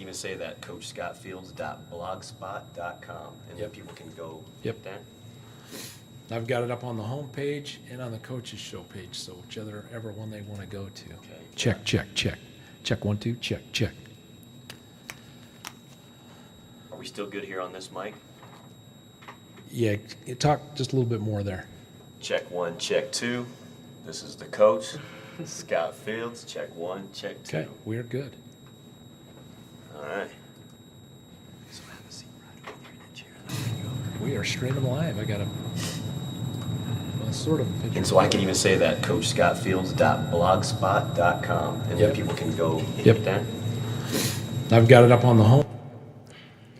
even say that, coachscottfields.blogspot.com, and then people can go Yep. there. I've got it up on the home page and on the coaches show page, so whichever one they want to go to. Okay. Check, check, check. Check 1, 2, check, check. Are we still good here on this mic? Yeah, talk just a little bit more there. Check 1, check 2. This is the coach, Scott Fields. Check 1, check 2. Okay, we're good. All right. So have a seat right over there in that chair. I'll bring you over. We are streaming live. I got a sort of a picture. And so I can even say that, coachscottfields.blogspot.com, and then people can go Yep. there. I've got it up on the home.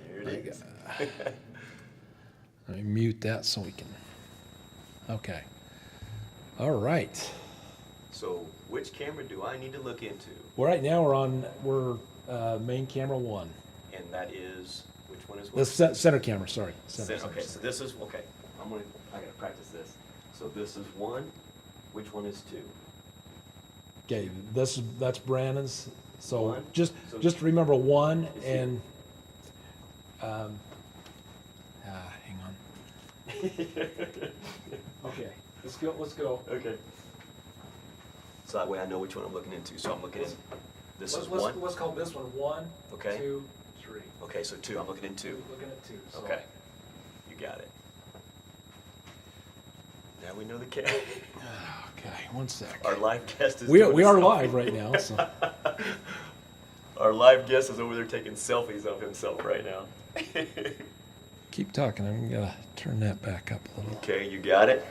There it is. Let me mute that so we can. Okay. All right. So which camera do I need to look into? Well, right now we're main camera 1. And that is, which one is The what? center camera, sorry. Okay, so this is, okay, I gotta practice this. So this is 1, which one is 2? Okay, that's Brandon's. So 1. just remember 1 and hang on. Okay, let's go. Okay. So that way I know which one I'm looking into. So I'm looking at, this is 1? Let's call this one 1, Okay. 2, 3. Okay, so 2, I'm looking at 2. Looking at 2. So. Okay, you got it. Now we know the camera. Okay, 1 sec. Our live guest is We doing are selfies. live right now. So. Our live guest is over there taking selfies of himself right now. Keep talking. I'm gonna turn that back up a little. Okay, you got it.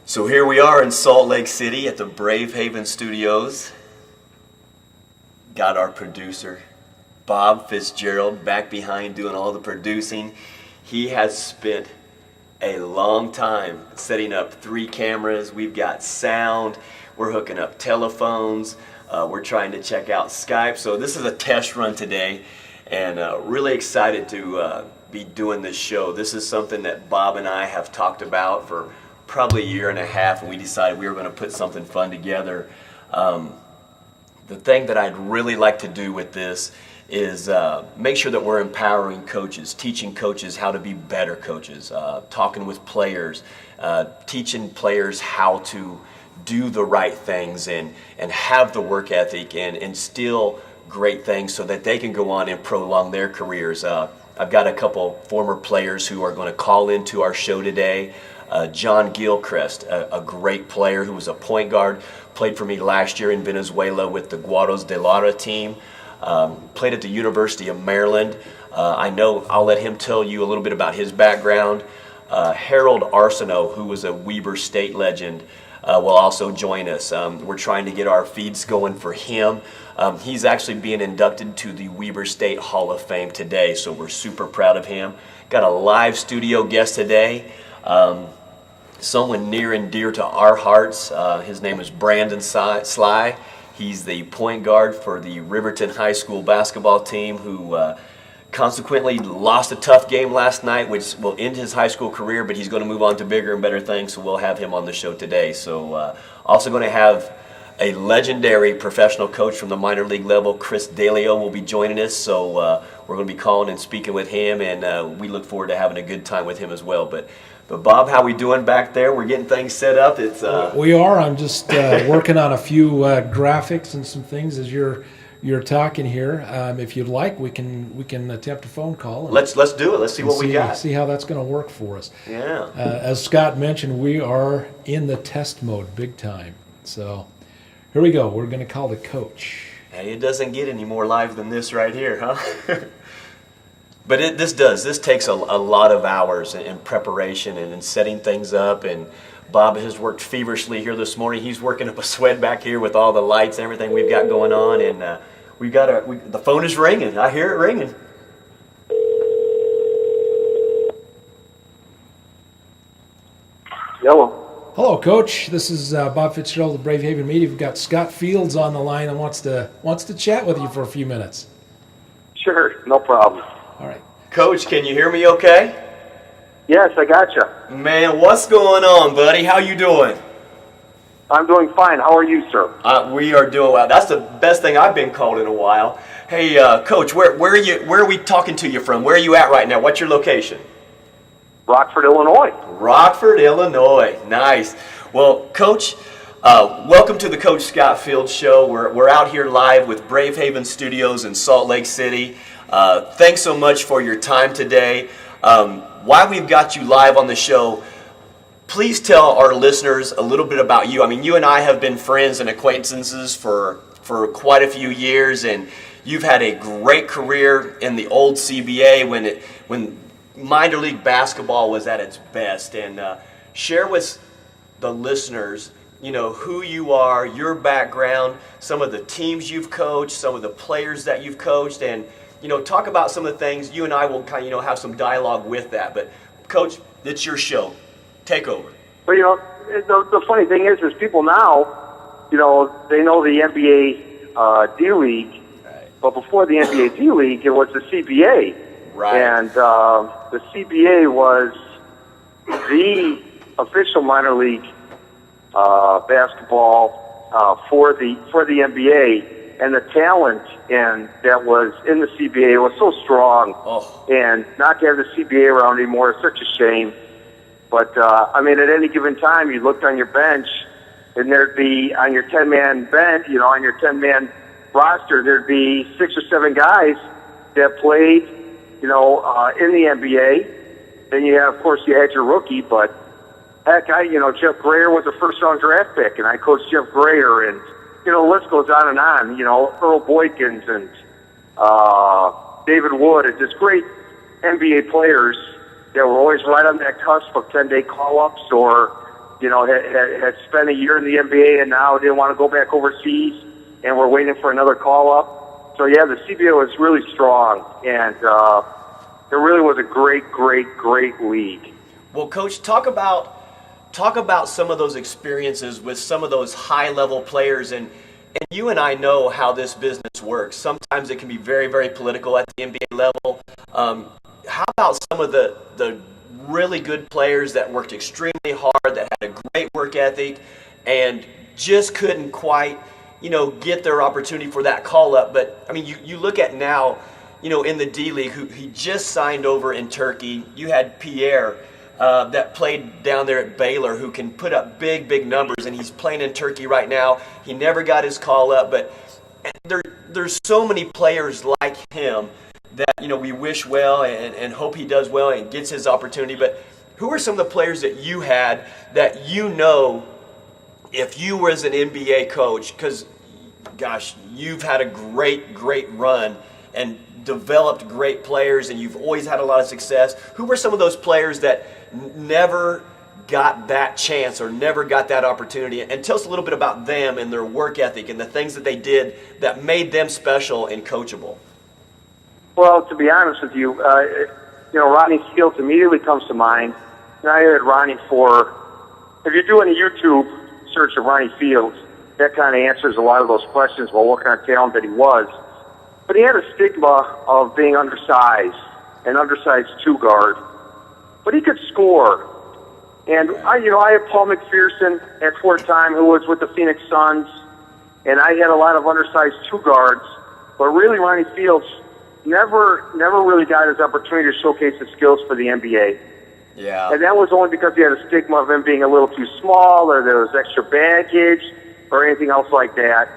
So here we are in Salt Lake City at the BRAVEHAVEN studios. Got our producer, Bob Fitzgerald, back behind doing all the producing. He has spent a long time setting up 3 cameras. We've got sound. We're hooking up telephones. We're trying to check out Skype. So this is a test run today, and really excited to be doing this show. This is something that Bob and I have talked about for probably a year and a half, and we decided we were going to put something fun together. The thing that I'd really like to do with this is make sure that we're empowering coaches, teaching coaches how to be better coaches, talking with players, teaching players how to do the right things and have the work ethic and instill great things so that they can go on and prolong their careers. I've got a couple former players who are going to call into our show today. John Gilchrist, a great player who was a point guard, played for me last year in Venezuela with the Guados de Lara team. Played at the University of Maryland. I'll let him tell you a little bit about his background. Harold Arsenault, who was a Weber State legend, will also join us. We're trying to get our feeds going for him. He's actually being inducted to the Weber State Hall of Fame today, so we're super proud of him. Got a live studio guest today. Someone near and dear to our hearts. His name is Brandon Sly. He's the point guard for the Riverton High School basketball team who consequently lost a tough game last night, which will end his high school career, but he's going to move on to bigger and better things, so we'll have him on the show today. So also going to have a legendary professional coach from the minor league level, Chris Dalio, will be joining us, so we're going to be calling and speaking with him, and we look forward to having a good time with him as well. But Bob, how we doing back there? We're getting things set up. It's We are. I'm just working on a few graphics and some things as you're talking here. If you'd like, we can attempt a phone call. Let's do it. Let's see what we got. See how that's going to work for us. Yeah. As Scott mentioned, we are in the test mode big time. So here we go. We're going to call the coach. Hey, it doesn't get any more live than this right here, huh? But this takes a lot of hours in preparation and in setting things up, and Bob has worked feverishly here this morning. He's working up a sweat back here with all the lights and everything we've got going on, and the phone is ringing. I hear it ringing. Hello, Coach. This is Bob Fitzgerald of BRAVEHAVEN Media. We've got Scott Fields on the line and wants to chat with you for a few minutes. Sure, no problem. All right. Coach, can you hear me okay? Yes, I gotcha. Man, what's going on, buddy? How you doing? I'm doing fine. How are you, sir? We are doing well. That's the best thing I've been called in a while. Hey, Coach, where are we talking to you from? Where are you at right now? What's your location? Rockford, Illinois. Rockford, Illinois. Nice. Well, Coach, welcome to the Coach Scott Field Show. We're out here live with BRAVEHAVEN Studios in Salt Lake City. Thanks so much for your time today. While we've got you live on the show, please tell our listeners a little bit about you. I mean, you and I have been friends and acquaintances for quite a few years, and you've had a great career in the old CBA when minor league basketball was at its best. And share with the listeners, who you are, your background, some of the teams you've coached, some of the players that you've coached, and talk about some of the things. You and I will kind of have some dialogue with that. But Coach, it's your show. Take over. Well, the funny thing is people now, they know the NBA D-League, Right. but before the NBA D-League, it was the CBA. Right. And the CBA was the official minor league basketball for the NBA. And the talent that was in the CBA was so strong. Oh. And not to have the CBA around anymore is such a shame. But, at any given time, you looked on your bench, and there'd be, on your 10-man bench, on your 10-man roster, there'd be 6 or 7 guys that played, in the NBA. Then you had your rookie, but heck, Jeff Grayer was a first-round draft pick, and I coached Jeff Grayer, and, the list goes on and on. Earl Boykins and David Wood, and just great NBA players that were always right on that cusp of 10-day call-ups, or had spent a year in the NBA and now didn't want to go back overseas and were waiting for another call-up. So yeah, the CBA was really strong, and it really was a great league. Well, Coach, talk about some of those experiences with some of those high-level players, and you and I know how this business works. Sometimes it can be very, very political at the NBA level. How about some of the really good players that worked extremely hard, that had a great work ethic, and just couldn't quite, get their opportunity for that call-up? But, I mean, you look at now, in the D-League, who he just signed over in Turkey. You had Pierre that played down there at Baylor, who can put up big numbers, and he's playing in Turkey right now. He never got his call-up, but there's so many players like him that we wish well and hope he does well and gets his opportunity. But who are some of the players that you had that if you were as an NBA coach, because gosh, you've had a great run and developed great players, and you've always had a lot of success. Who were some of those players that never got that chance or never got that opportunity? And tell us a little bit about them and their work ethic and the things that they did that made them special and coachable. Well, to be honest with you, Ronnie Fields immediately comes to mind. And I had Ronnie if you're doing a YouTube search of Ronnie Fields, that kind of answers a lot of those questions about what kind of talent that he was. But he had a stigma of being undersized, an undersized two-guard. But he could score. And I had Paul McPherson at Fort Time, who was with the Phoenix Suns, and I had a lot of undersized two-guards. But really, Ronnie Fields never really got his opportunity to showcase his skills for the NBA. Yeah. And that was only because he had a stigma of him being a little too small, or there was extra baggage, or anything else like that.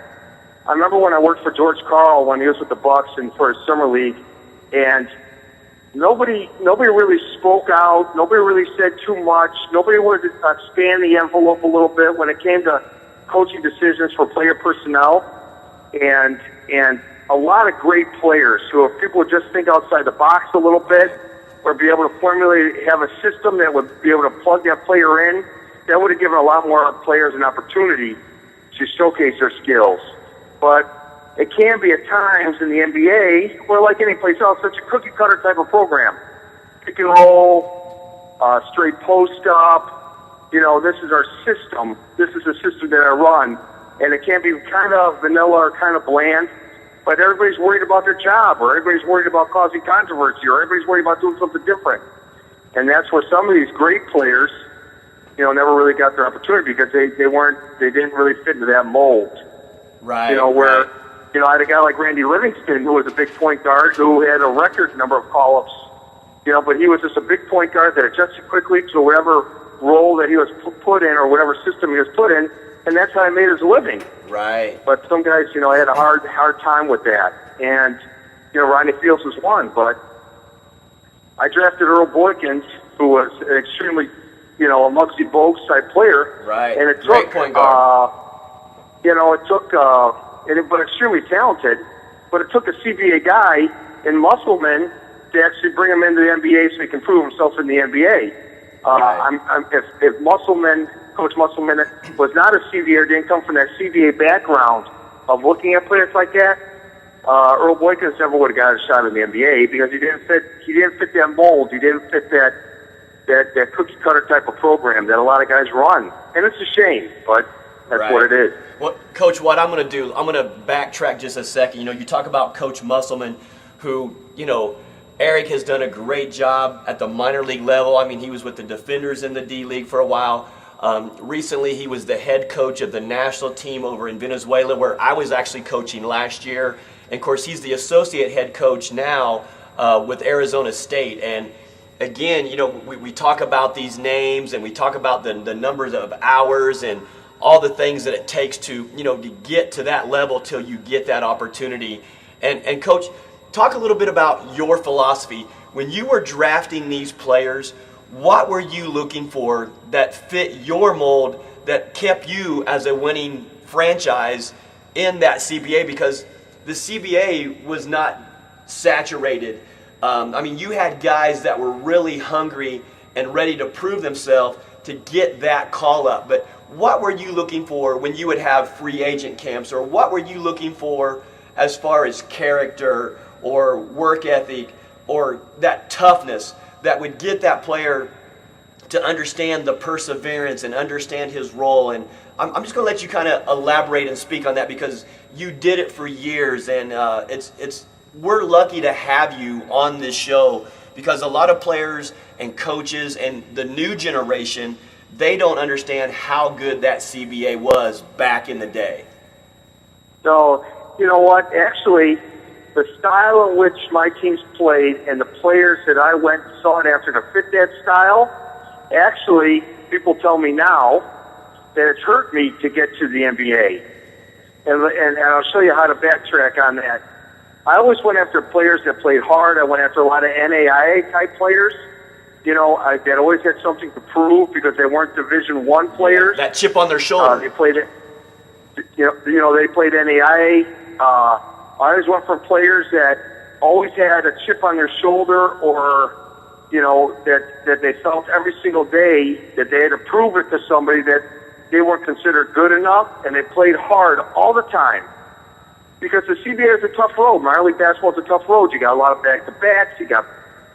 I remember when I worked for George Karl when he was with the Bucks and for his summer league, and nobody really spoke out. Nobody really said too much. Nobody wanted to expand the envelope a little bit when it came to coaching decisions for player personnel, and a lot of great players who, if people would just think outside the box a little bit, or be able to have a system that would be able to plug that player in, that would have given a lot more players an opportunity to showcase their skills. But it can be at times in the NBA, or like any place else, such a cookie-cutter type of program. Pick and roll, straight post-up. This is our system. This is the system that I run. And it can be kind of vanilla or kind of bland, but everybody's worried about their job, or everybody's worried about causing controversy, or everybody's worried about doing something different. And that's where some of these great players, never really got their opportunity because they didn't really fit into that mold. Right. Where, right. I had a guy like Randy Livingston who was a big point guard who had a record number of call-ups, but he was just a big point guard that adjusted quickly to whatever role that he was put in or whatever system he was put in, and that's how he made his living. Right. But some guys, had a hard time with that. And, Ronnie Fields was one, but I drafted Earl Boykins, who was an extremely, a Muggsy Bogues type player. Right. And it Great took, point guard. but extremely talented, but it took a CBA guy in Musselman to actually bring him into the NBA so he can prove himself in the NBA. If Musselman, Coach Musselman, was not a CBA or didn't come from that CBA background of looking at players like that, Earl Boykins never would have got a shot in the NBA because he didn't fit that mold. He didn't fit that cookie cutter type of program that a lot of guys run. And it's a shame, but that's what it is. Well, Coach, what I'm going to do, I'm going to backtrack just a second. You talk about Coach Musselman, who, Eric has done a great job at the minor league level. I mean, he was with the Defenders in the D-League for a while. Recently, he was the head coach of the national team over in Venezuela, where I was actually coaching last year. And, of course, he's the associate head coach now with Arizona State. And, again, we talk about these names and we talk about the numbers of hours and all the things that it takes to, to get to that level till you get that opportunity. And Coach, talk a little bit about your philosophy. When you were drafting these players, what were you looking for that fit your mold, that kept you as a winning franchise in that CBA? Because the CBA was not saturated. You had guys that were really hungry and ready to prove themselves to get that call up. But what were you looking for when you would have free agent camps, or what were you looking for as far as character or work ethic or that toughness that would get that player to understand the perseverance and understand his role? And I'm just going to let you kind of elaborate and speak on that, because you did it for years, and we're lucky to have you on this show, because a lot of players and coaches and the new generation, they don't understand how good that CBA was back in the day. So, you know what? Actually, the style in which my teams played and the players that I went and sought after to fit that style, actually, people tell me now that it's hurt me to get to the NBA. And I'll show you how to backtrack on that. I always went after players that played hard. I went after a lot of NAIA-type players. That always had something to prove because they weren't Division I players. That chip on their shoulder. They played it. They played NAIA. I always went for players that always had a chip on their shoulder, or that they felt every single day that they had to prove it to somebody that they weren't considered good enough, and they played hard all the time. Because the CBA is a tough road. Minor league basketball is a tough road. You got a lot of back-to-backs. You got,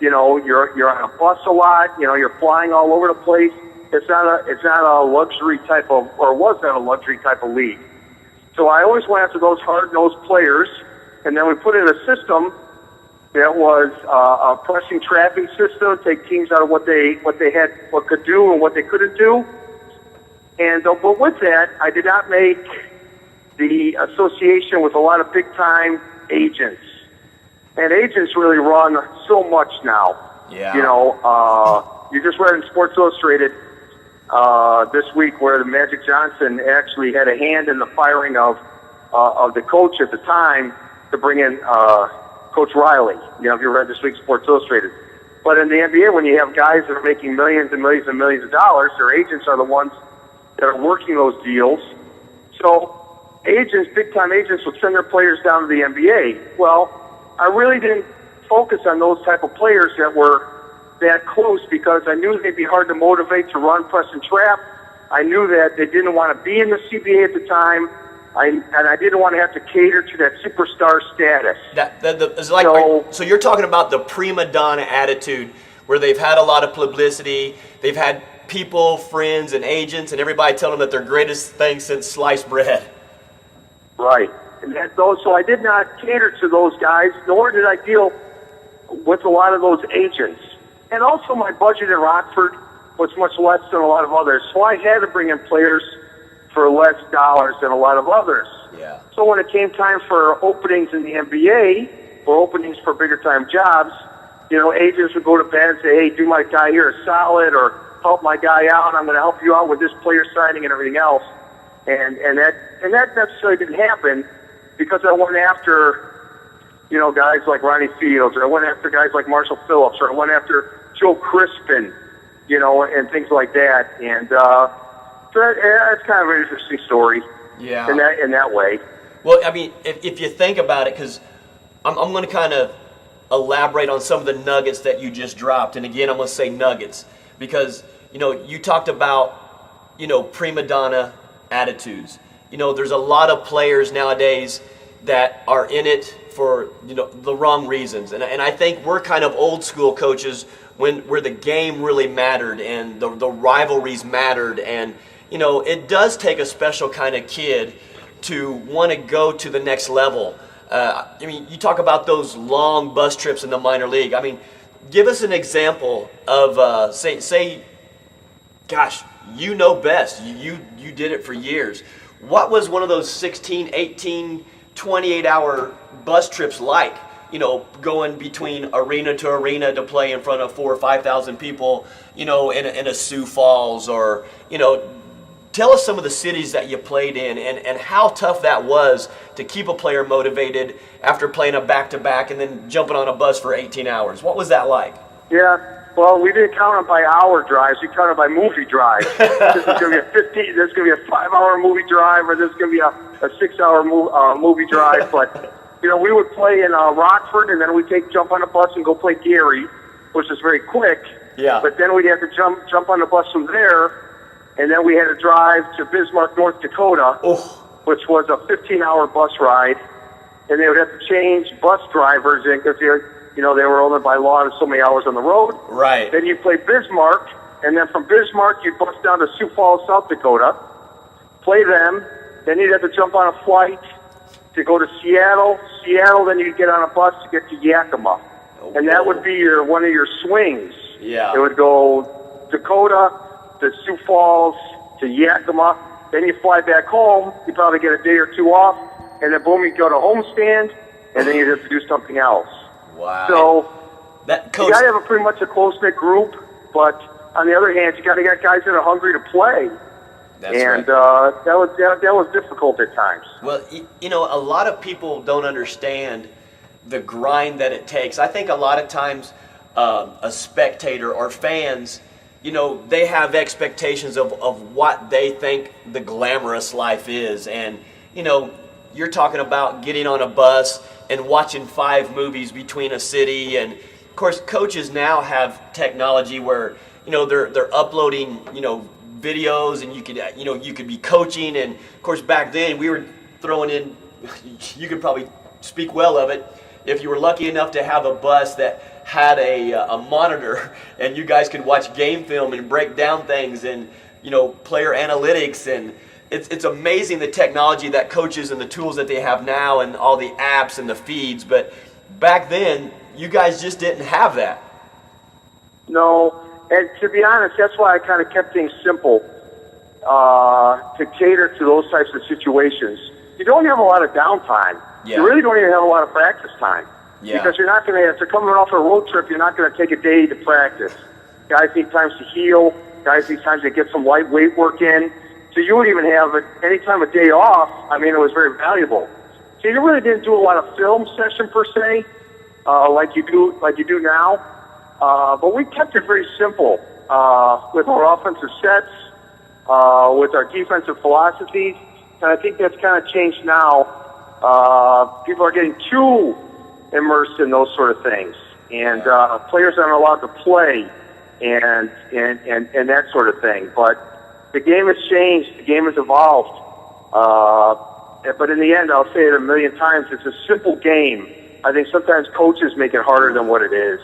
you're on a bus a lot. You're flying all over the place. It's not a luxury type of, or was not a luxury type of league. So I always went after those hard-nosed players, and then we put in a system that was a pressing trapping system, take teams out of what they could do and what they couldn't do. And but with that, I did not make the association with a lot of big-time agents. And agents really run so much now. Yeah. You just read in Sports Illustrated this week where the Magic Johnson actually had a hand in the firing of the coach at the time to bring in Coach Riley. If you read this week's Sports Illustrated. But in the NBA, when you have guys that are making millions and millions and millions of dollars, their agents are the ones that are working those deals. So agents, big-time agents, will send their players down to the NBA. Well, I really didn't focus on those type of players that were that close, because I knew they'd be hard to motivate to run, press, and trap. I knew that they didn't want to be in the CBA at the time, and I didn't want to have to cater to that superstar status. So you're talking about the prima donna attitude, where they've had a lot of publicity, they've had people, friends, and agents, and everybody telling them that they're greatest thing since sliced bread. Right. And so I did not cater to those guys, nor did I deal with a lot of those agents. And also my budget in Rockford was much less than a lot of others, so I had to bring in players for less dollars than a lot of others. Yeah. So when it came time for openings in the NBA, or openings for bigger time jobs, agents would go to bed and say, hey, do my guy here a solid, or help my guy out. I'm going to help you out with this player signing and everything else. And that necessarily didn't happen because I went after, guys like Ronnie Fields, or I went after guys like Marshall Phillips, or I went after Joe Crispin, and things like that. And so that's kind of an interesting story. Yeah. In that way. Well, I mean, if you think about it, because I'm going to kind of elaborate on some of the nuggets that you just dropped. And again, I'm going to say nuggets because, you talked about, prima donna attitudes. There's a lot of players nowadays that are in it for, the wrong reasons. And I think we're kind of old school coaches where the game really mattered and the rivalries mattered. And, it does take a special kind of kid to want to go to the next level. You talk about those long bus trips in the minor league. Give us an example of, say, gosh, you know best. You did it for years. What was one of those 16, 18, 28-hour bus trips like? Going between arena to arena to play in front of 4,000 or 5,000 people, in a Sioux Falls, or, tell us some of the cities that you played in and how tough that was to keep a player motivated after playing a back-to-back and then jumping on a bus for 18 hours. What was that like? Yeah, well, we didn't count it by hour drives. We counted by movie drives. This is going to be this is going to be a 5-hour movie drive, or this is going to be a 6-hour movie drive. But, we would play in Rockford, and then we'd jump on a bus and go play Gary, which is very quick. Yeah. But then we'd have to jump on the bus from there, and then we had to drive to Bismarck, North Dakota, which was a 15-hour bus ride. And they would have to change bus drivers in because they were only by law so many hours on the road. Right. Then you play Bismarck, and then from Bismarck you'd bus down to Sioux Falls, South Dakota, play them. Then you'd have to jump on a flight to go to Seattle. Then you'd get on a bus to get to Yakima. And that would be one of your swings. Yeah. It would go Dakota to Sioux Falls to Yakima. Then you fly back home. You probably get a day or two off, and then boom, you go to homestand, and then you have to do something else. Wow. So that coach, you got to have a pretty much a close-knit group, but on the other hand, you got to get guys that are hungry to play. That's and right. that was difficult at times. Well, a lot of people don't understand the grind that it takes. I think a lot of times a spectator or fans, they have expectations of what they think the glamorous life is. And, you're talking about getting on a bus and watching 5 movies between a city. And, of course, coaches now have technology where, they're uploading, videos, and you could be coaching. And, of course, back then we were throwing in, you could probably speak well of it, if you were lucky enough to have a bus that had a monitor and you guys could watch game film and break down things and player analytics. And it's amazing the technology that coaches and the tools that they have now and all the apps and the feeds. But back then you guys just didn't have that. No, and to be honest, that's why I kind of kept things simple to cater to those types of situations. You don't have a lot of downtime. Yeah. You really don't even have a lot of practice time. Yeah. Because you're not going to, if you're coming off a road trip, you're not going to take a day to practice. Guys need times to heal. Guys need times to get some light weight work in. So you would even have, any time a day off, it was very valuable. So you really didn't do a lot of film session per se, like you do now. But we kept it very simple with our offensive sets, with our defensive philosophies. And I think that's kind of changed now. People are getting too immersed in those sort of things, and players aren't allowed to play, and that sort of thing. But the game has changed. The game has evolved. But in the end, I'll say it a million times, it's a simple game. I think sometimes coaches make it harder than what it is.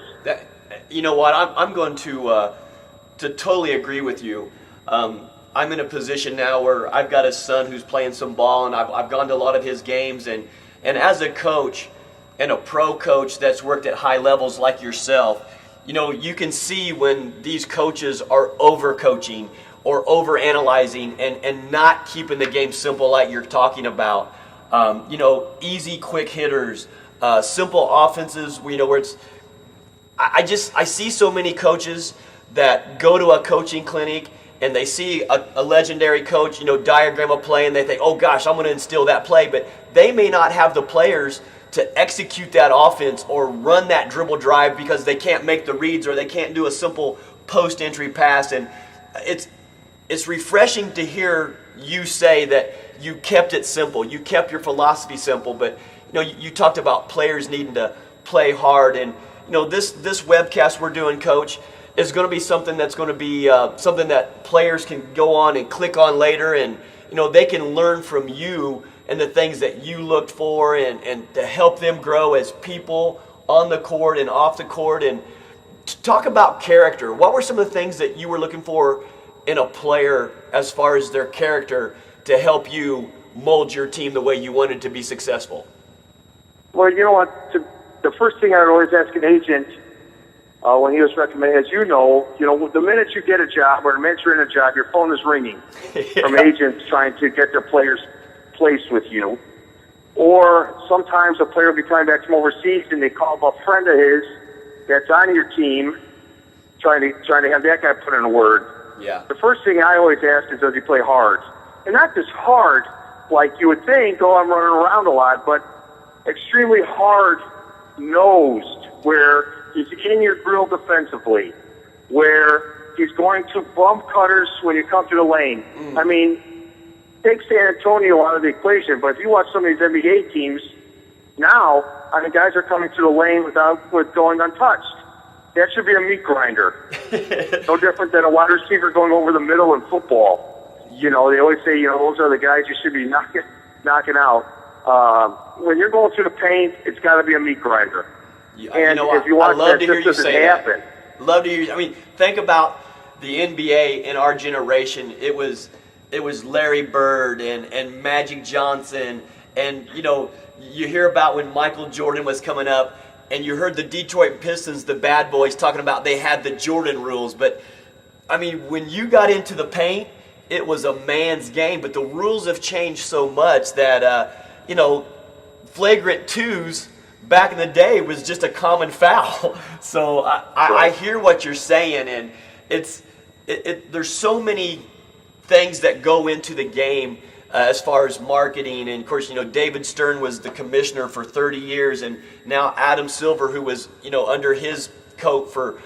You know what? I'm going to totally agree with you. I'm in a position now where I've got a son who's playing some ball, and I've gone to a lot of his games. And as a coach and a pro coach that's worked at high levels like yourself, you can see when these coaches are over-coaching or over-analyzing and not keeping the game simple like you're talking about. easy, quick hitters, simple offenses. Where it's. I see so many coaches that go to a coaching clinic and they see a legendary coach, diagram a play, and they think, oh gosh, I'm going to instill that play, but they may not have the players to execute that offense or run that dribble drive because they can't make the reads or they can't do a simple post entry pass. And it's refreshing to hear you say that you kept it simple, you kept your philosophy simple, but you talked about players needing to play hard. And this webcast we're doing, Coach, is going to be something that's going to be something that players can go on and click on later, and they can learn from you and the things that you looked for, and to help them grow as people on the court and off the court. And talk about character. What were some of the things that you were looking for in a player as far as their character to help you mold your team the way you wanted to be successful? Well, you know what? The first thing I would always ask an agent when he was recommending, as the minute you get a job or the minute you're in a job, your phone is ringing from agents trying to get their players placed with you. Or sometimes a player will be coming back from overseas and they call up a friend of his that's on your team, trying to have that guy put in a word. Yeah. The first thing I always ask is, does he play hard? And not just hard like you would think, oh, I'm running around a lot, but extremely hard-nosed, where he's in your grill defensively, where he's going to bump cutters when you come to the lane. I mean, take San Antonio out of the equation, but if you watch some of these NBA teams now, guys are coming to the lane with going untouched. That should be a meat grinder. No different than a wide receiver going over the middle in football. They always say, those are the guys you should be knocking out. When you're going through the paint, it's got to be a meat grinder. Yeah, and if you watch love that, to hear this you doesn't say happen. That. Love to hear you. Think about the NBA in our generation. It was Larry Bird and Magic Johnson, and you hear about when Michael Jordan was coming up, and you heard the Detroit Pistons, the bad boys, talking about they had the Jordan rules. But when you got into the paint, it was a man's game. But the rules have changed so much that flagrant twos back in the day was just a common foul. So I hear what you're saying, and there's so many things that go into the game as far as marketing. And of course, David Stern was the commissioner for 30 years, and now Adam Silver, who was under his coat for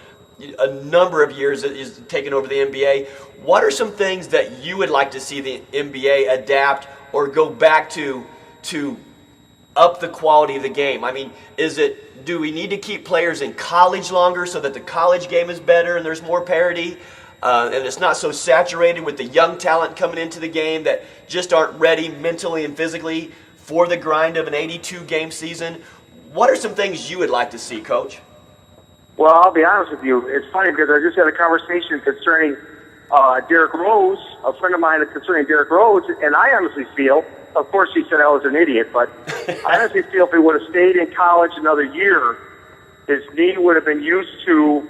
a number of years, is taking over the NBA. What are some things that you would like to see the NBA adapt or go back to up the quality of the game? Do we need to keep players in college longer so that the college game is better and there's more parity? And it's not so saturated with the young talent coming into the game that just aren't ready mentally and physically for the grind of an 82-game season. What are some things you would like to see, Coach? Well, I'll be honest with you. It's funny because I just had a conversation concerning Derrick Rose, a friend of mine concerning Derrick Rose, and I honestly feel, of course he said I was an idiot, but I honestly feel if he would have stayed in college another year, his knee would have been used to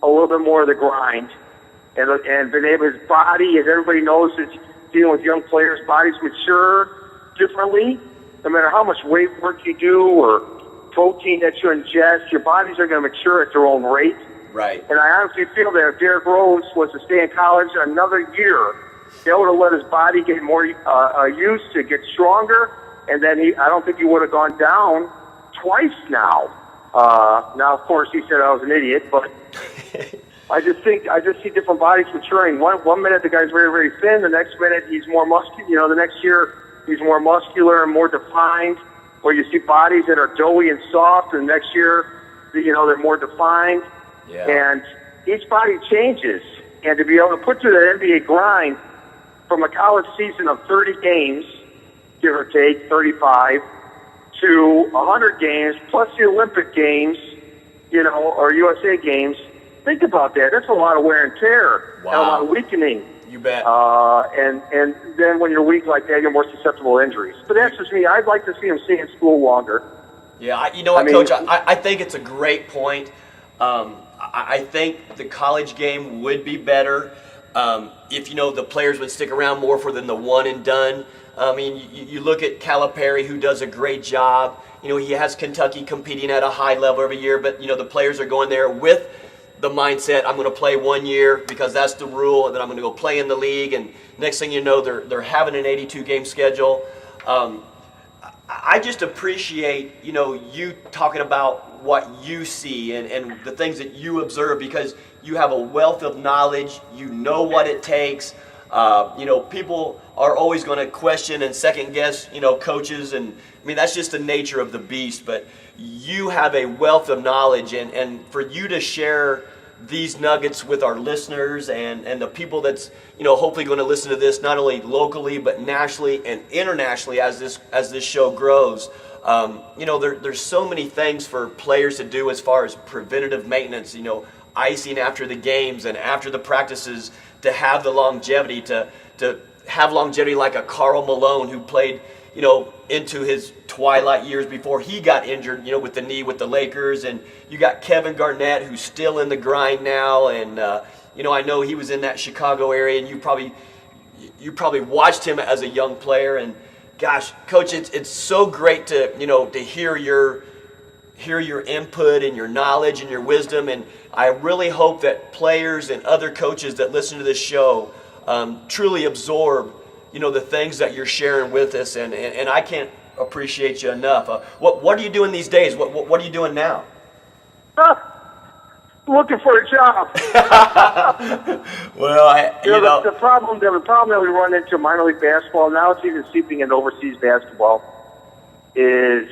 a little bit more of the grind. And been able, his body, as everybody knows, is dealing with young players, bodies mature differently. No matter how much weight work you do or protein that you ingest, your bodies are going to mature at their own rate. Right. And I honestly feel that if Derrick Rose was to stay in college another year, they would have let his body get more used to get stronger, and then I don't think he would have gone down twice now. Now, of course, he said I was an idiot, but I just see different bodies maturing. One minute the guy's very, very thin. The next minute he's more muscular. The next year he's more muscular and more defined. Where you see bodies that are doughy and soft, and the next year, they're more defined. Yeah. And each body changes. And to be able to put through that NBA grind from a college season of 30 games, give or take 35, to 100 games plus the Olympic games, or USA games. Think about that. That's a lot of wear and tear. Wow. And a lot of weakening. You bet. And then when you're weak like that, you're more susceptible to injuries. But that's just me. I'd like to see him stay in school longer. Yeah, Coach, I think it's a great point. I think the college game would be better if the players would stick around more for than the one and done. I mean, you look at Calipari, who does a great job. You know, he has Kentucky competing at a high level every year, but, you know, the players are going there with the mindset, I'm going to play 1 year because that's the rule, and then I'm going to go play in the league, and next thing you know, they're having an 82-game schedule. I just appreciate, you know, you talking about what you see and the things that you observe, because you have a wealth of knowledge. You know what it takes. You know, people are always going to question and second guess, you know, coaches, and I mean, that's just the nature of the beast, but you have a wealth of knowledge, and for you to share these nuggets with our listeners and the people that's, you know, hopefully going to listen to this not only locally but nationally and internationally as this show grows. You know, there's so many things for players to do as far as preventative maintenance, you know, icing after the games and after the practices, to have the longevity, to have longevity like a Karl Malone, who played, you know, into his twilight years before he got injured, you know, with the knee with the Lakers. And you got Kevin Garnett, who's still in the grind now. And, you know, I know he was in that Chicago area, and you probably watched him as a young player. And gosh, Coach, it's so great to, you know, to hear your input and your knowledge and your wisdom. And I really hope that players and other coaches that listen to this show truly absorb, you know, the things that you're sharing with us, and I can't appreciate you enough. What are you doing these days? What are you doing now? Looking for a job. Well, you know, the problem that we run into in minor league basketball, now it's even seeping into overseas basketball, is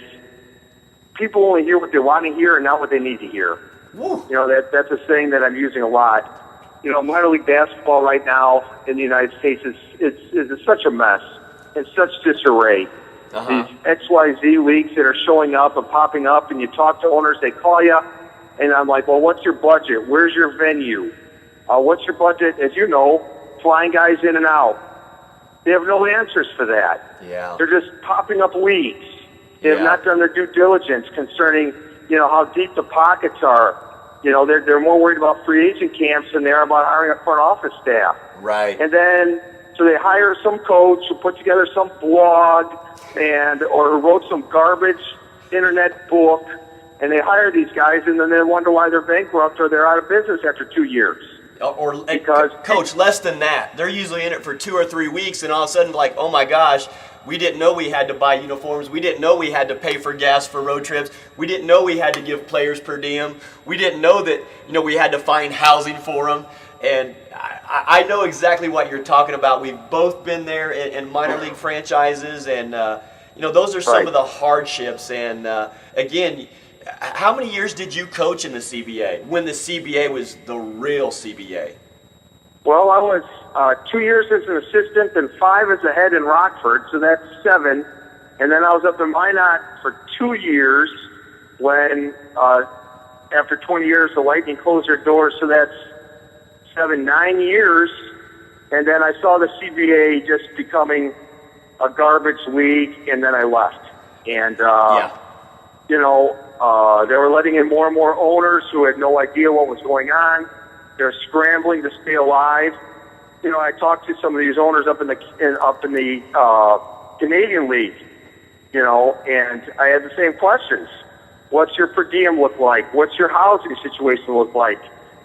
people only hear what they want to hear and not what they need to hear. Woo. You know, that's a saying that I'm using a lot. You know, minor league basketball right now in the United States is such a mess. It's such disarray. Uh-huh. These XYZ leagues that are showing up and popping up, and you talk to owners, they call you, and I'm like, well, what's your budget? Where's your venue? What's your budget? As you know, flying guys in and out. They have no answers for that. Yeah. They're just popping up leagues. They have not done their due diligence concerning, you know, how deep the pockets are. You know, they're more worried about free agent camps than they are about hiring a front office staff. Right. And then, so they hire some coach who put together some blog or who wrote some garbage internet book, and they hire these guys, and then they wonder why they're bankrupt or they're out of business after 2 years. Or Because Coach, less than that. They're usually in it for 2 or 3 weeks, and all of a sudden, like, oh my gosh, we didn't know we had to buy uniforms. We didn't know we had to pay for gas for road trips. We didn't know we had to give players per diem. We didn't know that, you know, we had to find housing for them. And I know exactly what you're talking about. We've both been there in minor league franchises, and you know, those are some of the hardships. And again, how many years did you coach in the CBA when the CBA was the real CBA? Well, I was 2 years as an assistant and 5 as a head in Rockford, so that's 7. And then I was up in Minot for 2 years when, after 20 years, the Lightning closed their doors, so that's 9 years. And then I saw the CBA just becoming a garbage league, and then I left. And, you know, they were letting in more and more owners who had no idea what was going on. They're scrambling to stay alive. You know, I talked to some of these owners up in the Canadian League, you know, and I had the same questions. What's your per diem look like? What's your housing situation look like?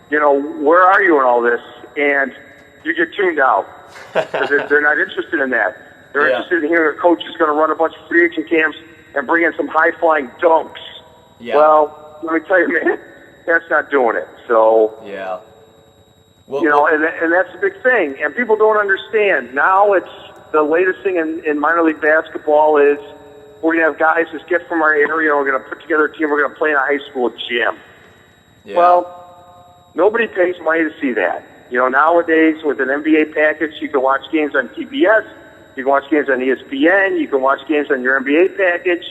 You know, where are you in all this? And you get tuned out because they're not interested in that. They're interested in hearing a coach is going to run a bunch of free agent camps and bring in some high-flying dunks. Yeah. Well, let me tell you, man, that's not doing it. So, yeah. Well, you know, and that's a big thing. And people don't understand. Now it's the latest thing in minor league basketball is we're going to have guys just get from our area, we're going to put together a team, we're going to play in a high school gym. Yeah. Well, nobody pays money to see that. You know, nowadays with an NBA package, you can watch games on TBS, you can watch games on ESPN, you can watch games on your NBA package,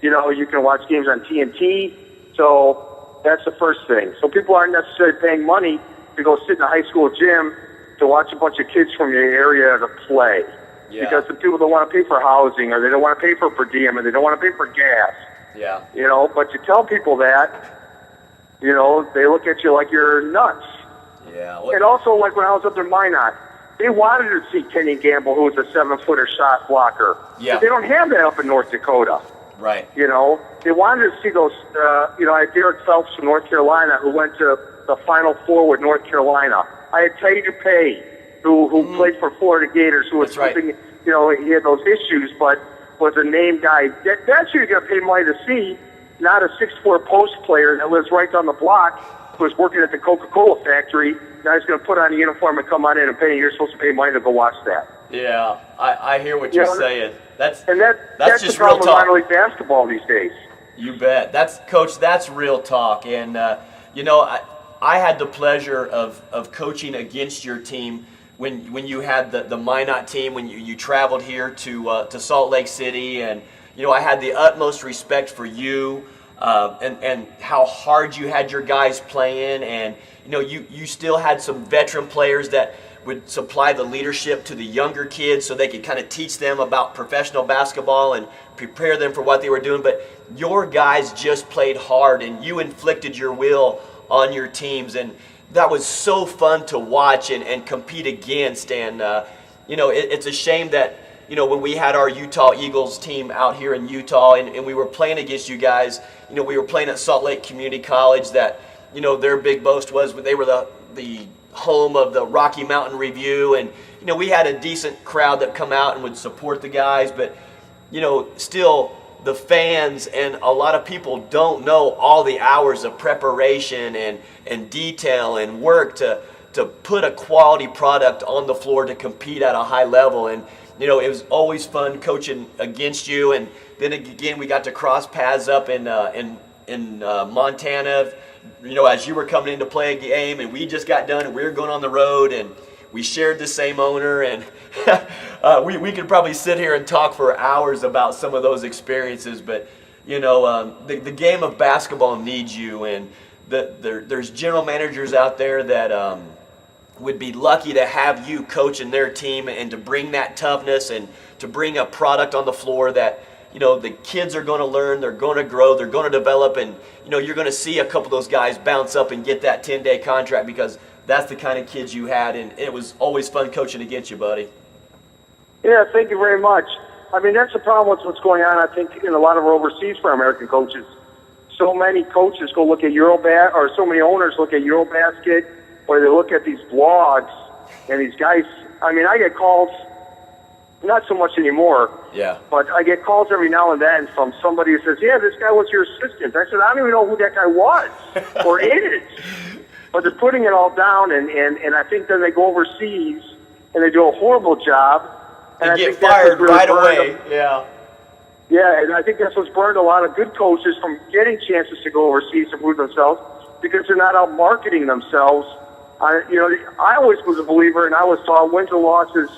you know, you can watch games on TNT. So that's the first thing. So people aren't necessarily paying money to go sit in a high school gym to watch a bunch of kids from your area to play. Yeah. Because the people don't want to pay for housing, or they don't want to pay for per diem, or they don't want to pay for gas. Yeah. You know, but you tell people that, you know, they look at you like you're nuts. Yeah. And also, like when I was up in Minot, They wanted to see Kenny Gamble, who was a 7-footer shot blocker. Yeah. But they don't have that up in North Dakota. Right. You know, they wanted to see those, I had Derek Phelps from North Carolina who went to the Final Four with North Carolina. I had Teddy DuPay, who played for Florida Gators, who was That's right. something, he had those issues, but was a name guy. That's who you're going to pay money to see, not a 6'4" post player that lives right down the block who was working at the Coca-Cola factory. Now he's going to put on a uniform and come on in and pay. You're supposed to pay money to go watch that. Yeah, I hear what you're saying. That's that's just the real problem with talk. minor league basketball these days. You bet. Coach, that's real talk. And, I had the pleasure of coaching against your team when you had the Minot team, when you traveled here to Salt Lake City. And, I had the utmost respect for you and how hard you had your guys playing. And, you still had some veteran players that would supply the leadership to the younger kids so they could kind of teach them about professional basketball and prepare them for what they were doing. But your guys just played hard, and you inflicted your will on your teams, and that was so fun to watch and compete against. And it's a shame that when we had our Utah Eagles team out here in Utah and we were playing against you guys, we were playing at Salt Lake Community College, that their big boast was they were the home of the Rocky Mountain Review, and we had a decent crowd that come out and would support the guys, but still the fans and a lot of people don't know all the hours of preparation and detail and work to put a quality product on the floor to compete at a high level. And it was always fun coaching against you. And then again, we got to cross paths up in Montana, as you were coming in to play a game, and we just got done and we were going on the road, and we shared the same owner, and we could probably sit here and talk for hours about some of those experiences. But the game of basketball needs you, and there's general managers out there that would be lucky to have you coaching their team and to bring that toughness and to bring a product on the floor that the kids are going to learn, they're going to grow, they're going to develop, and you're going to see a couple of those guys bounce up and get that 10-day contract, because that's the kind of kids you had, and it was always fun coaching against you, buddy. Yeah, thank you very much. I mean, that's the problem with what's going on, I think, in a lot of our overseas for American coaches. So many coaches go look at Eurobasket, or so many owners look at Eurobasket, or they look at these blogs, and these guys, I mean, I get calls, not so much anymore, but I get calls every now and then from somebody who says, yeah, this guy was your assistant. I said, I don't even know who that guy was or is. But they're putting it all down, and I think then they go overseas and they do a horrible job. And I get think that's fired really right away. Yeah, and I think that's what's burned a lot of good coaches from getting chances to go overseas to prove themselves, because they're not out marketing themselves. I always was a believer, and I was taught wins and losses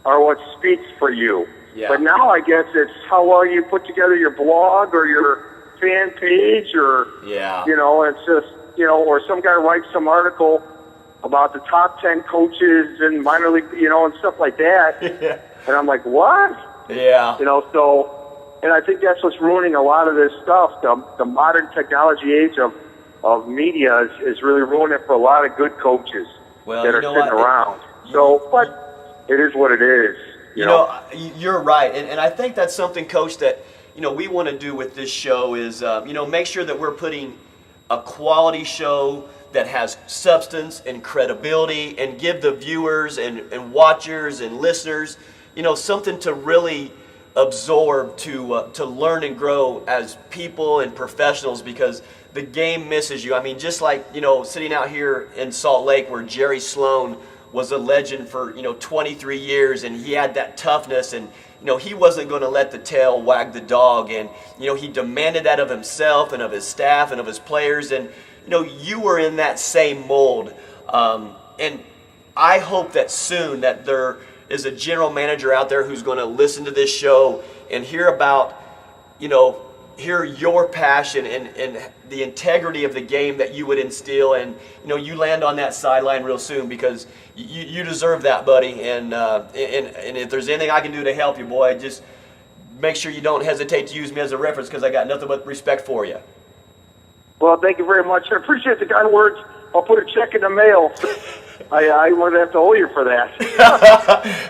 are what speaks for you. Yeah. But now I guess it's how well you put together your blog or your fan page, or it's just or some guy writes some article about the top 10 coaches in minor league, and stuff like that. And I'm like, what? Yeah. And I think that's what's ruining a lot of this stuff. The modern technology age of media is really ruining it for a lot of good coaches that are sitting around. But it is what it is. You're right. And I think that's something, Coach, that, we want to do with this show is, make sure that we're putting a quality show that has substance and credibility, and give the viewers and watchers and listeners, something to really absorb, to learn and grow as people and professionals, because the game misses you. I mean, just like, sitting out here in Salt Lake where Jerry Sloan was a legend for 23 years, and he had that toughness, and he wasn't going to let the tail wag the dog, and he demanded that of himself and of his staff and of his players, and you were in that same mold, and I hope that soon that there is a general manager out there who's going to listen to this show and hear about hear your passion and the integrity of the game that you would instill, and you land on that sideline real soon, because you deserve that, buddy. And if there's anything I can do to help you, boy, just make sure you don't hesitate to use me as a reference, because I got nothing but respect for you. Well, thank you very much. I appreciate the kind words. I'll put a check in the mail. I would have to owe you for that.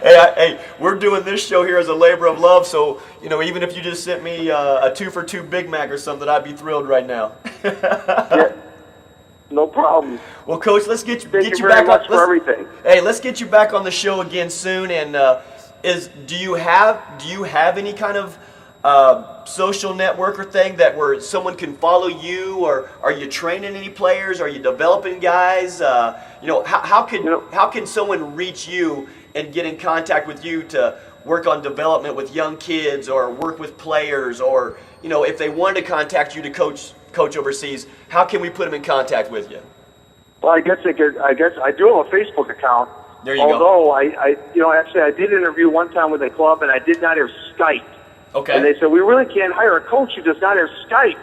Hey, we're doing this show here as a labor of love, so even if you just sent me a 2-for-2 Big Mac or something, I'd be thrilled right now. Yeah, no problem. Well, Coach, let's get you Thank you back very much for everything. Hey, let's get you back on the show again soon. And do you have any kind of social network or thing where someone can follow you, or are you training any players? Are you developing guys? How can someone reach you and get in contact with you to work on development with young kids, or work with players, or if they wanted to contact you to coach overseas, how can we put them in contact with you? Well, I guess I do have a Facebook account. There you go. Although actually I did interview one time with a club, and I did not have Skype. Okay. And they said, we really can't hire a coach who does not have Skype.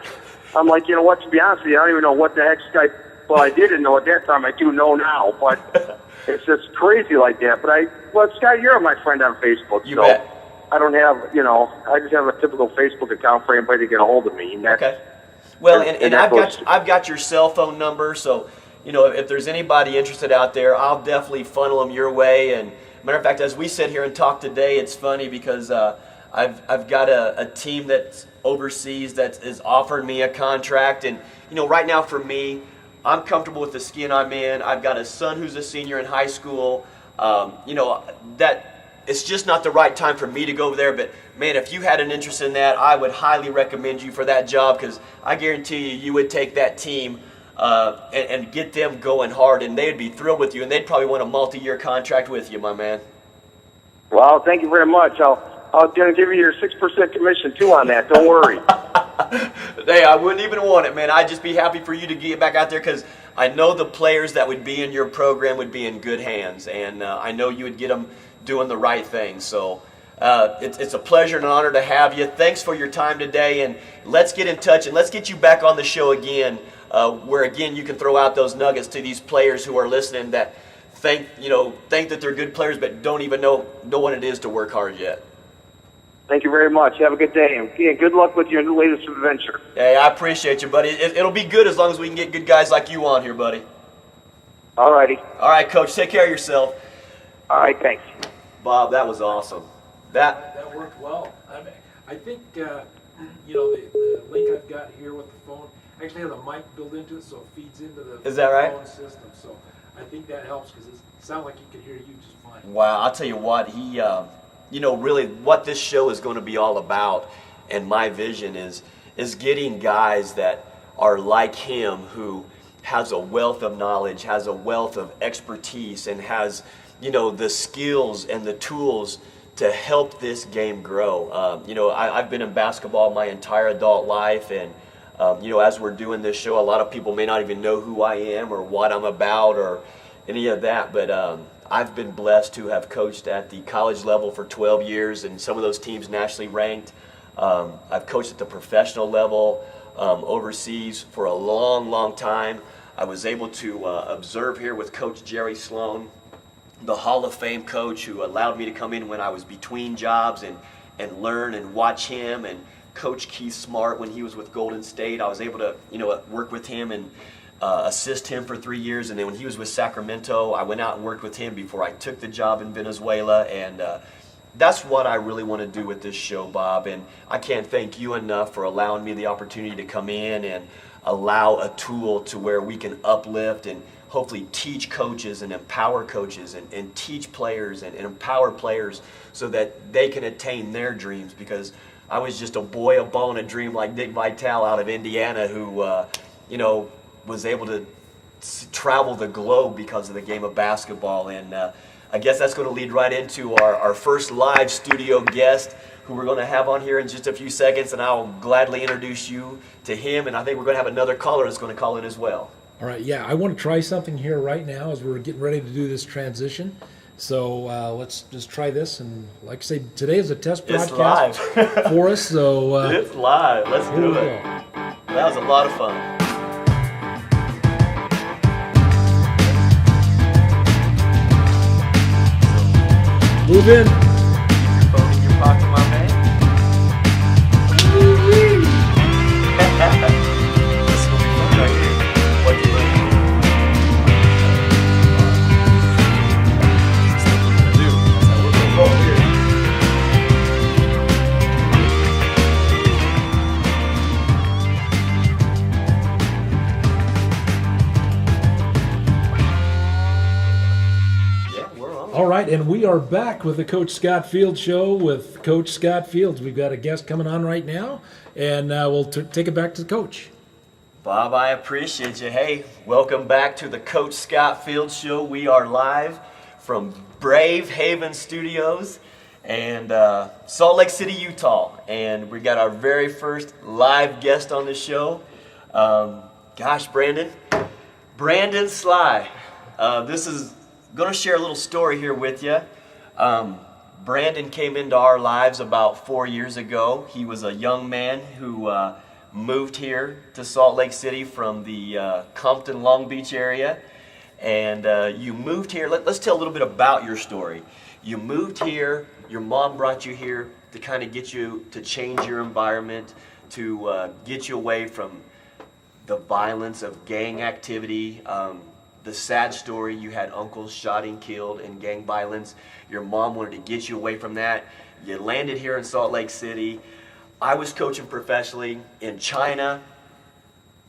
I'm like, you know what, to be honest with you, I don't even know what the heck Skype, well, I didn't know at that time, I do know now, but it's just crazy like that. But Scott, you're my friend on Facebook. You bet. I don't have, I just have a typical Facebook account for anybody to get a hold of me. Okay. Well, and I've got your cell phone number, so if there's anybody interested out there, I'll definitely funnel them your way. And matter of fact, as we sit here and talk today, it's funny because I've got a team that's overseas that is offering me a contract, and right now for me, I'm comfortable with the skin I'm in. I've got a son who's a senior in high school. That it's just not the right time for me to go there. But man, if you had an interest in that, I would highly recommend you for that job, because I guarantee you would take that team and get them going hard, and they'd be thrilled with you, and they'd probably want a multi-year contract with you, my man. Well, thank you very much. I'm going to give you your 6% commission too on that. Don't worry. Hey, I wouldn't even want it, man. I'd just be happy for you to get back out there, because I know the players that would be in your program would be in good hands, and I know you would get them doing the right thing. So it's a pleasure and an honor to have you. Thanks for your time today, and let's get in touch, and let's get you back on the show again, where again you can throw out those nuggets to these players who are listening that think that they're good players but don't even know what it is to work hard yet. Thank you very much. Have a good day, and good luck with your latest adventure. Hey, I appreciate you, buddy. It'll be good as long as we can get good guys like you on here, buddy. All righty. All right, Coach. Take care of yourself. All right, thanks. Bob, that was awesome. That worked well. I think the link I've got here with the phone actually has a mic built into it, so it feeds into the Is that right? phone system. So I think that helps, because it sounds like he could hear you just fine. Wow, I'll tell you what, he, really what this show is going to be all about, and my vision is getting guys that are like him, who has a wealth of knowledge, has a wealth of expertise, and has, the skills and the tools to help this game grow. I've been in basketball my entire adult life, and as we're doing this show, a lot of people may not even know who I am or what I'm about or any of that, but I've been blessed to have coached at the college level for 12 years, and some of those teams nationally ranked. I've coached at the professional level overseas for a long, long time. I was able to observe here with Coach Jerry Sloan, the Hall of Fame coach, who allowed me to come in when I was between jobs and learn and watch him, and Coach Keith Smart when he was with Golden State. I was able to work with him and assist him for 3 years, and then when he was with Sacramento, I went out and worked with him before I took the job in Venezuela. And that's what I really want to do with this show, Bob, and I can't thank you enough for allowing me the opportunity to come in and allow a tool to where we can uplift and hopefully teach coaches and empower coaches and teach players and empower players so that they can attain their dreams, because I was just a boy, a ball, and a dream like Nick Vitale out of Indiana, who was able to travel the globe because of the game of basketball. And I guess that's going to lead right into our first live studio guest, who we're going to have on here in just a few seconds, and I'll gladly introduce you to him, and I think we're going to have another caller that's going to call in as well. All right, yeah, I want to try something here right now as we're getting ready to do this transition. So let's just try this, and like I say, today is a test broadcast for us. So it's live. Let's do it. That was a lot of fun. Move in. Keep your phone in your pocket, my man. This will be fun right here. What do you think? All right, and we are back with the Coach Scott Field Show with Coach Scott Fields. We've got a guest coming on right now, and we'll take it back to the coach. Bob, I appreciate you. Hey, welcome back to the Coach Scott Fields Show. We are live from BRAVEHAVEN Studios and Salt Lake City, Utah. And we got our very first live guest on the show. Brandon Sly. This is going to share a little story here with you. Brandon came into our lives about 4 years ago. He was a young man who moved here to Salt Lake City from the Compton, Long Beach area. And you moved here. Let's tell a little bit about your story. You moved here. Your mom brought you here to kind of get you to change your environment, to get you away from the violence of gang activity. The sad story, you had uncles shot and killed in gang violence. Your mom wanted to get you away from that. You landed here in Salt Lake City. I was coaching professionally in China,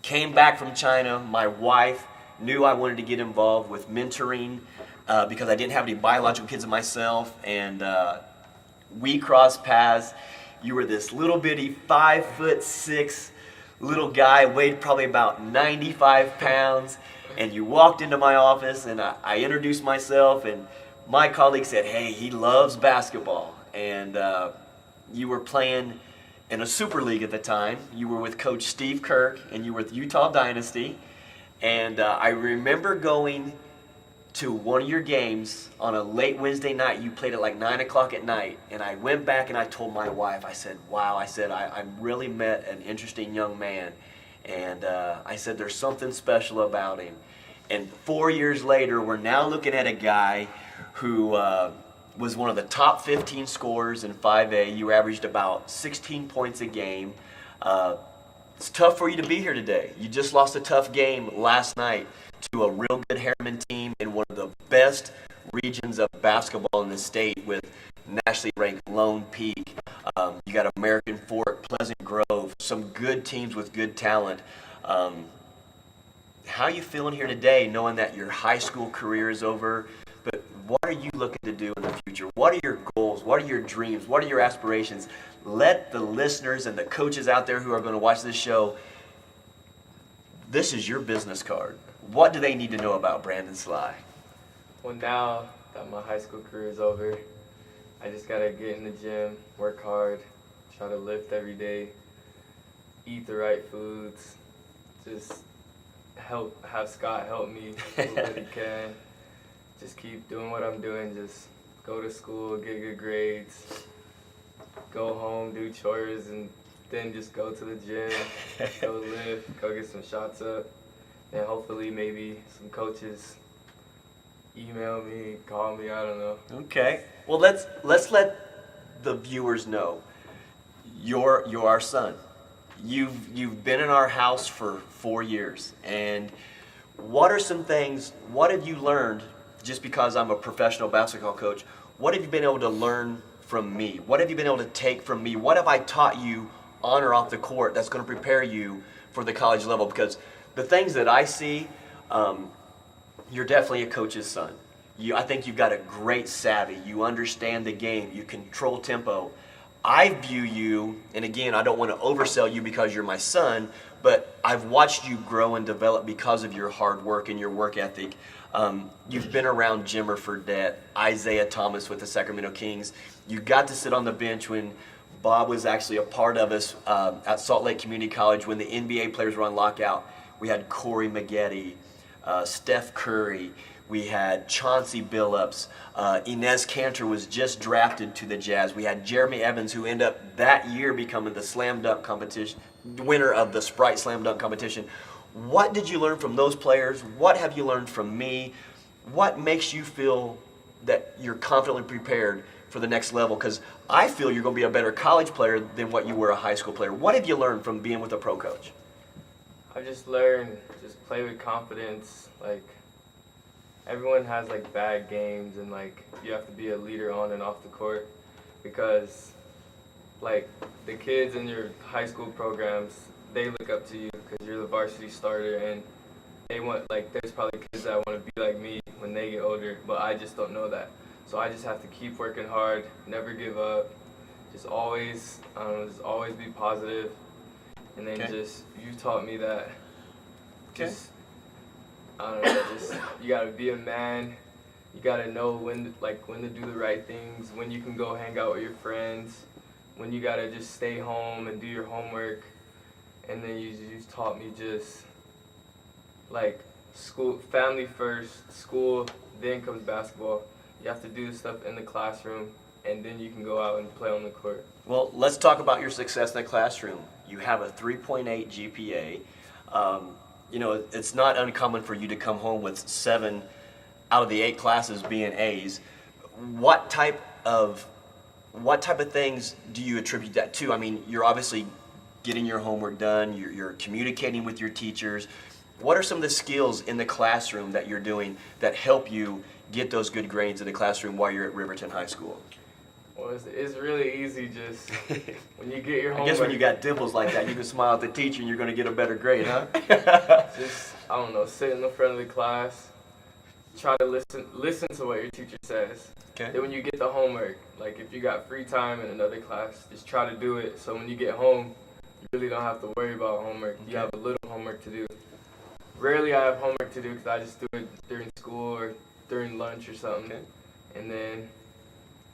came back from China. My wife knew I wanted to get involved with mentoring because I didn't have any biological kids of myself, and we crossed paths. You were this little bitty 5'6" little guy, weighed probably about 95 pounds. And you walked into my office, and I introduced myself, and my colleague said, hey, he loves basketball. And you were playing in a super league at the time. You were with Coach Steve Kirk, and you were with Utah Dynasty. And I remember going to one of your games on a late Wednesday night. You played at like 9 o'clock at night. And I went back and I told my wife, I said, wow, I really met an interesting young man. And I said, there's something special about him. And 4 years later, we're now looking at a guy who was one of the top 15 scorers in 5A. You averaged about 16 points a game. It's tough for you to be here today. You just lost a tough game last night to a real good Harriman team in one of the best regions of basketball in the state with nationally ranked Lone Peak. You got American Fork, Pleasant Grove, some good teams with good talent. How are you feeling here today, knowing that your high school career is over? But what are you looking to do in the future? What are your goals? What are your dreams? What are your aspirations? Let the listeners and the coaches out there who are going to watch this show, this is your business card. What do they need to know about Brandon Sly? Well, now that my high school career is over, I just got to get in the gym, work hard, try to lift every day, eat the right foods, just have Scott help me do what he can. Just keep doing what I'm doing, just go to school, get good grades, go home, do chores, and then just go to the gym, go lift, go get some shots up, and hopefully maybe some coaches email me, call me, I don't know. Okay. Well, let's let the viewers know you're our son. You've been in our house for 4 years, and what are some things? What have you learned? Just because I'm a professional basketball coach, what have you been able to learn from me? What have you been able to take from me? What have I taught you on or off the court that's going to prepare you for the college level? Because the things that I see, you're definitely a coach's son. I think you've got a great savvy. You understand the game. You control tempo. I view you, and again, I don't want to oversell you because you're my son, but I've watched you grow and develop because of your hard work and your work ethic. You've been around Jimmer Fredette, Isaiah Thomas with the Sacramento Kings. You got to sit on the bench when Bob was actually a part of us at Salt Lake Community College when the NBA players were on lockout. We had Corey Maggette, Steph Curry. We had Chauncey Billups. Inez Cantor was just drafted to the Jazz. We had Jeremy Evans, who ended up that year becoming the slam dunk competition, winner of the Sprite Slam Dunk competition. What did you learn from those players? What have you learned from me? What makes you feel that you're confidently prepared for the next level? Because I feel you're going to be a better college player than what you were a high school player. What have you learned from being with a pro coach? I just learned, just play with confidence. Like, everyone has like bad games, and like you have to be a leader on and off the court, because like the kids in your high school programs, they look up to you because you're the varsity starter, and they want, like, there's probably kids that want to be like me when they get older, but I just don't know that. So I just have to keep working hard, never give up, just always be positive. And then just, you taught me that just, I don't know, just, you gotta be a man. You gotta know when to do the right things, when you can go hang out with your friends, when you gotta just stay home and do your homework. And then you taught me just, like, school, family first, school, then comes basketball. You have to do the stuff in the classroom, and then you can go out and play on the court. Well, let's talk about your success in the classroom. You have a 3.8 GPA. You know, it's not uncommon for you to come home with 7 out of the 8 classes being A's. What type of things do you attribute that to? I mean, you're obviously getting your homework done, you're communicating with your teachers. What are some of the skills in the classroom that you're doing that help you get those good grades in the classroom while you're at Riverton High School? Well, it's really easy just when you get your homework. I guess when you got dimples like that, you can smile at the teacher and you're going to get a better grade, huh? Just, I don't know, sit in the front of the class, try to listen to what your teacher says. Okay. Then when you get the homework, like if you got free time in another class, just try to do it. So when you get home, you really don't have to worry about homework. Okay. You have a little homework to do. Rarely I have homework to do because I just do it during school or during lunch or something. Okay. And then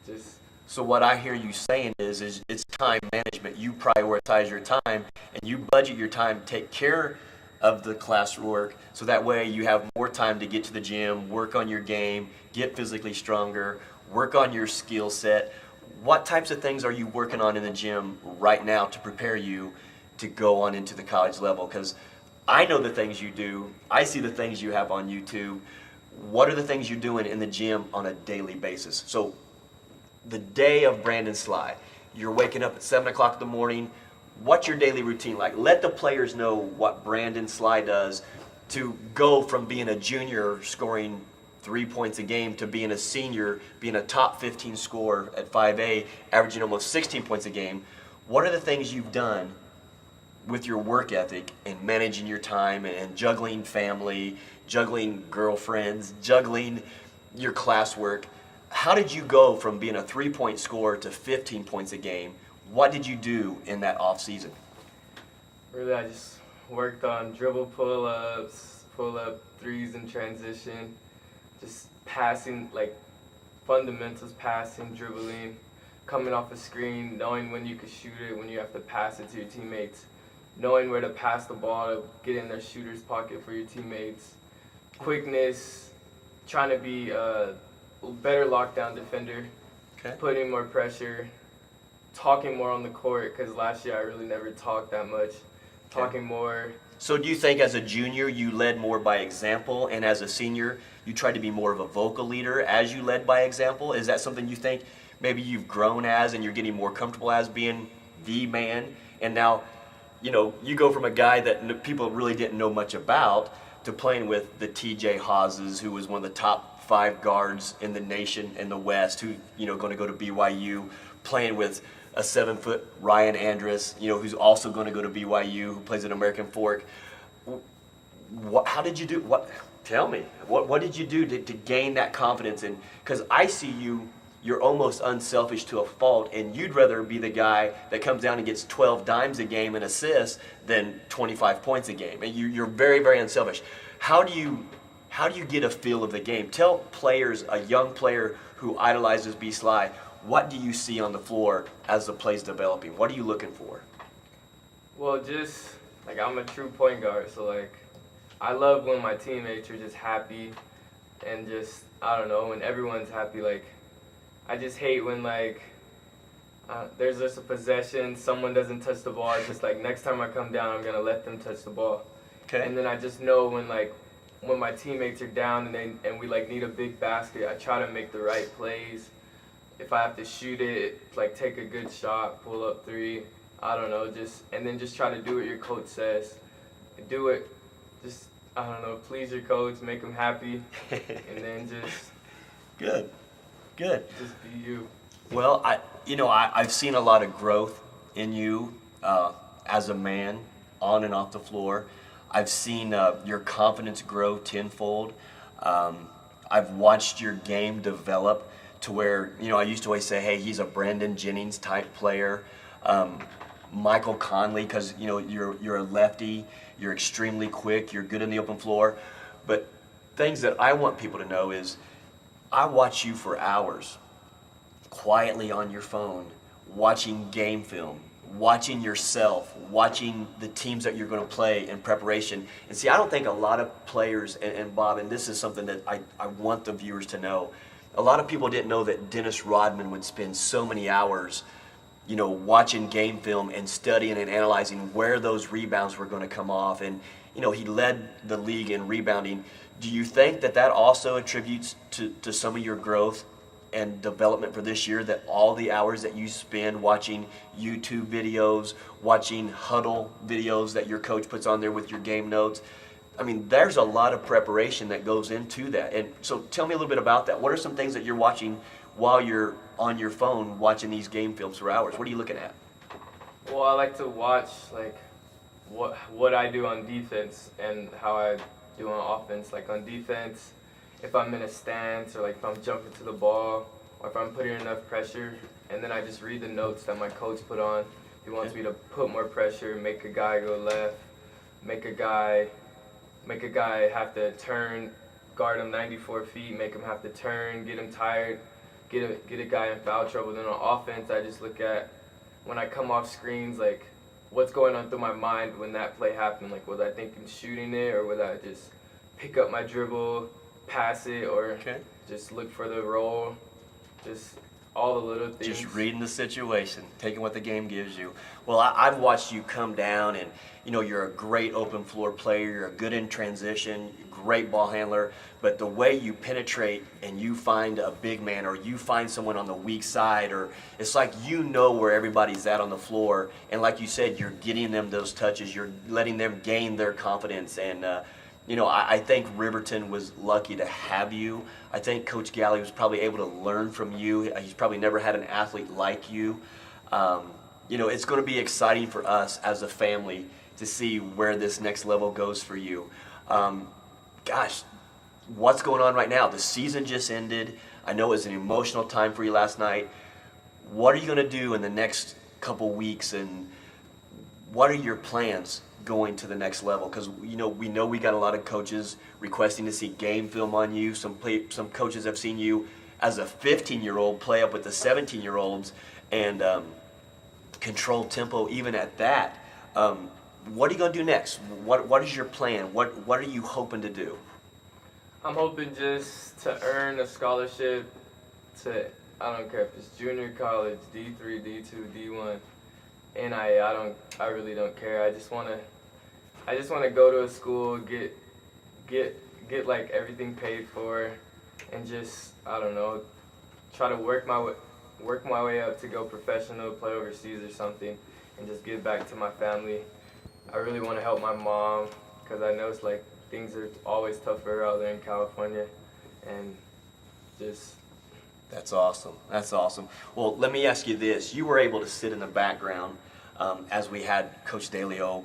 just... So what I hear you saying is it's time management. You prioritize your time and you budget your time, take care of the classwork, so that way you have more time to get to the gym, work on your game, get physically stronger, work on your skill set. What types of things are you working on in the gym right now to prepare you to go on into the college level? Because I know the things you do. I see the things you have on YouTube. What are the things you're doing in the gym on a daily basis? So the day of Brandon Sly, you're waking up at 7 o'clock in the morning. What's your daily routine like? Let the players know what Brandon Sly does to go from being a junior scoring 3 points a game to being a senior, being a top 15 scorer at 5A, averaging almost 16 points a game. What are the things you've done with your work ethic and managing your time and juggling family, juggling girlfriends, juggling your classwork? How did you go from being a 3-point scorer to 15 points a game? What did you do in that off season? Really, I just worked on dribble pull-ups, pull-up threes in transition, just passing, like fundamentals, passing, dribbling, coming off a screen, knowing when you can shoot it, when you have to pass it to your teammates, knowing where to pass the ball to get in their shooter's pocket for your teammates, quickness, trying to be a better lockdown defender, putting more pressure, talking more on the court, because last year I really never talked that much, talking more. So do you think as a junior you led more by example, and as a senior you tried to be more of a vocal leader as you led by example? Is that something you think maybe you've grown as and you're getting more comfortable as being the man? And now, you know, you go from a guy that people really didn't know much about to playing with the TJ Hawes, who was one of the top 5 guards in the nation in the West, who, you know, going to go to BYU, playing with a 7-foot Ryan Andrus, you know, who's also going to go to BYU, who plays at American Fork. How did you do? Tell me. What did you do to gain that confidence? And because I see you're almost unselfish to a fault, and you'd rather be the guy that comes down and gets 12 dimes a game and assists than 25 points a game. And you're very, very unselfish. How do you get a feel of the game? Tell players, a young player who idolizes B. Sly, what do you see on the floor as the play's developing? What are you looking for? Well, just, like, I'm a true point guard, so, like, I love when my teammates are just happy and just, I don't know, when everyone's happy. Like, I just hate when, like, there's just a possession, someone doesn't touch the ball. It's just, like, next time I come down, I'm going to let them touch the ball. Okay. And then I just know when my teammates are down and we, like, need a big basket, I try to make the right plays. If I have to shoot it, like, take a good shot, pull up 3, I don't know, and then just try to do what your coach says. Do it, just, I don't know, please your coach, make him happy, and then just... Good. Just be you. Well, I've seen a lot of growth in you as a man, on and off the floor. I've seen your confidence grow tenfold. I've watched your game develop to where, I used to always say, hey, he's a Brendan Jennings type player. Michael Conley, because, you're a lefty, you're extremely quick, you're good in the open floor. But things that I want people to know is I watch you for hours, quietly on your phone, watching game film, watching yourself, watching the teams that you're going to play in preparation. And see, I don't think a lot of players, and Bob, and this is something that I want the viewers to know, a lot of people didn't know that Dennis Rodman would spend so many hours, watching game film and studying and analyzing where those rebounds were going to come off. And, he led the league in rebounding. Do you think that also attributes to some of your growth and development for this year, that all the hours that you spend watching YouTube videos, watching huddle videos that your coach puts on there with your game notes, I mean, there's a lot of preparation that goes into that. And so tell me a little bit about that. What are some things that you're watching while you're on your phone watching these game films for hours? What are you looking at? Well, I like to watch like what I do on defense and how I do on offense. Like on defense, if I'm in a stance or like if I'm jumping to the ball or if I'm putting enough pressure, and then I just read the notes that my coach put on. He wants me to put more pressure, make a guy go left, make a guy have to turn, guard him 94 feet, make him have to turn, get him tired, get a guy in foul trouble. Then on offense, I just look at when I come off screens, like what's going on through my mind when that play happened. Like was I thinking shooting it, or was I just pick up my dribble, pass it, or just look for the roll, just all the little things. Just reading the situation, taking what the game gives you. Well, I've watched you come down, and you're a great open floor player, you're good in transition, great ball handler, but the way you penetrate and you find a big man or you find someone on the weak side, or it's like where everybody's at on the floor, and like you said, you're getting them those touches, you're letting them gain their confidence. And I think Riverton was lucky to have you. I think Coach Galley was probably able to learn from you. He's probably never had an athlete like you. It's going to be exciting for us as a family to see where this next level goes for you. Gosh, what's going on right now? The season just ended. I know it was an emotional time for you last night. What are you going to do in the next couple weeks, and what are your plans going to the next level? Because we know we got a lot of coaches requesting to see game film on you. Some coaches have seen you as a 15-year-old play up with the 17-year-olds and control tempo even at that. What are you going to do next? What is your plan? What are you hoping to do? I'm hoping just to earn a scholarship to, I don't care if it's junior college, D3, D2, D1, NIA. I really don't care. I just want to go to a school, get like everything paid for, and just, I don't know, try to work my way up to go professional, play overseas or something, and just give back to my family. I really want to help my mom, because I know it's like things are always tough for her out there in California, and just. That's awesome. That's awesome. Well, let me ask you this. You were able to sit in the background as we had Coach DeLeo,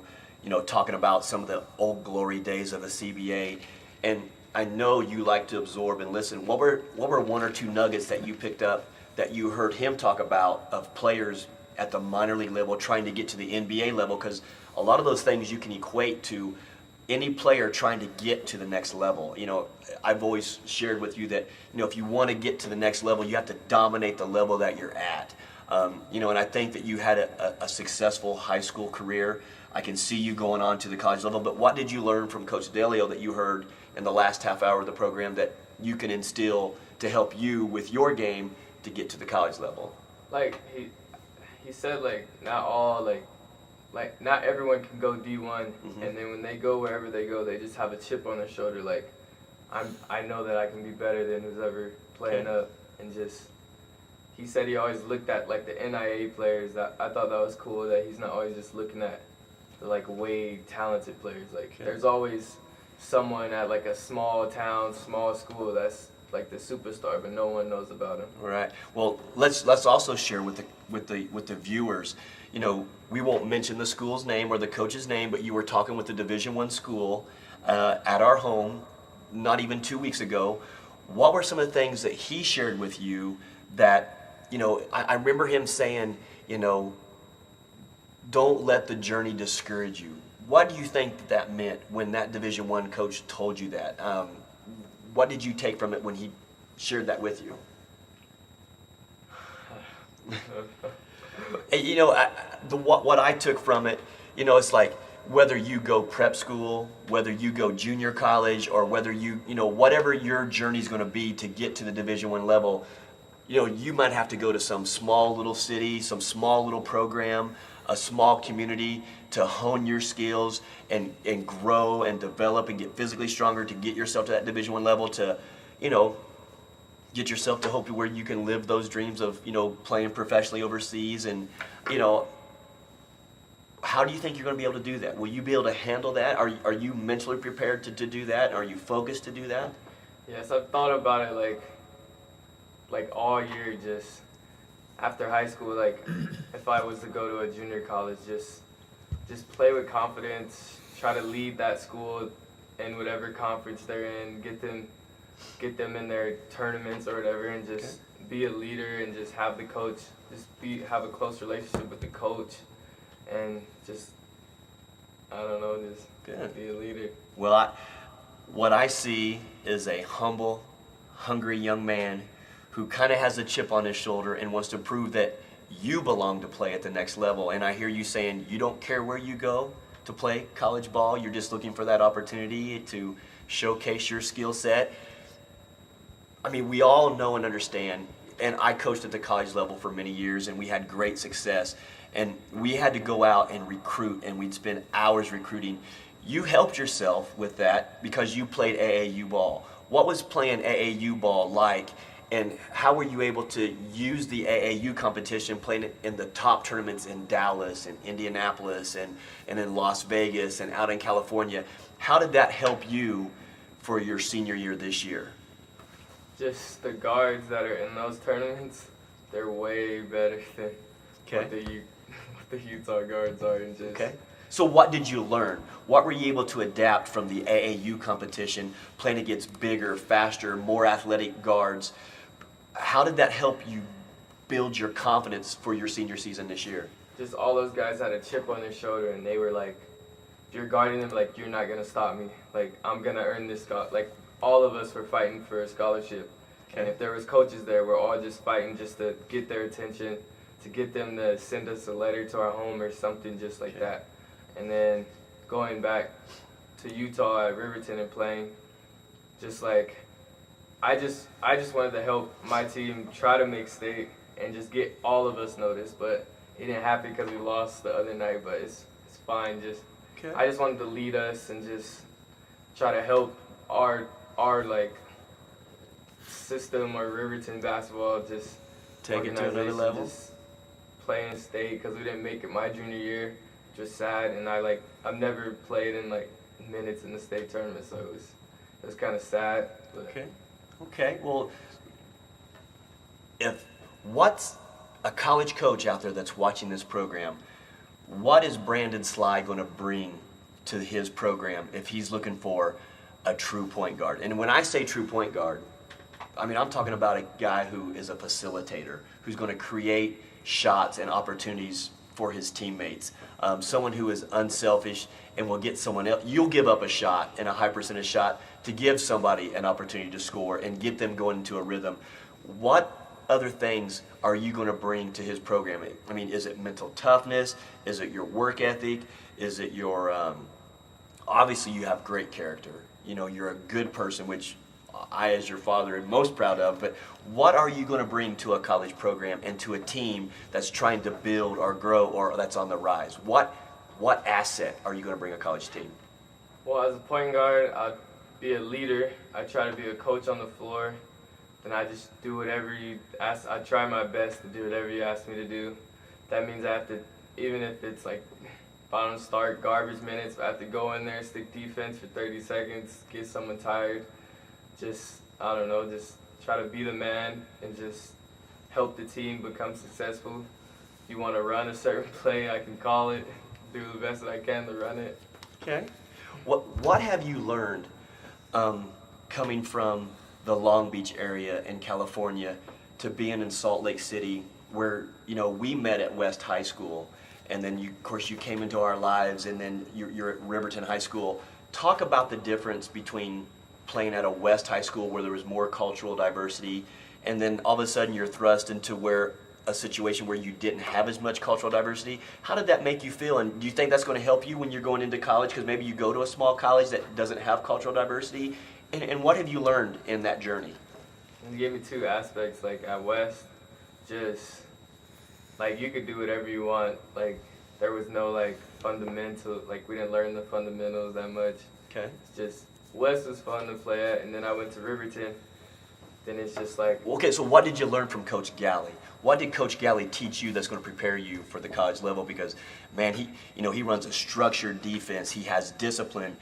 talking about some of the old glory days of the CBA, and I know you like to absorb and listen. What were one or two nuggets that you picked up that you heard him talk about of players at the minor league level trying to get to the NBA level? Because a lot of those things you can equate to any player trying to get to the next level. I've always shared with you that, if you want to get to the next level, you have to dominate the level that you're at. And I think that you had a successful high school career. I can see you going on to the college level, but what did you learn from Coach DeLeo that you heard in the last half hour of the program that you can instill to help you with your game to get to the college level? Like he said, not everyone can go D1, and then when they go wherever they go, they just have a chip on their shoulder. Like, I know that I can be better than who's ever playing up, and just. He said he always looked at like the NIA players. That I thought that was cool, that he's not always just looking at the like way talented players. Like there's always someone at like a small town, small school that's like the superstar, but no one knows about him. All right. Well, let's also share with the viewers. We won't mention the school's name or the coach's name, but you were talking with the Division I school at our home not even 2 weeks ago. what were some of the things that he shared with you that, I remember him saying, don't let the journey discourage you. What do you think that meant when that Division I coach told you that? What did you take from it when he shared that with you? What I took from it, it's like whether you go prep school, whether you go junior college, or whether whatever your journey is going to be to get to the Division I level, you might have to go to some small little city, some small little program, a small community to hone your skills and grow and develop and get physically stronger to get yourself to that Division I level to, get yourself to hopefully where you can live those dreams of, playing professionally overseas. And, how do you think you're going to be able to do that? Will you be able to handle that? Are you mentally prepared to do that? Are you focused to do that? Yes, I've thought about it like all year, just after high school, like if I was to go to a junior college, just play with confidence, try to lead that school in whatever conference they're in, get them in their tournaments or whatever, and just be a leader and just have the coach, have a close relationship with the coach, and just, I don't know, just be a leader. Well, what I see is a humble, hungry young man who kind of has a chip on his shoulder and wants to prove that you belong to play at the next level. And I hear you saying you don't care where you go to play college ball. You're just looking for that opportunity to showcase your skill set. I mean, we all know and understand, and I coached at the college level for many years, and we had great success. And we had to go out and recruit, and we'd spend hours recruiting. You helped yourself with that because you played AAU ball. What was playing AAU ball like? And how were you able to use the AAU competition, playing it in the top tournaments in Dallas and Indianapolis and in Las Vegas and out in California? How did that help you for your senior year this year? Just the guards that are in those tournaments, they're way better than what the Utah guards are. And just So what did you learn? What were you able to adapt from the AAU competition, playing against bigger, faster, more athletic guards? How did that help you build your confidence for your senior season this year? Just all those guys had a chip on their shoulder, and they were like, if you're guarding them, like, you're not going to stop me. Like, I'm going to earn this like, all of us were fighting for a scholarship. And if there was coaches there, we're all just fighting just to get their attention, to get them to send us a letter to our home or something just like that. And then going back to Utah at Riverton and playing, just like, I just wanted to help my team try to make state and just get all of us noticed, but it didn't happen because we lost the other night, but it's fine. I just wanted to lead us and just try to help our like system or Riverton basketball just take it to another level. Just play in state because we didn't make it my junior year, which was sad, and I've never played in like minutes in the state tournament, so it was kind of sad. But. Okay. Well, what's a college coach out there that's watching this program, what is Brandon Sly going to bring to his program if he's looking for a true point guard? And when I say true point guard, I mean, I'm talking about a guy who is a facilitator, who's going to create shots and opportunities for his teammates, someone who is unselfish and will get someone else. You'll give up a shot and a high percentage shot to give somebody an opportunity to score and get them going into a rhythm. What other things are you going to bring to his program? I mean, is it mental toughness? Is it your work ethic? Is it your, obviously you have great character. You're a good person, which I, as your father, am most proud of, but what are you going to bring to a college program and to a team that's trying to build or grow or that's on the rise? What asset are you going to bring a college team? Well, as a point guard, I'd be a leader. I try to be a coach on the floor. Then I just do whatever you ask. I try my best to do whatever you ask me to do. That means I have to, even if it's like bottom start, garbage minutes, I have to go in there, stick defense for 30 seconds, get someone tired. Just, I don't know, just try to be the man and just help the team become successful. If you want to run a certain play, I can call it, do the best that I can to run it. Okay. What have you learned coming from the Long Beach area in California to being in Salt Lake City, where we met at West High School, and then of course you came into our lives, and then you're at Riverton High School. Talk about the difference between playing at a West High School where there was more cultural diversity, and then all of a sudden you're thrust into a situation where you didn't have as much cultural diversity. How did that make you feel, and do you think that's going to help you when you're going into college, because maybe you go to a small college that doesn't have cultural diversity, and what have you learned in that journey? It gave me two aspects. Like at West, just like you could do whatever you want. Like there was no like fundamental, like we didn't learn the fundamentals that much. Okay. It's just West was fun to play at, and then I went to Riverton. Then it's just like. Okay, so what did you learn from Coach Galley? What did Coach Galley teach you that's going to prepare you for the college level? Because man, he runs a structured defense. He has discipline.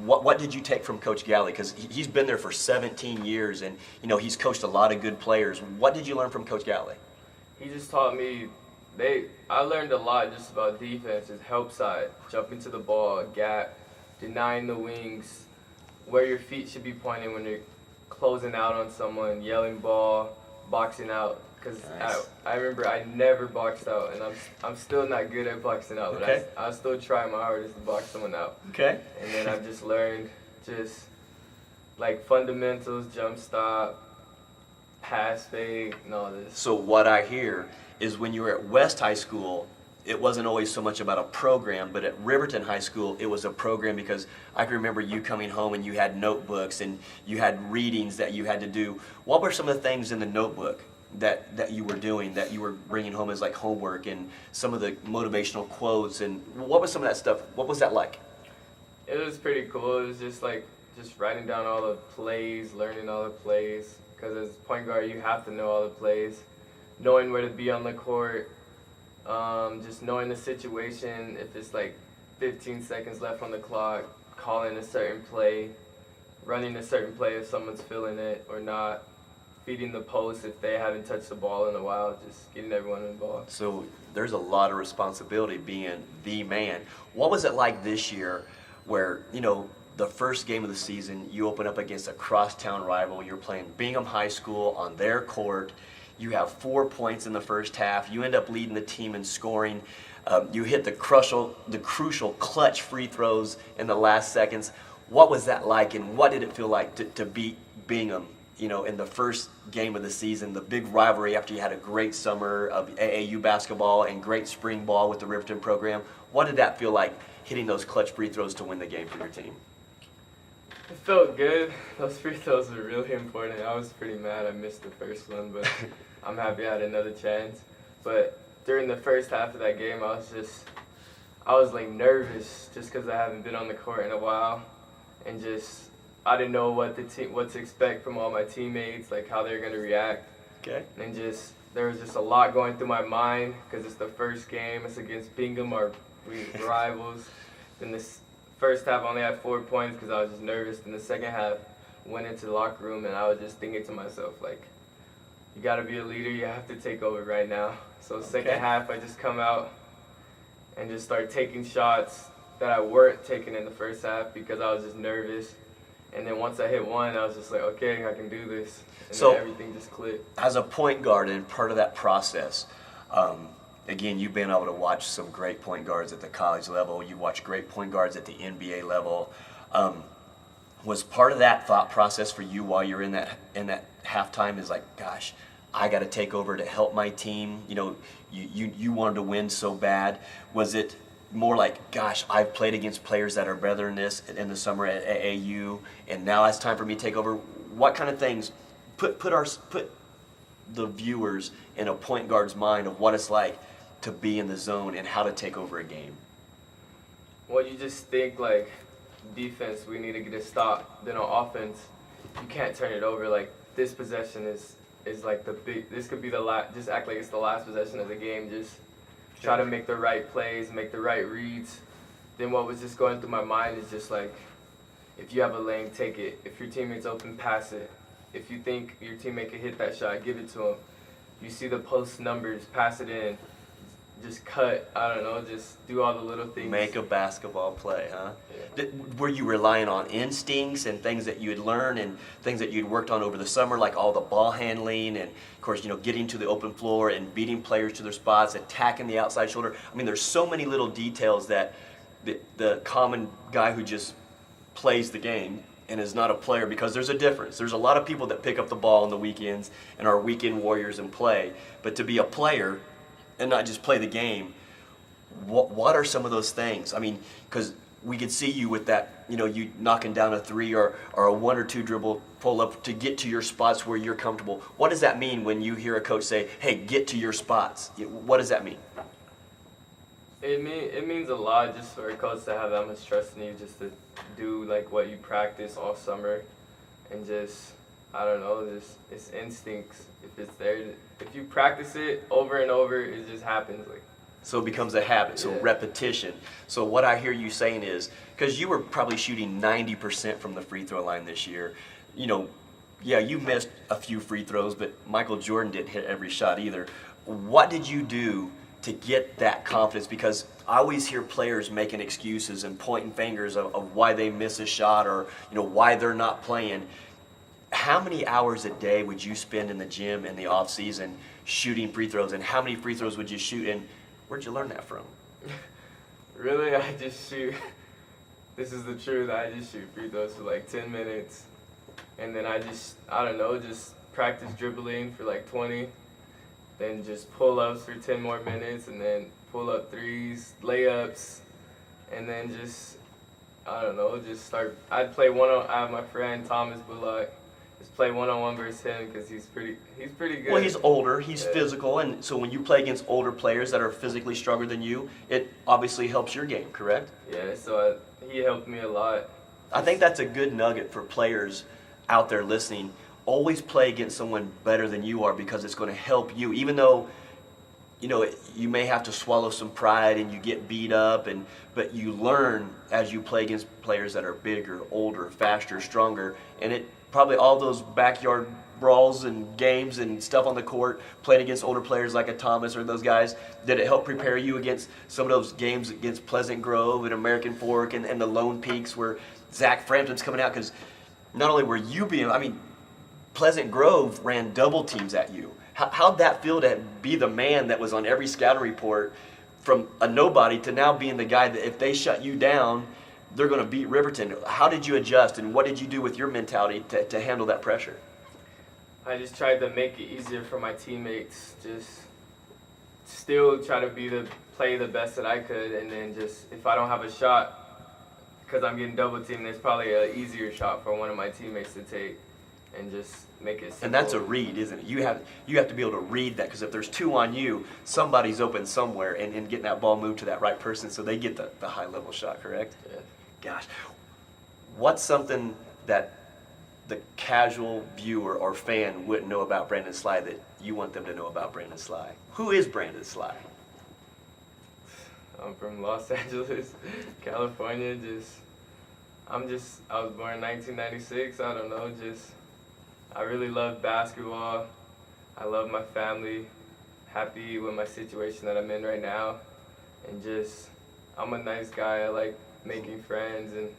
What did you take from Coach Galley? Because he's been there for 17 years, and he's coached a lot of good players. What did you learn from Coach Galley? He just taught me. I learned a lot just about defense, just help side, jumping to the ball, gap, denying the wings, where your feet should be pointing when you're closing out on someone, yelling ball, boxing out. Because nice. I remember I never boxed out, and I'm still not good at boxing out, but okay. I still try my hardest to box someone out. Okay. And then I've just learned just like fundamentals, jump stop, pass fake, and all this. So what I hear is when you were at West High School, it wasn't always so much about a program, but at Riverton High School, it was a program, because I can remember you coming home and you had notebooks and you had readings that you had to do. What were some of the things in the notebook that you were doing, that you were bringing home as like homework, and some of the motivational quotes, and what was some of that stuff? What was that like? It was pretty cool. It was just writing down all the plays, learning all the plays, because as point guard you have to know all the plays, knowing where to be on the court, just knowing the situation, if it's like 15 seconds left on the clock, calling a certain play, running a certain play if someone's feeling it or not, feeding the post if they haven't touched the ball in a while, just getting everyone involved. So there's a lot of responsibility being the man. What was it like this year where, the first game of the season, you open up against a crosstown rival, you're playing Bingham High School on their court, you have 4 points in the first half, you end up leading the team in scoring, you hit the crucial clutch free throws in the last seconds. What was that like, and what did it feel like to beat Bingham, in the first game of the season, the big rivalry after you had a great summer of AAU basketball and great spring ball with the Riverton program? What did that feel like, hitting those clutch free throws to win the game for your team? It felt good. Those free throws were really important. I was pretty mad I missed the first one, but I'm happy I had another chance. But during the first half of that game, I was like nervous just because I haven't been on the court in a while, and I didn't know what to expect from all my teammates, like how they're gonna react. Okay. And there was just a lot going through my mind because it's the first game. It's against Bingham, our rivals. Then this first half I only had 4 points because I was just nervous. Then the second half went into the locker room and I was just thinking to myself, like, you gotta be a leader. You have to take over right now. So second half I just come out and just start taking shots that I weren't taking in the first half because I was just nervous. And then once I hit one, I was just like, okay, I can do this. And then everything just clicked. As a point guard and part of that process, again, you've been able to watch some great point guards at the college level. You watch great point guards at the NBA level. Was part of that thought process for you while you're in that halftime is like, gosh, I got to take over to help my team? You wanted to win so bad. Was it more like, gosh, I've played against players that are better than this in the summer at AAU, and now it's time for me to take over? What kind of things put the viewers in a point guard's mind of what it's like to be in the zone and how to take over a game? Well, you just think like defense, we need to get a stop. Then on offense, you can't turn it over. Like this possession is like this could be the last. Just act like it's the last possession of the game. Just try to make the right plays, make the right reads. Then what was just going through my mind is just like, if you have a lane, take it. If your teammate's open, pass it. If you think your teammate can hit that shot, give it to him. You see the post numbers, pass it in. just cut. I don't know, just do all the little things. Make a basketball play, huh? Yeah. Were you relying on instincts and things that you had learned and things that you'd worked on over the summer, like all the ball handling and, of course, getting to the open floor and beating players to their spots, attacking the outside shoulder? I mean, there's so many little details that the common guy who just plays the game and is not a player, because there's a difference. There's a lot of people that pick up the ball on the weekends and are weekend warriors and play, but to be a player and not just play the game, what are some of those things? I mean, because we could see you with that, you knocking down a three or a 1 or 2 dribble pull up to get to your spots where you're comfortable. What does that mean when you hear a coach say, hey, get to your spots? What does that mean? It means a lot just for a coach to have that much trust in you, just to do like what you practice all summer, and just, I don't know, just it's instincts. If it's there, if you practice it over and over, it just happens. Like, so it becomes a habit, so yeah. Repetition. So what I hear you saying is, because you were probably shooting 90% from the free throw line this year, yeah, you missed a few free throws, but Michael Jordan didn't hit every shot either. What did you do to get that confidence? Because I always hear players making excuses and pointing fingers of why they miss a shot or why they're not playing. How many hours a day would you spend in the gym in the off season shooting free throws, and how many free throws would you shoot, and where'd you learn that from? Really, I just shoot. This is the truth. I just shoot free throws for like 10 minutes, and then I don't know, just practice dribbling for like 20. Then just pull-ups for 10 more minutes, and then pull-up threes, layups, and then just, I don't know, just start. I'd play I have my friend Thomas Bullock. Just play one-on-one versus him because he's pretty good. Well, he's older, he's Yeah. physical, and so when you play against older players that are physically stronger than you, it obviously helps your game, correct? Yeah, so he helped me a lot. I think that's a good nugget for players out there listening. Always play against someone better than you are, because it's going to help you, even though you may have to swallow some pride and you get beat up, but you learn as you play against players that are bigger, older, faster, stronger, and it probably all those backyard brawls and games and stuff on the court, playing against older players like a Thomas or those guys, did it help prepare you against some of those games against Pleasant Grove and American Fork and the Lone Peaks where Zach Frampton's coming out? Because not only were you Pleasant Grove ran double teams at you. How'd that feel to be the man that was on every scouting report, from a nobody to now being the guy that if they shut you down, they're going to beat Riverton? How did you adjust, and what did you do with your mentality to handle that pressure? I just tried to make it easier for my teammates. Just still try to play the best that I could, and then just if I don't have a shot, because I'm getting double teamed, there's probably an easier shot for one of my teammates to take, and just make it simple. And that's a read, isn't it? You have to be able to read that, because if there's 2 on you, somebody's open somewhere, and getting that ball moved to that right person so they get the high-level shot, correct? Yeah. Gosh. What's something that the casual viewer or fan wouldn't know about Brandon Sly that you want them to know about Brandon Sly? Who is Brandon Sly? I'm from Los Angeles, California. I was born in 1996. I don't know, I really love basketball. I love my family. Happy with my situation that I'm in right now. And I'm a nice guy. I like making friends and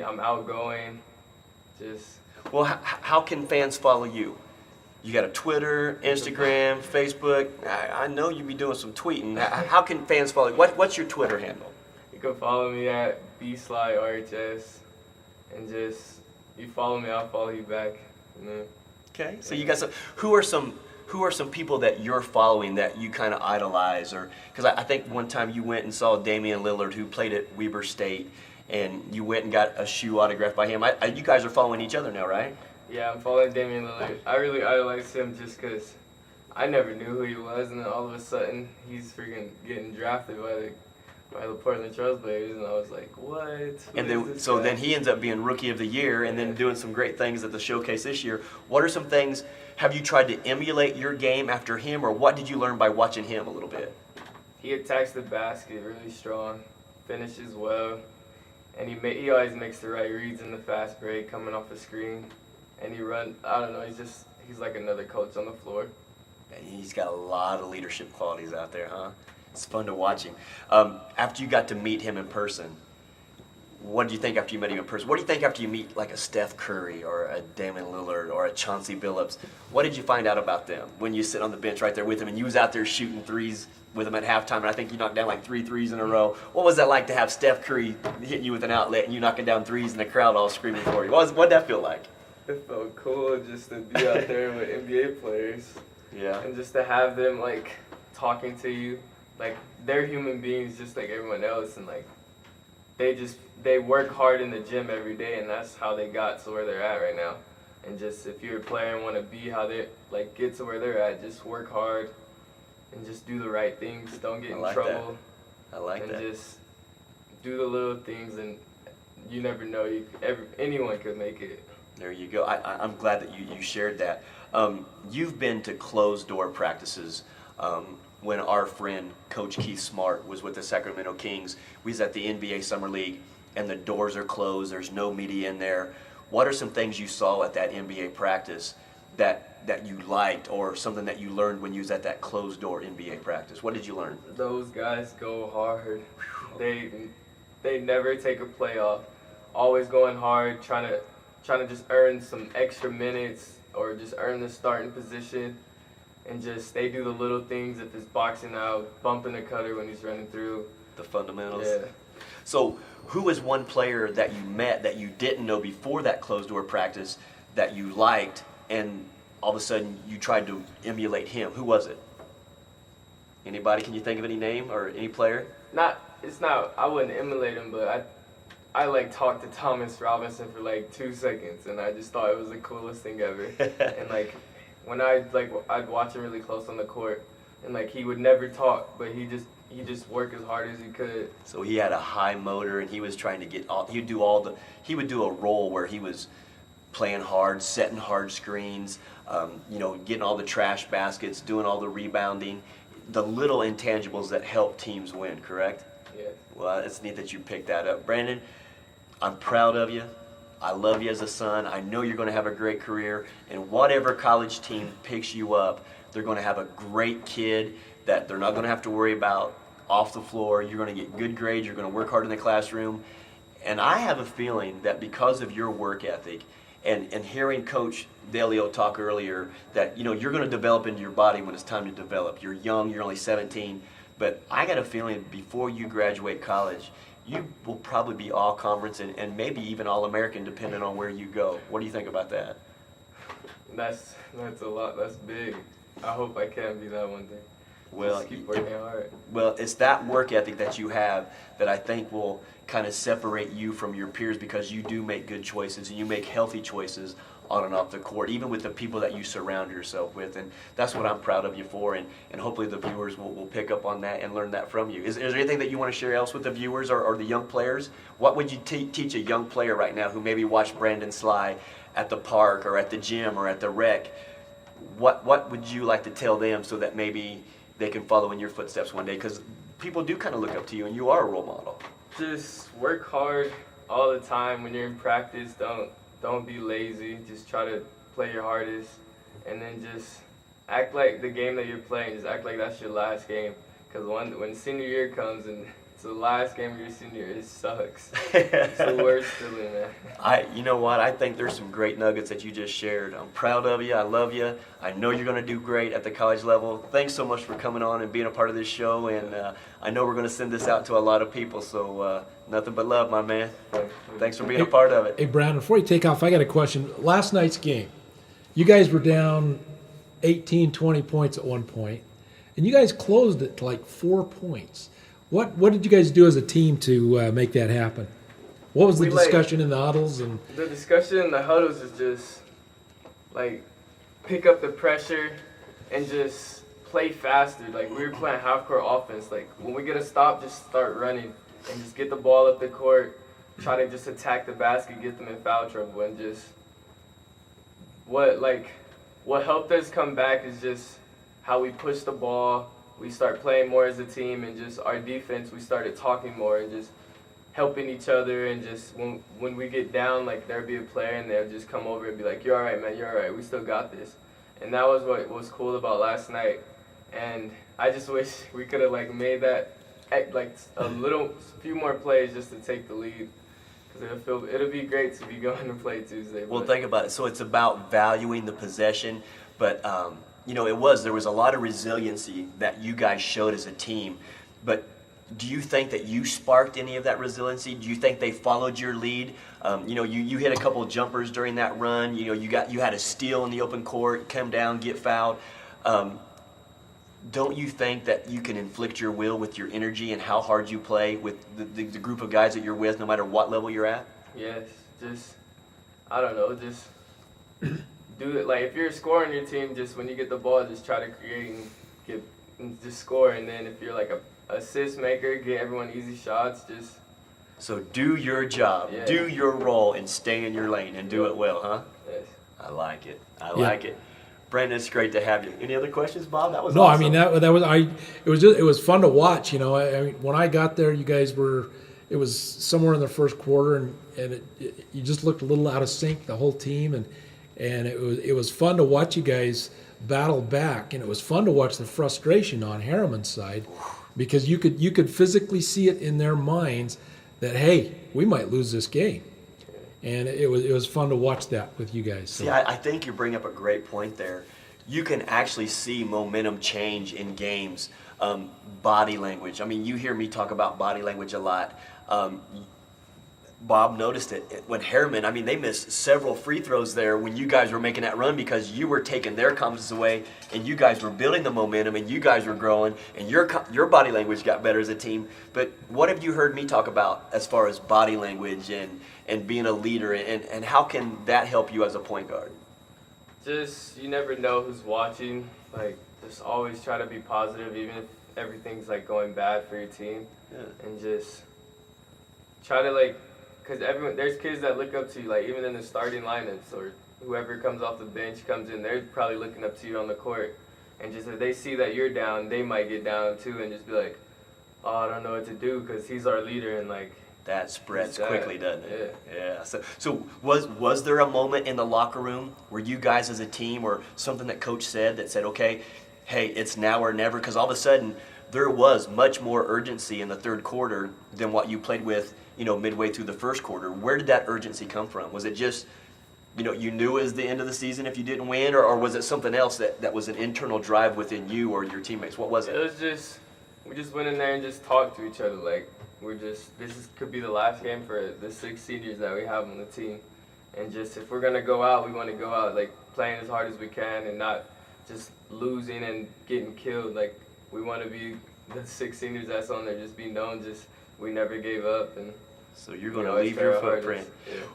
I'm outgoing. Well, how can fans follow you? You got a Twitter, Instagram, Facebook. I know you be doing some tweeting. How can fans follow you? What's your Twitter handle? You can follow me at BSlyRHS, and you follow me, I'll follow you back. Okay. So you got some. Who are some people that you're following that you kind of idolize, or because I think one time you went and saw Damian Lillard, who played at Weber State, and you went and got a shoe autographed by him. You guys are following each other now, right? Yeah, I'm following Damian Lillard. I really idolize him just because I never knew who he was, and then all of a sudden he's freaking getting drafted by the Portland Trail Blazers, and I was like, what? And then he ends up being Rookie of the Year, and then doing some great things at the showcase this year. What are some things? Have you tried to emulate your game after him, or what did you learn by watching him a little bit? He attacks the basket really strong, finishes well, and he always makes the right reads in the fast break, coming off the screen, and I don't know, he's like another coach on the floor. And he's got a lot of leadership qualities out there, huh? It's fun to watch him. After you got to meet him in person, what did you think after you met him in person? What do you think after you meet like a Steph Curry or a Damian Lillard or a Chauncey Billups? What did you find out about them when you sit on the bench right there with him and you was out there shooting threes with him at halftime, and I think you knocked down like 3 threes in a row? What was that like to have Steph Curry hitting you with an outlet and you knocking down threes and the crowd all screaming for you? What'd that feel like? It felt cool just to be out there with NBA players. Yeah. And just to have them like talking to you, like they're human beings just like everyone else, and like they work hard in the gym every day, and that's how they got to where they're at right now. And just if you're a player and want to be how they like get to where they're at, just work hard and just do the right things. Don't get in trouble. I like that. And just do the little things, and you never know. Anyone could make it. There you go. I'm glad that you shared that. You've been to closed door practices. When our friend Coach Keith Smart was with the Sacramento Kings, we was at the NBA Summer League, and the doors are closed. There's no media in there. What are some things you saw at that NBA practice that you liked, or something that you learned when you was at that closed door NBA practice? What did you learn? Those guys go hard. They never take a play off. Always going hard, trying to just earn some extra minutes or just earn the starting position. And just they do the little things, if it's boxing out, bumping the cutter when he's running through. The fundamentals. Yeah. So who was one player that you met that you didn't know before that closed door practice that you liked, and all of a sudden you tried to emulate him? Who was it? Anybody? Can you think of any name or any player? I wouldn't emulate him, but I like talked to Thomas Robinson for like 2 seconds, and I just thought it was the coolest thing ever. And like when I'd watch him really close on the court, and like he would never talk, but he just worked as hard as he could. So he had a high motor, and he was trying to get all. He would do a role where he was playing hard, setting hard screens, getting all the trash baskets, doing all the rebounding, the little intangibles that help teams win. Correct? Yeah. Well, it's neat that you picked that up, Brandon. I'm proud of you. I love you as a son. I know you're going to have a great career, and whatever college team picks you up, they're going to have a great kid that they're not going to have to worry about off the floor. You're going to get good grades. You're going to work hard in the classroom. And I have a feeling that because of your work ethic and hearing Coach Delio talk earlier that, you're going to develop into your body when it's time to develop. You're young. You're only 17. But I got a feeling before you graduate college, you will probably be all conference and maybe even all American, depending on where you go. What do you think about that? That's a lot. That's big. I hope I can be that one day. Well, just keep working hard. Well, it's that work ethic that you have that I think will kind of separate you from your peers, because you do make good choices and you make healthy choices on and off the court, even with the people that you surround yourself with. And that's what I'm proud of you for, and hopefully the viewers will pick up on that and learn that from you. Is there anything that you want to share else with the viewers or the young players? What would you teach a young player right now who maybe watched Brandon Sly at the park or at the gym or at the rec? What would you like to tell them so that maybe they can follow in your footsteps one day? Because people do kind of look up to you, and you are a role model. Just work hard all the time. When you're in practice, don't be lazy. Just try to play your hardest, and then just act like the game that you're playing. Just act like that's your last game. Because when senior year comes and it's the last game of your senior year, it sucks. It's the worst feeling, man. You know what? I think there's some great nuggets that you just shared. I'm proud of you. I love you. I know you're going to do great at the college level. Thanks so much for coming on and being a part of this show. And I know we're going to send this out to a lot of people. So nothing but love, my man. Thanks for being a part of it. Hey, Brown, before you take off, I got a question. Last night's game, you guys were down 18, 20 points at one point, and you guys closed it to like 4 points. What did you guys do as a team to make that happen? What was the discussion in the huddles? And the discussion in the huddles is just like pick up the pressure and just play faster. Like we were playing half-court offense. Like when we get a stop, just start running and just get the ball up the court. Try to just attack the basket, get them in foul trouble, and just what helped us come back is just how we push the ball. We start playing more as a team, and just our defense, we started talking more and just helping each other. And just when we get down, like there'd be a player and they'll just come over and be like, "You're all right, man. You're all right. We still got this." And that was what was cool about last night. And I just wish we could have made that few more plays just to take the lead. Because it'll be great to be going to play Tuesday. Well, think about it. So it's about valuing the possession, but there was a lot of resiliency that you guys showed as a team. But do you think that you sparked any of that resiliency? Do you think they followed your lead? You hit a couple of jumpers during that run. You had a steal in the open court, come down, get fouled. Don't you think that you can inflict your will with your energy and how hard you play with the group of guys that you're with, no matter what level you're at? Yes, I don't know, just do it. If you're a scorer on your team, just when you get the ball, just try to create and just score. And then if you're a assist maker, get everyone easy shots, So do your job, do your role, and stay in your lane and do it well, huh? Yes. I like it. I like it. Brandon, it's great to have you. Any other questions, Bob? That was no. awesome. It was fun to watch. I mean, when I got there, you guys it was somewhere in the first quarter, and you just looked a little out of sync, the whole team, and it was fun to watch you guys battle back, and it was fun to watch the frustration on Harriman's side, because you could physically see it in their minds that, hey, we might lose this game. And it was fun to watch that with you guys. So. See, I think you bring up a great point there. You can actually see momentum change in games. Body language. I mean, you hear me talk about body language a lot. Bob noticed it when Harriman, they missed several free throws there when you guys were making that run because you were taking their confidence away and you guys were building the momentum and you guys were growing and your body language got better as a team. But what have you heard me talk about as far as body language and being a leader and how can that help you as a point guard? Just, you never know who's watching. Just always try to be positive even if everything's going bad for your team. Yeah. And just try to because there's kids that look up to you, even in the starting lineups or whoever comes off the bench comes in, they're probably looking up to you on the court. And just if they see that you're down, they might get down too and just be like, oh, I don't know what to do because he's our leader. And that spreads quickly, doesn't it? Yeah. So was there a moment in the locker room where you guys as a team or something that coach said, okay, hey, it's now or never? Because all of a sudden there was much more urgency in the third quarter than what you played with, midway through the first quarter. Where did that urgency come from? Was it just, you knew it was the end of the season if you didn't win, or was it something else that was an internal drive within you or your teammates? What was it? It was we just went in there and just talked to each other. Could be the last game for the 6 seniors that we have on the team. And just if we're going to go out, we want to go out playing as hard as we can and not just losing and getting killed. We want to be the 6 seniors that's on there, just be known, we never gave up. And so you're going to leave your footprint.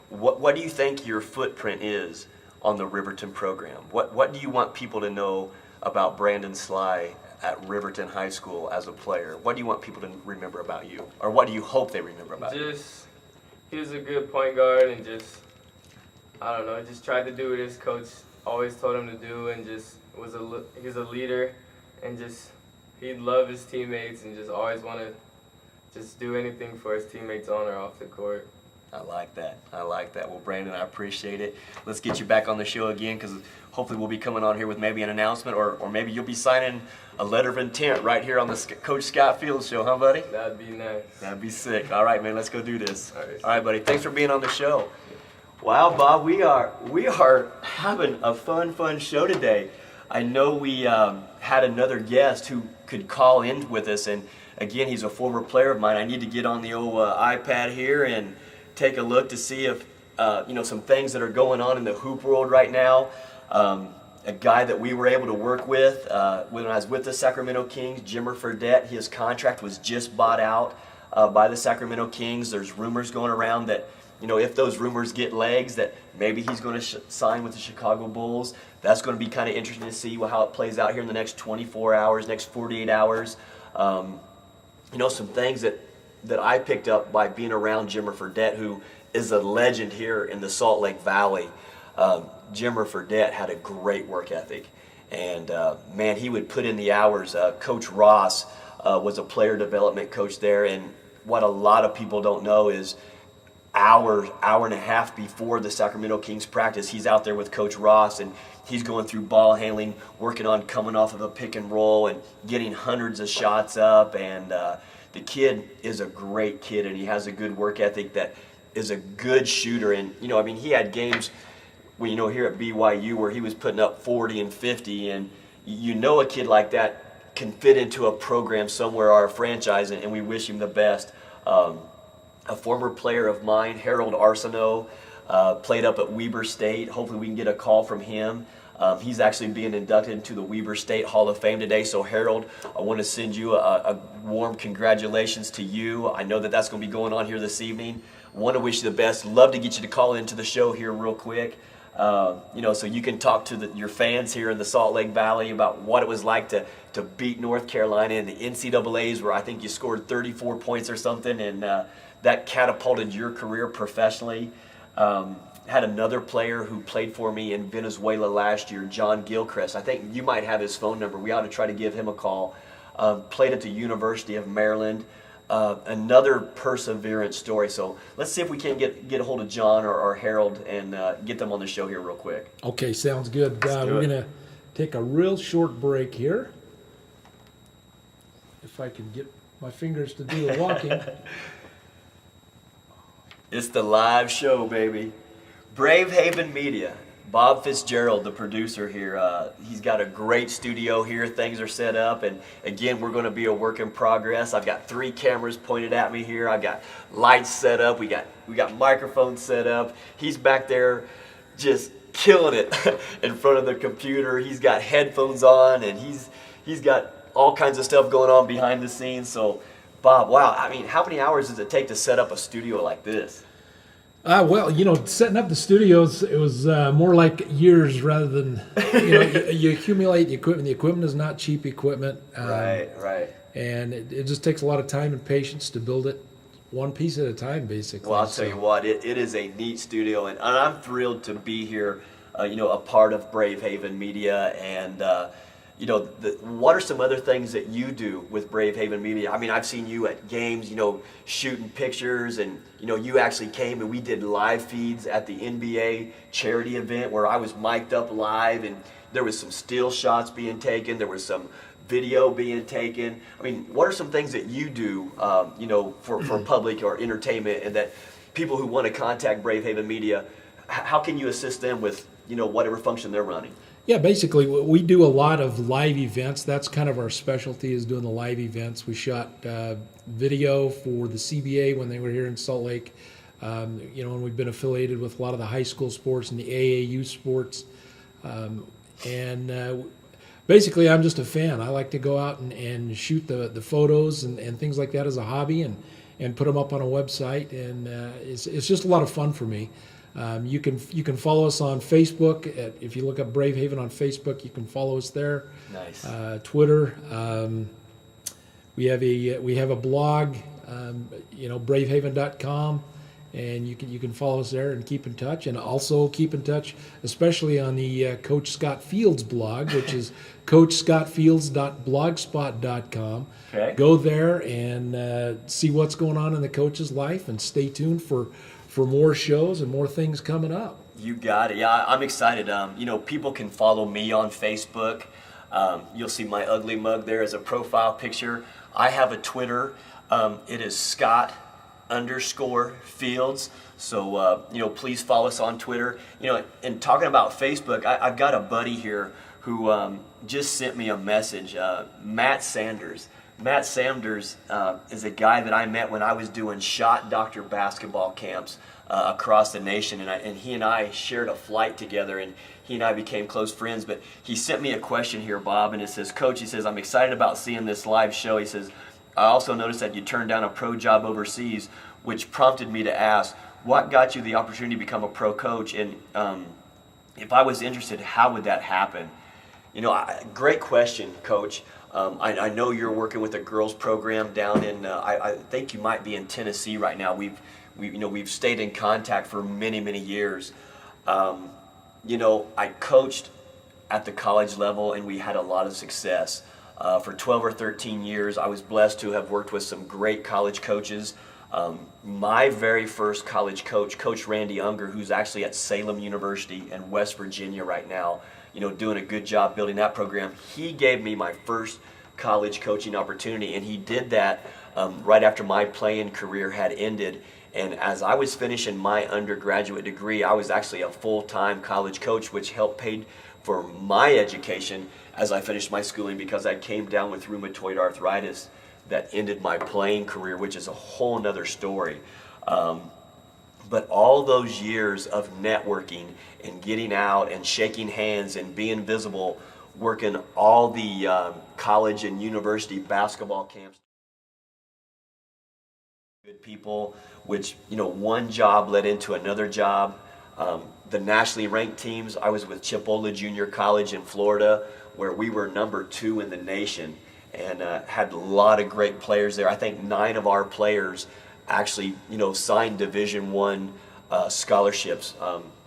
What do you think your footprint is on the Riverton program? What do you want people to know about Brandon Sly at Riverton High School as a player? What do you want people to remember about you? Or what do you hope they remember about you? He was a good point guard and I don't know, just tried to do what his coach always told him to do and he was a leader and he'd love his teammates and just always want to do anything for his teammates on or off the court. I like that. Well, Brandon, I appreciate it. Let's get you back on the show again because hopefully we'll be coming on here with maybe an announcement or maybe you'll be signing a letter of intent right here on the Coach Scott Field show, huh, buddy? That'd be nice. That'd be sick. All right, man, let's go do this. All right, buddy. Thanks for being on the show. Wow, Bob, we are having a fun show today. I know we had another guest who could call in with us, and again, he's a former player of mine. I need to get on the old iPad here and take a look to see if some things that are going on in the hoop world right now. A guy that we were able to work with when I was with the Sacramento Kings, Jimmer Fredette, his contract was just bought out by the Sacramento Kings. There's rumors going around that, if those rumors get legs, that maybe he's going to sign with the Chicago Bulls. That's going to be kind of interesting to see how it plays out here in the next 24 hours, next 48 hours. Some things that I picked up by being around Jimmer Fredette, who is a legend here in the Salt Lake Valley. Jimmer Fredette had a great work ethic, and man, he would put in the hours. Coach Ross was a player development coach there, and what a lot of people don't know is hour and a half before the Sacramento Kings practice, he's out there with Coach Ross, and he's going through ball handling, working on coming off of a pick and roll and getting hundreds of shots up. And the kid is a great kid, and he has a good work ethic that is a good shooter. And, he had games here at BYU where he was putting up 40 and 50, and a kid like that can fit into a program somewhere, our franchise, and we wish him the best. A former player of mine, Harold Arsenault, played up at Weber State. Hopefully we can get a call from him. He's actually being inducted into the Weber State Hall of Fame today. So Harold, I want to send you a warm congratulations to you. I know that that's going to be going on here this evening. Want to wish you the best. Love to get you to call into the show here real quick. So you can talk to your fans here in the Salt Lake Valley about what it was like to beat North Carolina in the NCAAs, where I think you scored 34 points or something, and that catapulted your career professionally. Had another player who played for me in Venezuela last year, John Gilchrist. I think you might have his phone number. We ought to try to give him a call. Played at the University of Maryland. Another perseverance story. So let's see if we can get a hold of John or Harold and get them on the show here real quick. Okay, sounds good. We're going to take a real short break here. If I can get my fingers to do the walking. It's the live show, baby. BRAVEHAVEN Media. Bob Fitzgerald, the producer here, he's got a great studio here. Things are set up, and again, we're going to be a work in progress. I've got 3 cameras pointed at me here. I've got lights set up. We got microphones set up. He's back there just killing it in front of the computer. He's got headphones on, and he's got all kinds of stuff going on behind the scenes. So, Bob, wow, how many hours does it take to set up a studio like this? Setting up the studios, it was more like years rather than, you accumulate the equipment. The equipment is not cheap equipment. Right. And it just takes a lot of time and patience to build it one piece at a time, basically. Well, I'll tell you what, it is a neat studio, and I'm thrilled to be here, a part of BRAVEHAVEN Media, and what are some other things that you do with BRAVEHAVEN Media? I've seen you at games, shooting pictures, and, you actually came and we did live feeds at the NBA charity event where I was mic'd up live, and there was some still shots being taken, there was some video being taken. What are some things that you do, for public or entertainment, and that people who want to contact BRAVEHAVEN Media, how can you assist them with, whatever function they're running? Yeah, basically, we do a lot of live events. That's kind of our specialty, is doing the live events. We shot video for the CBA when they were here in Salt Lake, and we've been affiliated with a lot of the high school sports and the AAU sports. Basically, I'm just a fan. I like to go out and shoot the photos and things like that as a hobby, and put them up on a website, and it's just a lot of fun for me. You can follow us on Facebook. If you look up BRAVEHAVEN on Facebook, you can follow us there. Nice. Twitter. We have a blog, bravehaven.com, and you can follow us there and keep in touch. And also keep in touch, especially on the Coach Scott Fields blog, which is coachscottfields.blogspot.com. Okay. Go there and see what's going on in the coach's life, and stay tuned for more shows and more things coming up. You got it. Yeah, I'm excited. People can follow me on Facebook. You'll see my ugly mug there as a profile picture. I have a Twitter. It is Scott_Fields. So, please follow us on Twitter. And talking about Facebook, I've got a buddy here who just sent me a message, Matt Sanders. Matt Sanders is a guy that I met when I was doing Shot Doctor basketball camps across the nation, and he and I shared a flight together, and he and I became close friends. But he sent me a question here, Bob, and it says, Coach, he says, I'm excited about seeing this live show. He says, I also noticed that you turned down a pro job overseas, which prompted me to ask, what got you the opportunity to become a pro coach? And if I was interested, how would that happen? Great question, Coach. I know you're working with a girls program down in, I think you might be in Tennessee right now. We've stayed in contact for many, many years. I coached at the college level, and we had a lot of success. For 12 or 13 years, I was blessed to have worked with some great college coaches. My very first college coach, Coach Randy Unger, who's actually at Salem University in West Virginia right now, doing a good job building that program. He gave me my first college coaching opportunity, and he did that right after my playing career had ended. And as I was finishing my undergraduate degree, I was actually a full-time college coach, which helped pay for my education as I finished my schooling, because I came down with rheumatoid arthritis that ended my playing career, which is a whole nother story. But all those years of networking and getting out and shaking hands and being visible, working all the college and university basketball camps, good people, which, one job led into another job. The nationally ranked teams, I was with Chipola Junior College in Florida, where we were number 2 in the nation, and had a lot of great players there. I think 9 of our players actually, signed Division I scholarships.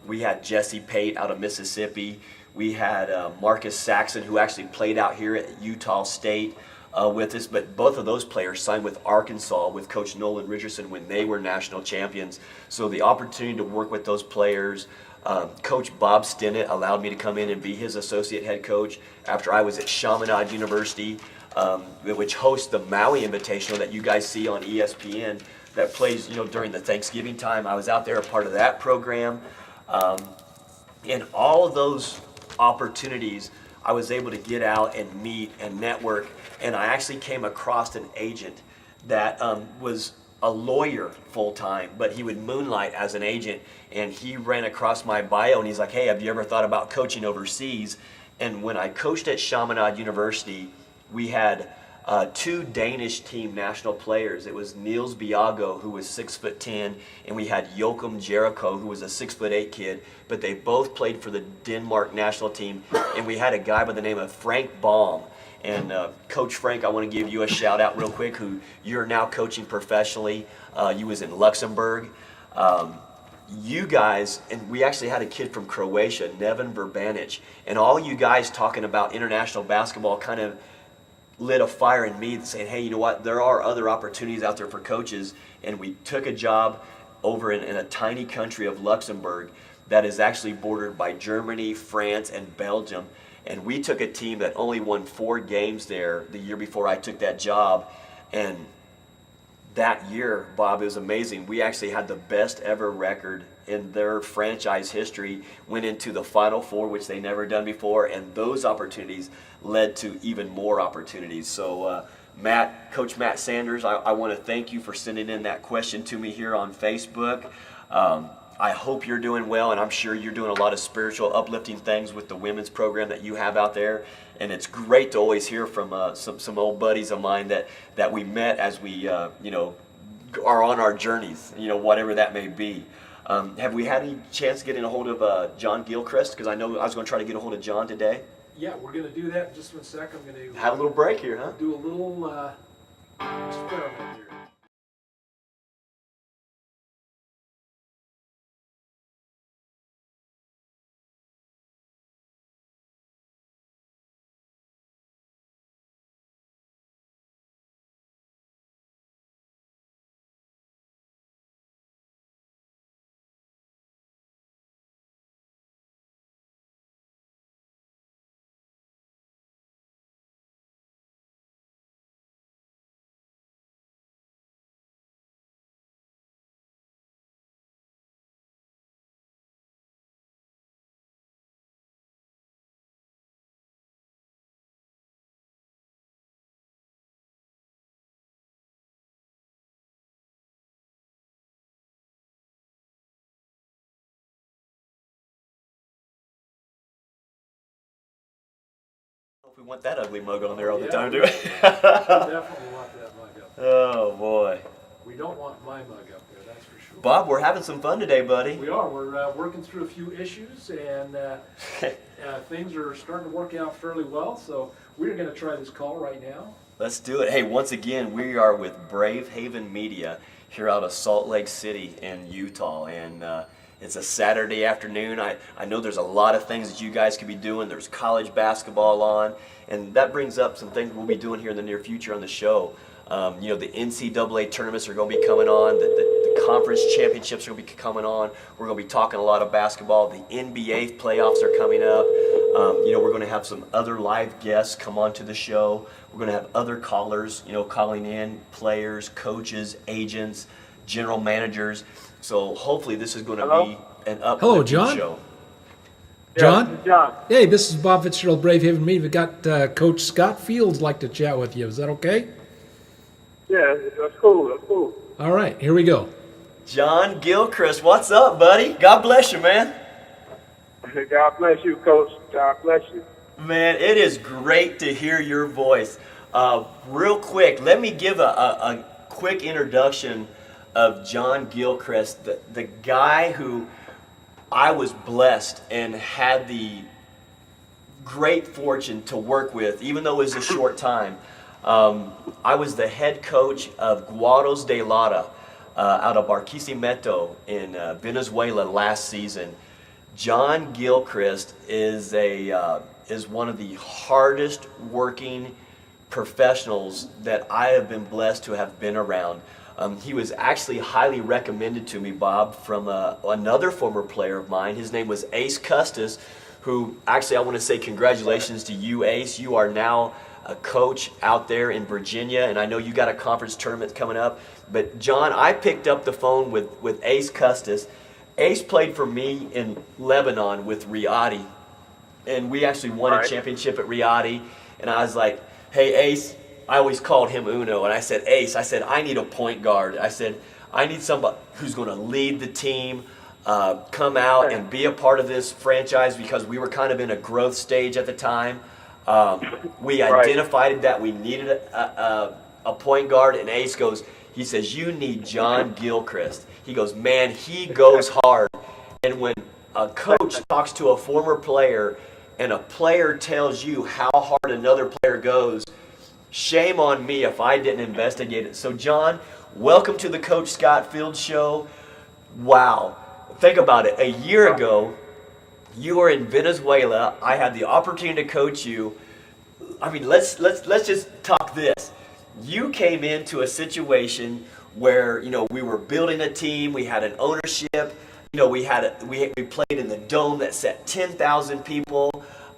We had Jesse Pate out of Mississippi. We had Marcus Saxon, who actually played out here at Utah State with us. But both of those players signed with Arkansas with Coach Nolan Richardson when they were national champions. So the opportunity to work with those players, Coach Bob Stinnett allowed me to come in and be his associate head coach after I was at Chaminade University, which hosts the Maui Invitational that you guys see on ESPN that plays, during the Thanksgiving time. I was out there a part of that program. And all of those opportunities, I was able to get out and meet and network. And I actually came across an agent that was a lawyer full-time, but he would moonlight as an agent. And he ran across my bio and he's like, "Hey, have you ever thought about coaching overseas?" And when I coached at Chaminade University, we had 2 Danish team national players. It was Niels Biago, who was 6'10", and we had Joachim Jericho, who was a 6'8" kid, but they both played for the Denmark national team. And we had a guy by the name of Frank Baum. And Coach Frank, I want to give you a shout out real quick, who you're now coaching professionally. You was in Luxembourg. You guys, and we actually had a kid from Croatia, Neven Verbanic, and all you guys talking about international basketball kind of lit a fire in me saying, "Hey, you know what, there are other opportunities out there for coaches." And we took a job over in a tiny country of Luxembourg that is actually bordered by Germany, France, and Belgium. And we took a team that only won 4 games there the year before I took that job. And that year, Bob, it was amazing. We actually had the best ever record in their franchise history, went into the Final Four, which they never done before, and those opportunities led to even more opportunities. So Coach Matt Sanders, I want to thank you for sending in that question to me here on Facebook. I hope you're doing well, and I'm sure you're doing a lot of spiritual, uplifting things with the women's program that you have out there. And it's great to always hear from some old buddies of mine that we met as we are on our journeys, whatever that may be. Have we had any chance of getting a hold of John Gilchrist? Because I know I was going to try to get a hold of John today. Yeah, we're going to do that in just 1 sec. I'm going to have a little break here, huh? Do a little experiment here. We want that ugly mug on there all the time, do we? We definitely want that mug up there. Oh, boy. We don't want my mug up there, that's for sure. Bob, we're having some fun today, buddy. We are. We're working through a few issues, and things are starting to work out fairly well, so we're going to try this call right now. Let's do it. Hey, once again, we are with BRAVEHAVEN Media here out of Salt Lake City in Utah, and it's a Saturday afternoon. I know there's a lot of things that you guys could be doing. There's college basketball on, and that brings up some things we'll be doing here in the near future on the show. The NCAA tournaments are going to be coming on. The conference championships are going to be coming on. We're going to be talking a lot of basketball. The NBA playoffs are coming up. We're going to have some other live guests come onto the show. We're going to have other callers, calling in, players, coaches, agents, general managers. So hopefully this is going to be an uplifting John. show. John? Yeah, John. Hey, this is Bob Fitzgerald, Bravehaven Media. We've got Coach Scott Fields like to chat with you. Is that okay? Yeah, that's cool. That's cool. All right, here we go. John Gilchrist, what's up, buddy? God bless you, man. God bless you, Coach. God bless you. Man, it is great to hear your voice. Real quick, let me give a quick introduction of John Gilchrist, the guy who I was blessed and had the great fortune to work with, even though it was a short time. I was the head coach of Guados de Lara out of Barquisimeto in Venezuela last season. John Gilchrist is one of the hardest working professionals that I have been blessed to have been around. He was actually highly recommended to me, Bob, from another former player of mine. His name was Ace Custis, who actually I want to say congratulations to you, Ace. You are now a coach out there in Virginia, and I know you got a conference tournament coming up. But John, I picked up the phone with Ace Custis. Ace played for me in Lebanon with Riadi, and we actually won a championship at Riadi. And I was like, hey, Ace, I always called him Uno, and I said, Ace, I need a point guard. I said, I need somebody who's going to lead the team, come out and be a part of this franchise, because we were kind of in a growth stage at the time. We identified that we needed a point guard, and Ace he says, you need John Gilchrist. He goes, man, he goes hard. And when a coach talks to a former player and a player tells you how hard another player goes, shame on me if I didn't investigate it. So, John, welcome to the Coach Scott Fields Show. Wow. Think about it. A year ago, you were in Venezuela. I had the opportunity to coach you. I mean, let's just talk this. You came into a situation where, we were building a team. We had an ownership. We played in the dome that set 10,000 people.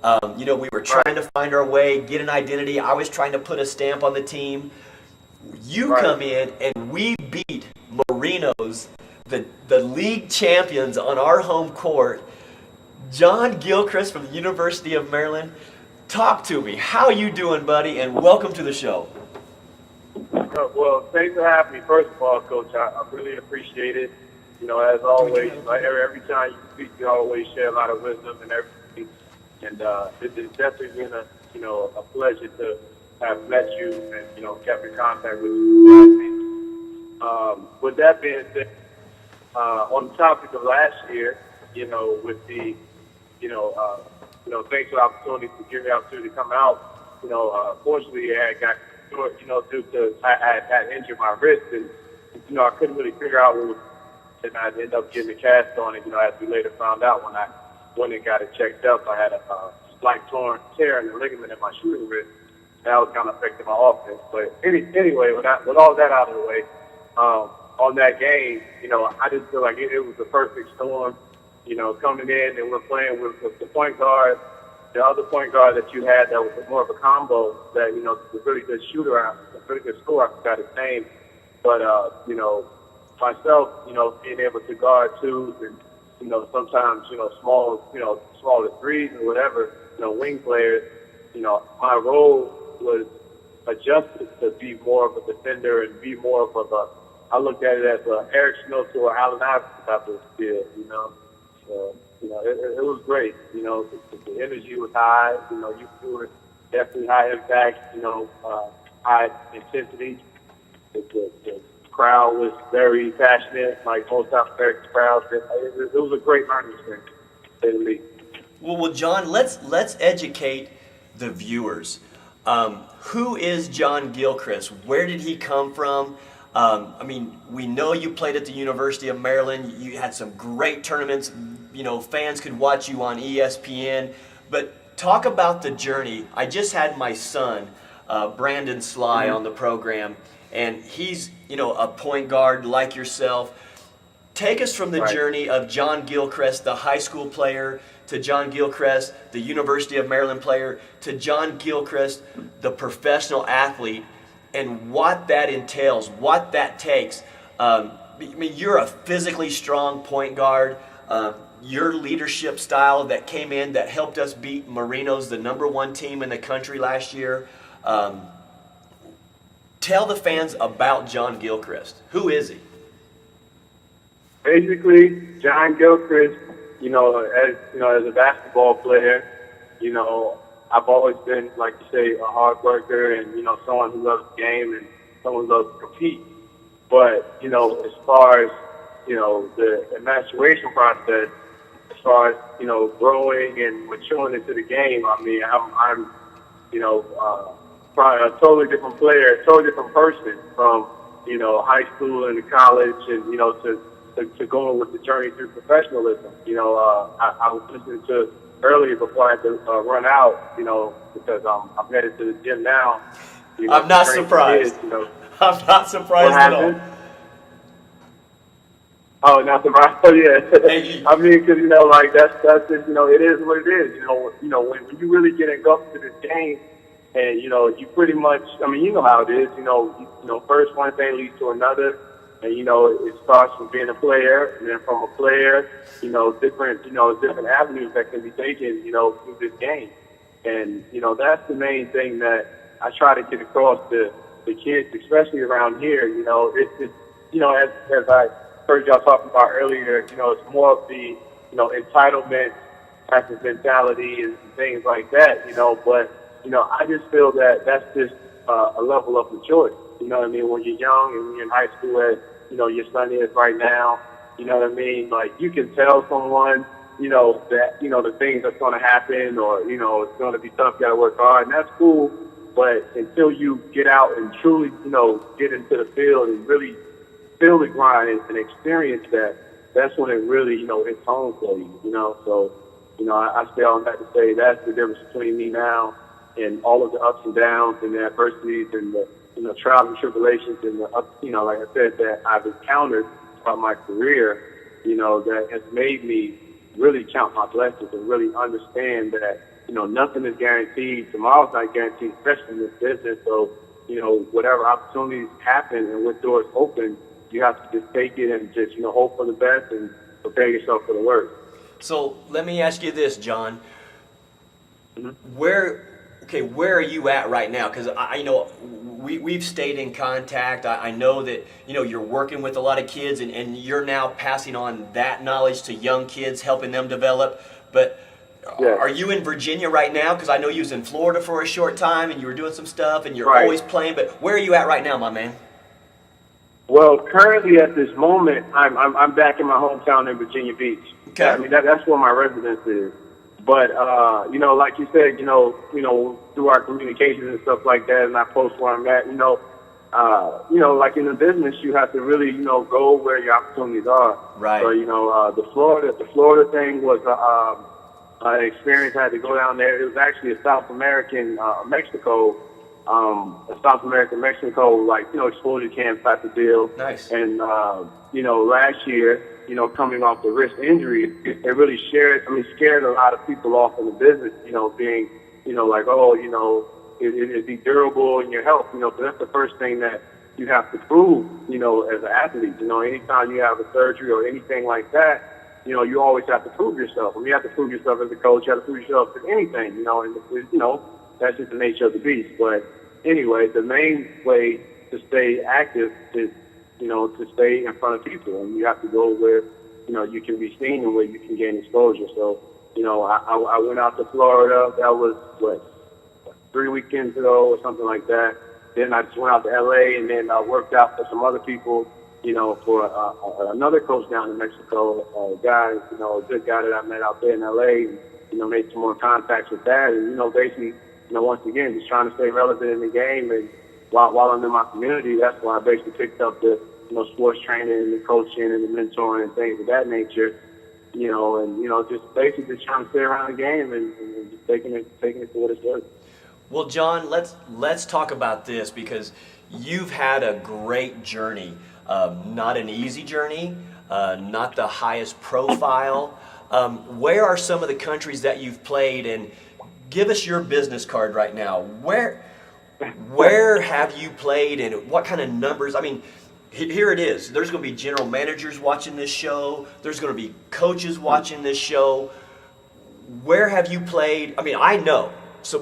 We were trying to find our way, get an identity. I was trying to put a stamp on the team. You come in and we beat Marinos, the league champions, on our home court. John Gilchrist from the University of Maryland, talk to me. How you doing, buddy? And welcome to the show. Well, thanks for having me. First of all, Coach, I really appreciate it. As always, every time you speak, you always share a lot of wisdom and everything. And it's definitely been a pleasure to have met you and kept in contact with you. With that being said, on the topic of last year, with the thanks for the opportunity to give me the opportunity to come out. Fortunately, I got short, due to I had injured my wrist, and I couldn't really figure out what was, and I ended up getting a cast on it. As we later found out when I went and got it checked up, I had a slight tear in the ligament in my shooting wrist. That was kind of affecting my offense. But anyway, with all that out of the way, on that game, I just feel like it was the perfect storm. Coming in and we're playing with the point guard, the other point guard that you had that was more of a combo that, was a really good shooter, a really good scorer. I forgot his name. But, myself, being able to guard twos and, sometimes, smaller threes or whatever, wing players, my role was adjusted to be more of a defender and be more of I looked at it as a Eric Smith or Allen Iverson type of feel, So, it was great. The energy was high. You were definitely high impact, high intensity. The crowd was very passionate, like most American crowds. It was a great learning experience, to say the least. Well, John, let's educate the viewers. Who is John Gilchrist? Where did he come from? We know you played at the University of Maryland. You had some great tournaments. Fans could watch you on ESPN. But talk about the journey. I just had my son Brandon Sly on the program, and he's, a point guard like yourself. Take us from the journey of John Gilchrist, the high school player, to John Gilchrist, the University of Maryland player, to John Gilchrist, the professional athlete, and what that entails, what that takes. You're a physically strong point guard. Your leadership style that came in that helped us beat Marinos, the #1 team in the country last year. Tell the fans about John Gilchrist. Who is he? Basically, John Gilchrist, as a basketball player, I've always been, like you say, a hard worker and, someone who loves the game and someone who loves to compete. But, as far as, the maturation process, as far as, growing and maturing into the game, I'm probably a totally different player, a totally different person from, high school and college and, to going with the journey through professionalism. I was listening to earlier before I had to run out, because I'm headed to the gym now. I'm not surprised. I'm not surprised at all. Oh, not surprised. Oh, yeah. Because that's just, it is what it is. When you really get engulfed into this game, and you pretty much, you know how it is. First one thing leads to another. And, it starts from being a player, and then from a player, different avenues that can be taken, through this game. And, that's the main thing that I try to get across to the kids, especially around here. As I heard y'all talking about earlier, it's more of the, entitlement type of mentality and things like that, but, I just feel that that's just a level of maturity. You know what I mean? When you're young and when you're in high school, as your son is right now, you know what I mean? Like, you can tell someone, that, the things that's going to happen or, it's going to be tough, you got to work hard, and that's cool. But until you get out and truly, get into the field and really feel the grind and experience that, that's when it really, hits home for you, So, I say all that to say that's the difference between me now and all of the ups and downs and the adversities and the, trials and tribulations and the up, like I said, that I've encountered throughout my career, that has made me really count my blessings and really understand that, nothing is guaranteed. Tomorrow's not guaranteed, especially in this business. So, whatever opportunities happen and what doors open, you have to just take it and just, hope for the best and prepare yourself for the worst. So let me ask you this, John. Mm-hmm. Where are you at right now? Because I know we've stayed in contact. I know that you're working with a lot of kids, and you're now passing on that knowledge to young kids, helping them develop. But are you in Virginia right now? Because I know you was in Florida for a short time, and you were doing some stuff, and you're always playing. But where are you at right now, my man? Well, currently at this moment, I'm back in my hometown in Virginia Beach. Okay. That's where my residence is. But, like you said, through our communications and stuff like that, and I post where I'm at, like in the business, you have to really, go where your opportunities are. Right. So, the Florida thing was an experience. I had to go down there. It was actually a South American Mexico, like, exposure camp type of deal. Nice. And, last year, coming off the wrist injury, it really scared a lot of people off in the business, being, like, is he durable in your health? So that's the first thing that you have to prove, as an athlete. Anytime you have a surgery or anything like that, you always have to prove yourself. You have to prove yourself as a coach. You have to prove yourself as anything, and that's just the nature of the beast. But anyway, the main way to stay active is, to stay in front of people, and you have to go where, you can be seen and where you can gain exposure. So, I went out to Florida. That was, 3 weekends ago or something like that. Then I just went out to L.A. and then I worked out for some other people, for another coach down in Mexico, a guy, a good guy that I met out there in L.A. and, made some more contacts with that. And, basically, once again, just trying to stay relevant in the game. And while I'm in my community, that's why I basically picked up the, sports training and the coaching and the mentoring and things of that nature, and, just basically just trying to stay around the game and just taking it for what it's worth. Well, John, let's talk about this because you've had a great journey. Not an easy journey, not the highest profile. Where are some of the countries that you've played? And give us your business card right now. Where have you played, and what kind of numbers? I mean, here it is. There's going to be general managers watching this show. There's going to be coaches watching this show. Where have you played? I mean, I know.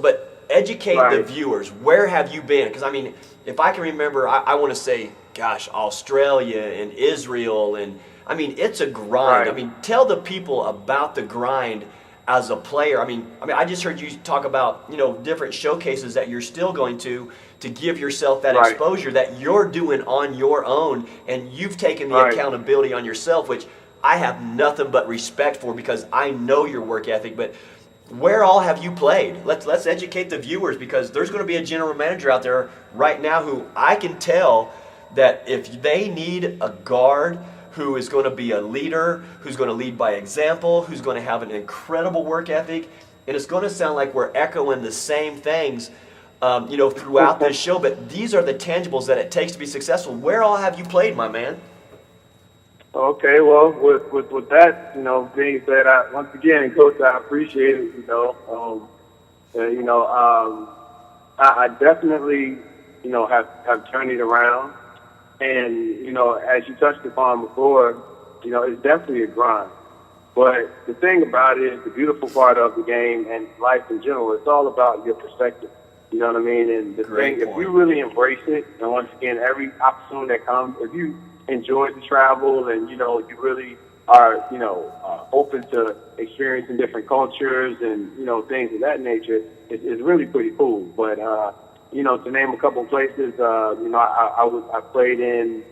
But educate the viewers. Where have you been? Because, I mean, if I can remember, I want to say, gosh, Australia and Israel. And, I mean, it's a grind. I mean, tell the people about the grind as a player. I mean, I just heard you talk about, different showcases that you're still going to give yourself that exposure that you're doing on your own, and you've taken the accountability on yourself, which I have nothing but respect for because I know your work ethic. But where all have you played? Let's educate the viewers, because there's going to be a general manager out there right now who I can tell that if they need a guard who is going to be a leader, who's going to lead by example, who's going to have an incredible work ethic, and it's going to sound like we're echoing the same things, throughout this show. But these are the tangibles that it takes to be successful. Where all have you played, my man? Okay, well, with that, being said, once again, Coach, I appreciate it. I definitely, have turned it around. And, as you touched upon before, it's definitely a grind. But the thing about it is the beautiful part of the game and life in general, it's all about your perspective. You know what I mean? And the thing, if you really embrace it, and once again, every opportunity that comes, if you enjoy the travel and, you really are, open to experiencing different cultures and, things of that nature, it's really pretty cool. But, to name a couple of places, I played in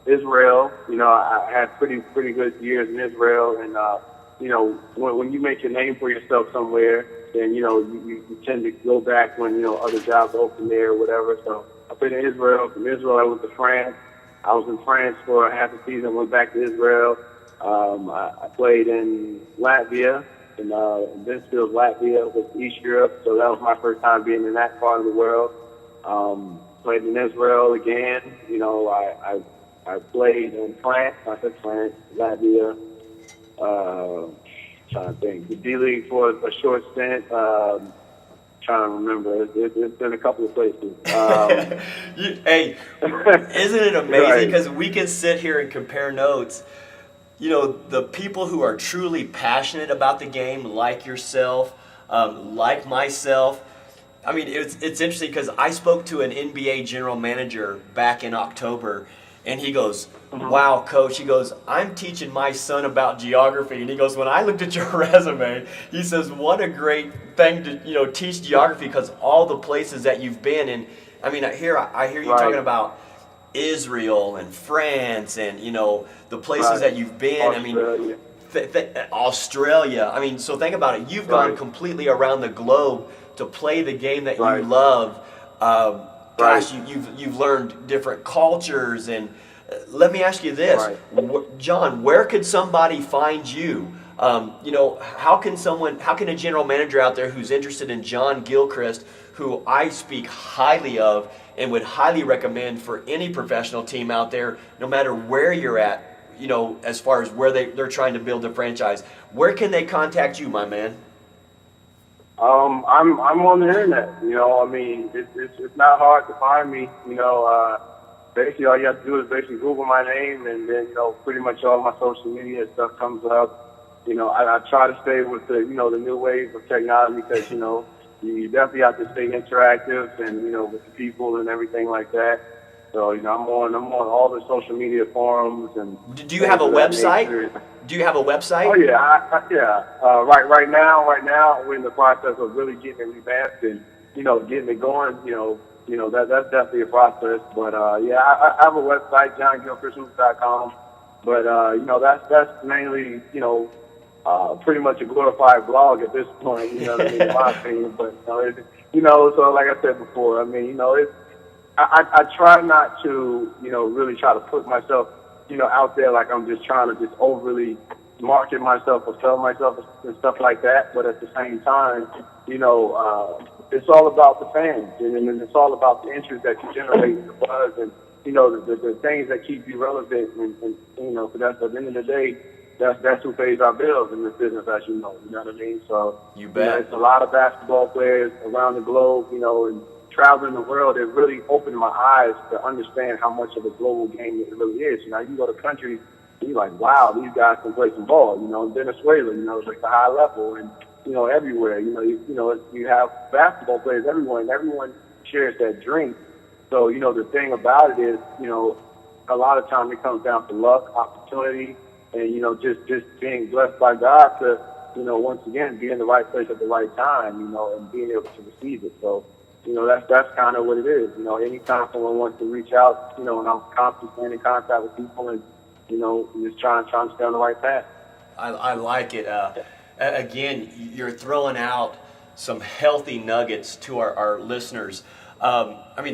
Israel. I had pretty good years in Israel. And, when you make your name for yourself somewhere, then, you tend to go back when, other jobs open there or whatever. So I played in Israel. From Israel, I went to France. I was in France for half a season, went back to Israel. I played in Latvia, in Ventspils, Latvia, with East Europe. So that was my first time being in that part of the world. Played in Israel again. I played in France. I said France, Latvia. Trying to think. The D-League for a short stint. Trying to remember. It's been a couple of places. Hey, isn't it amazing? Because we can sit here and compare notes. The people who are truly passionate about the game, like yourself, like myself. I mean, it's interesting because I spoke to an NBA general manager back in October, and he goes, "Wow, Coach," he goes, "I'm teaching my son about geography." And he goes, "When I looked at your resume," he says, "what a great thing to teach geography, because all the places that you've been." And I mean, I hear you talking about Israel and France and the places that you've been. Australia. I mean, Australia. I mean, so think about it. You've gone completely around the globe to play the game that you love. Gosh, you've learned different cultures. And let me ask you this, John, where could somebody find you? How can a general manager out there who's interested in John Gilchrist, who I speak highly of and would highly recommend for any professional team out there, no matter where you're at, as far as where they're trying to build a franchise, where can they contact you, my man? I'm on the internet. It's not hard to find me. Basically all you have to do is basically Google my name, and then pretty much all my social media stuff comes up. I try to stay with the the new wave of technology, because you definitely have to stay interactive and with the people and everything like that. So I'm on all the social media forums. And do you have a website? Do you have a website? Oh yeah, Right now we're in the process of really getting it revamped and getting it going. That's definitely a process. But I have a website, johngilchristmusic.com. But that's mainly pretty much a glorified blog at this point. In my opinion. But so like I said before, I try not to really try to put myself out there like I'm just trying to just overly market myself or sell myself and stuff like that. But at the same time, it's all about the fans, and it's all about the interest that you generate, the buzz, and the things that keep you relevant. And because that's at the end of the day, that's who pays our bills in this business, as you know. You know what I mean? So You bet. it's a lot of basketball players around the globe, and traveling the world. It really opened my eyes to understand how much of a global game it really is. You go to countries, and you're like, wow, these guys can play some ball. In Venezuela, it's like the high level, and everywhere. You have basketball players everywhere, and everyone shares that dream. So the thing about it is, a lot of times it comes down to luck, opportunity, and just being blessed by God to once again be in the right place at the right time, and being able to receive it. So that's kind of what it is. Anytime someone wants to reach out, and I'm constantly staying in contact with people, and just trying to stay on the right path. I like it. Again, you're throwing out some healthy nuggets to our listeners.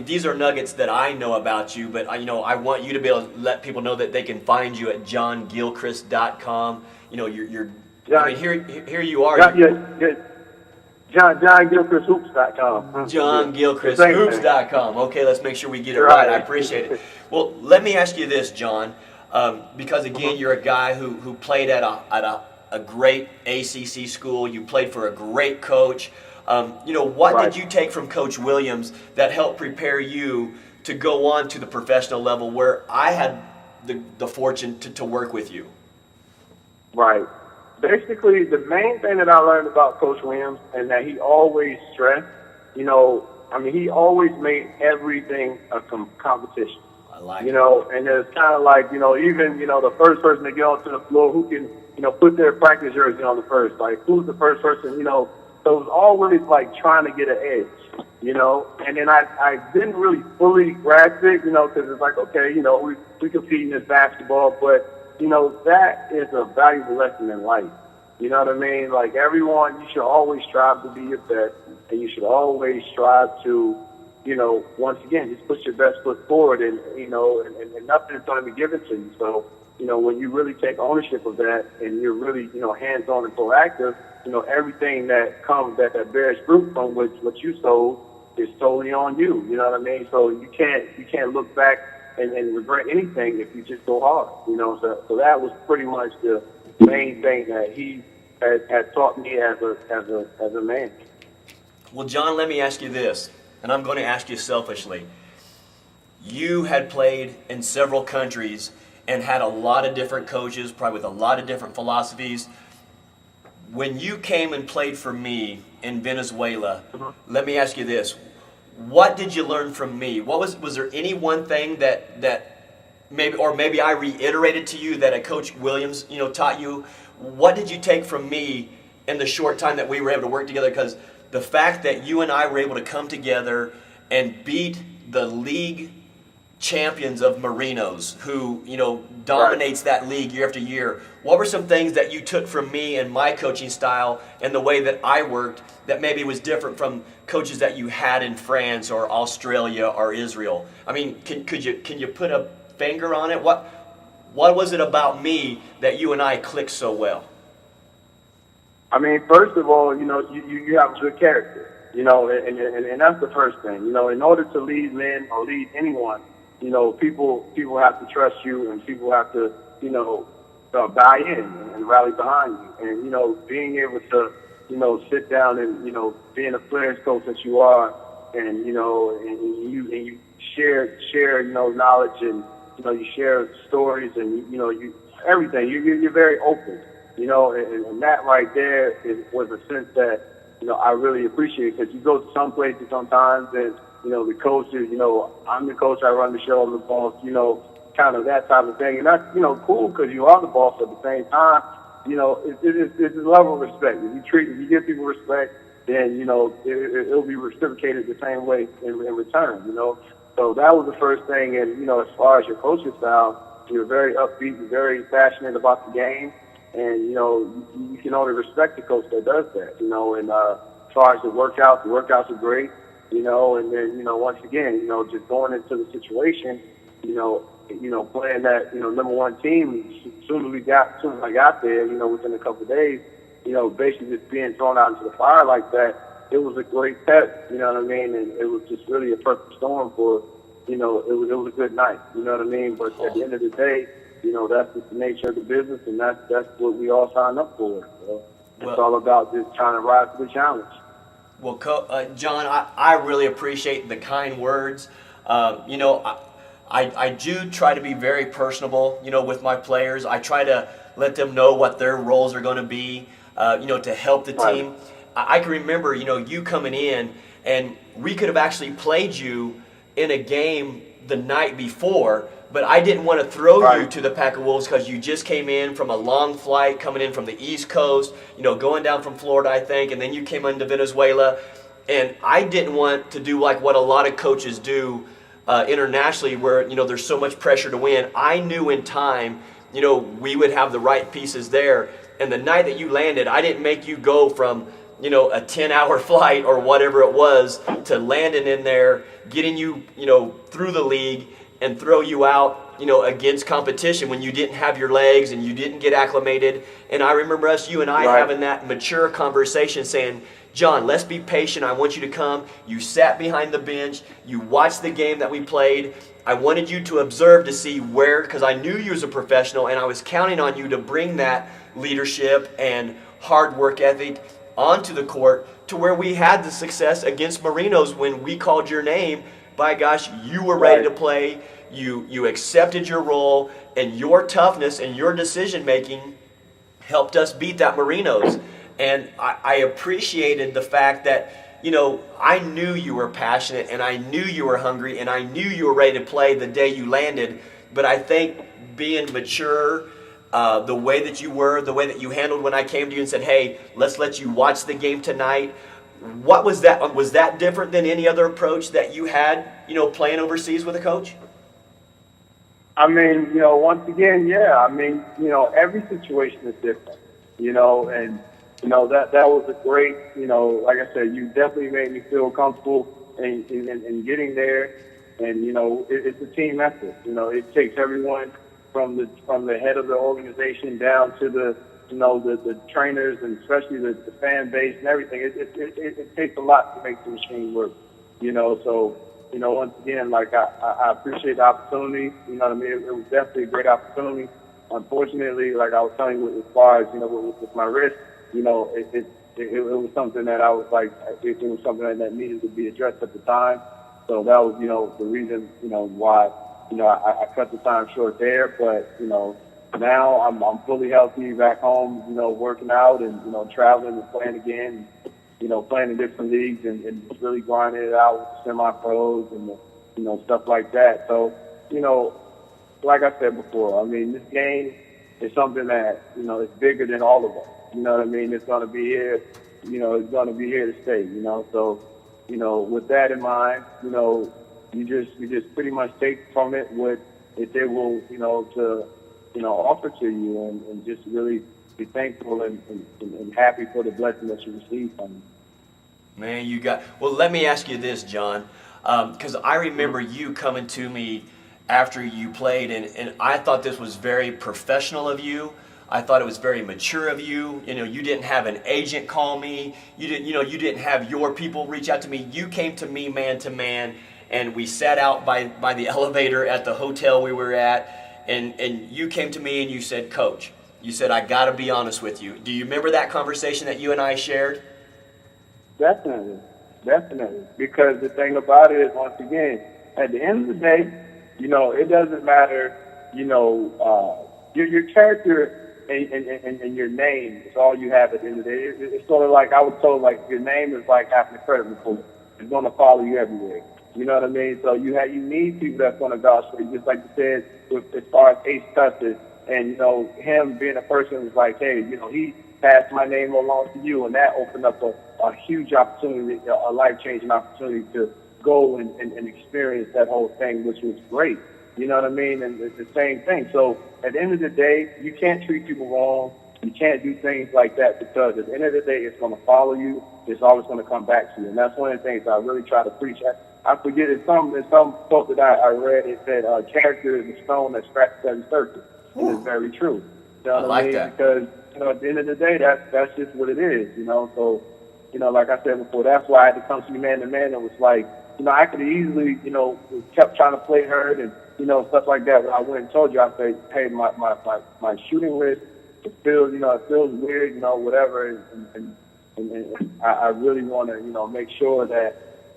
These are nuggets that I know about you, but I want you to be able to let people know that they can find you at johngilchrist.com. Here you are. JohnGilchristHoops.com. JohnGilchristHoops.com. Okay, let's make sure we get it right. I appreciate it. Well, let me ask you this, John, because again, you're a guy who played at a great ACC school. You played for a great coach. What did you take from Coach Williams that helped prepare you to go on to the professional level where I had the fortune to work with you? Right. Basically, the main thing that I learned about Coach Williams and that he always stressed, he always made everything a competition. I like it. And it's kind of like, even, the first person to get onto the floor who can, put their practice jersey on the first. Like, who's the first person, So it was always like trying to get an edge, And then I didn't really fully grasp it, because it's like, okay, we compete in this basketball, but that is a valuable lesson in life. You know what I mean? Like everyone, you should always strive to be your best, and you should always strive to, once again, just put your best foot forward, and and nothing is going to be given to you. So, when you really take ownership of that, and you're really, hands-on and proactive, everything that comes that bears fruit from what you sowed is totally on you. You know what I mean? So you can't look back and regret anything if you just go hard. So that was pretty much the main thing that he had taught me as a man. Well, John, let me ask you this, and I'm going to ask you selfishly. You had played in several countries and had a lot of different coaches, probably with a lot of different philosophies. When you came and played for me in Venezuela, let me ask you this. What did you learn from me? Was there any one thing that maybe I reiterated to you that a Coach Williams, taught you? What did you take from me in the short time that we were able to work together? Because the fact that you and I were able to come together and beat the league champions of Marinos, who dominates that league year after year. What were some things that you took from me and my coaching style and the way that I worked that maybe was different from coaches that you had in France or Australia or Israel? Can you put a finger on it? What was it about me that you and I clicked so well? First of all, you have a good character, and that's the first thing. In order to lead men or lead anyone, people have to trust you, and people have to, buy in and rally behind you. And, being able to, sit down and, being a player's coach that you are, and, and you share, knowledge, and, you share stories, and, you everything. You're very open, and that right there was a sense that, I really appreciate, because you go to some places sometimes and, the coaches, I'm the coach, I run the show, I'm the boss, kind of that type of thing. And that's, cool, because you are the boss at the same time. It's a level of respect. If you give people respect, then, it'll be reciprocated the same way in return, So that was the first thing. And, as far as your coaching style, you're very upbeat, you're very passionate about the game. And, you can only respect the coach that does that, and as far as the workouts are great. And then, once again, just going into the situation, playing that, number one team, as soon as I got there, within a couple of days, basically just being thrown out into the fire like that, it was a great test, you know what I mean? And it was just really a perfect storm for, you know, it was a good night, you know what I mean? But at the end of the day, you know, that's just the nature of the business, and that's what we all signed up for. So it's all about just trying to rise to the challenge. Well, John, I really appreciate the kind words. You know, I do try to be very personable, you know, with my players. I try to let them know what their roles are going to be, you know, to help the team. I can remember, you know, you coming in, and we could have actually played you in a game the night before, but I didn't want to throw you to the Pack of Wolves because you just came in from a long flight, coming in from the East Coast, you know, going down from Florida, I think, and then you came into Venezuela. And I didn't want to do like what a lot of coaches do internationally where, you know, there's so much pressure to win. I knew in time, you know, we would have the right pieces there. And the night that you landed, I didn't make you go from, you know, a 10-hour flight or whatever it was to landing in there, getting you, you know, through the league and throw you out, you know, against competition when you didn't have your legs and you didn't get acclimated. And I remember you and I having that mature conversation saying, John, let's be patient. I want you to come. You sat behind the bench. You watched the game that we played. I wanted you to observe to see where, because I knew you as a professional and I was counting on you to bring that leadership and hard work ethic onto the court to where we had the success against Marinos when we called your name. By gosh, you were ready to play. You accepted your role, and your toughness and your decision making helped us beat that Marinos. And I appreciated the fact that, you know, I knew you were passionate and I knew you were hungry and I knew you were ready to play the day you landed. But I think being mature, the way that you were, the way that you handled when I came to you and said, hey, let's let you watch the game tonight. What was that? Was that different than any other approach that you had, you know, playing overseas with a coach? I mean, you know, once again, yeah. I mean, you know, every situation is different, you know, and, you know, that was a great, you know, like I said, you definitely made me feel comfortable in getting there. And, you know, it's a team effort. You know, it takes everyone from the head of the organization down to the, you know, the trainers and especially the fan base and everything. It takes a lot to make the machine work, you know. So, you know, once again, like I appreciate the opportunity. You know what I mean? It was definitely a great opportunity. Unfortunately, like I was telling you, as far as, you know, with my wrist, you know, it was something that I was like, it was something that needed to be addressed at the time. So that was, you know, the reason, you know, why, you know, I cut the time short there. But, you know, now I'm fully healthy back home, you know, working out and, you know, traveling and playing again, you know, playing in different leagues and just really grinding it out with semi-pros and, you know, stuff like that. So, you know, like I said before, I mean, this game is something that, you know, is bigger than all of us. You know what I mean? It's going to be here, you know, it's going to be here to stay, you know. So, you know, with that in mind, you know, you just pretty much take from it what they will, you know, to, you know, offer to you and just really be thankful and happy for the blessing that you receive from them. Man, well, let me ask you this, John, because I remember you coming to me after you played, and I thought this was very professional of you. I thought it was very mature of you. You know, you didn't have an agent call me. You didn't have your people reach out to me. You came to me man to man, and we sat out by the elevator at the hotel we were at, and you came to me and you said, Coach, you said, I got to be honest with you. Do you remember that conversation that you and I shared? Definitely. Because the thing about it is, once again, at the end of the day, you know, it doesn't matter, you know, your character and your name is all you have at the end of the day. It's sort of like, I was told, like, your name is like having a credit report. It's going to follow you everywhere. You know what I mean? So you need people that's going to vouch for you, just like you said, as far as Ace Custard, and, you know, him being a person who's like, hey, you know, he passed my name along to you, and that opened up a huge opportunity, a life-changing opportunity to go and experience that whole thing, which was great. You know what I mean? And it's the same thing. So at the end of the day, you can't treat people wrong. You can't do things like that because at the end of the day, it's going to follow you. It's always going to come back to you. And that's one of the things I really try to preach. I forget in some quote that I read, it said, character is the stone that scratches every surface. And it's very true. You know what I mean? That. Because, you know, at the end of the day, that's just what it is, you know. So, like I said before, that's why I had to come to you man to man. It was like, I could have easily, kept trying to play hurt and, stuff like that. But I went and told you, I said, hey, my shooting list, it feels weird, whatever. And I really want to, make sure that,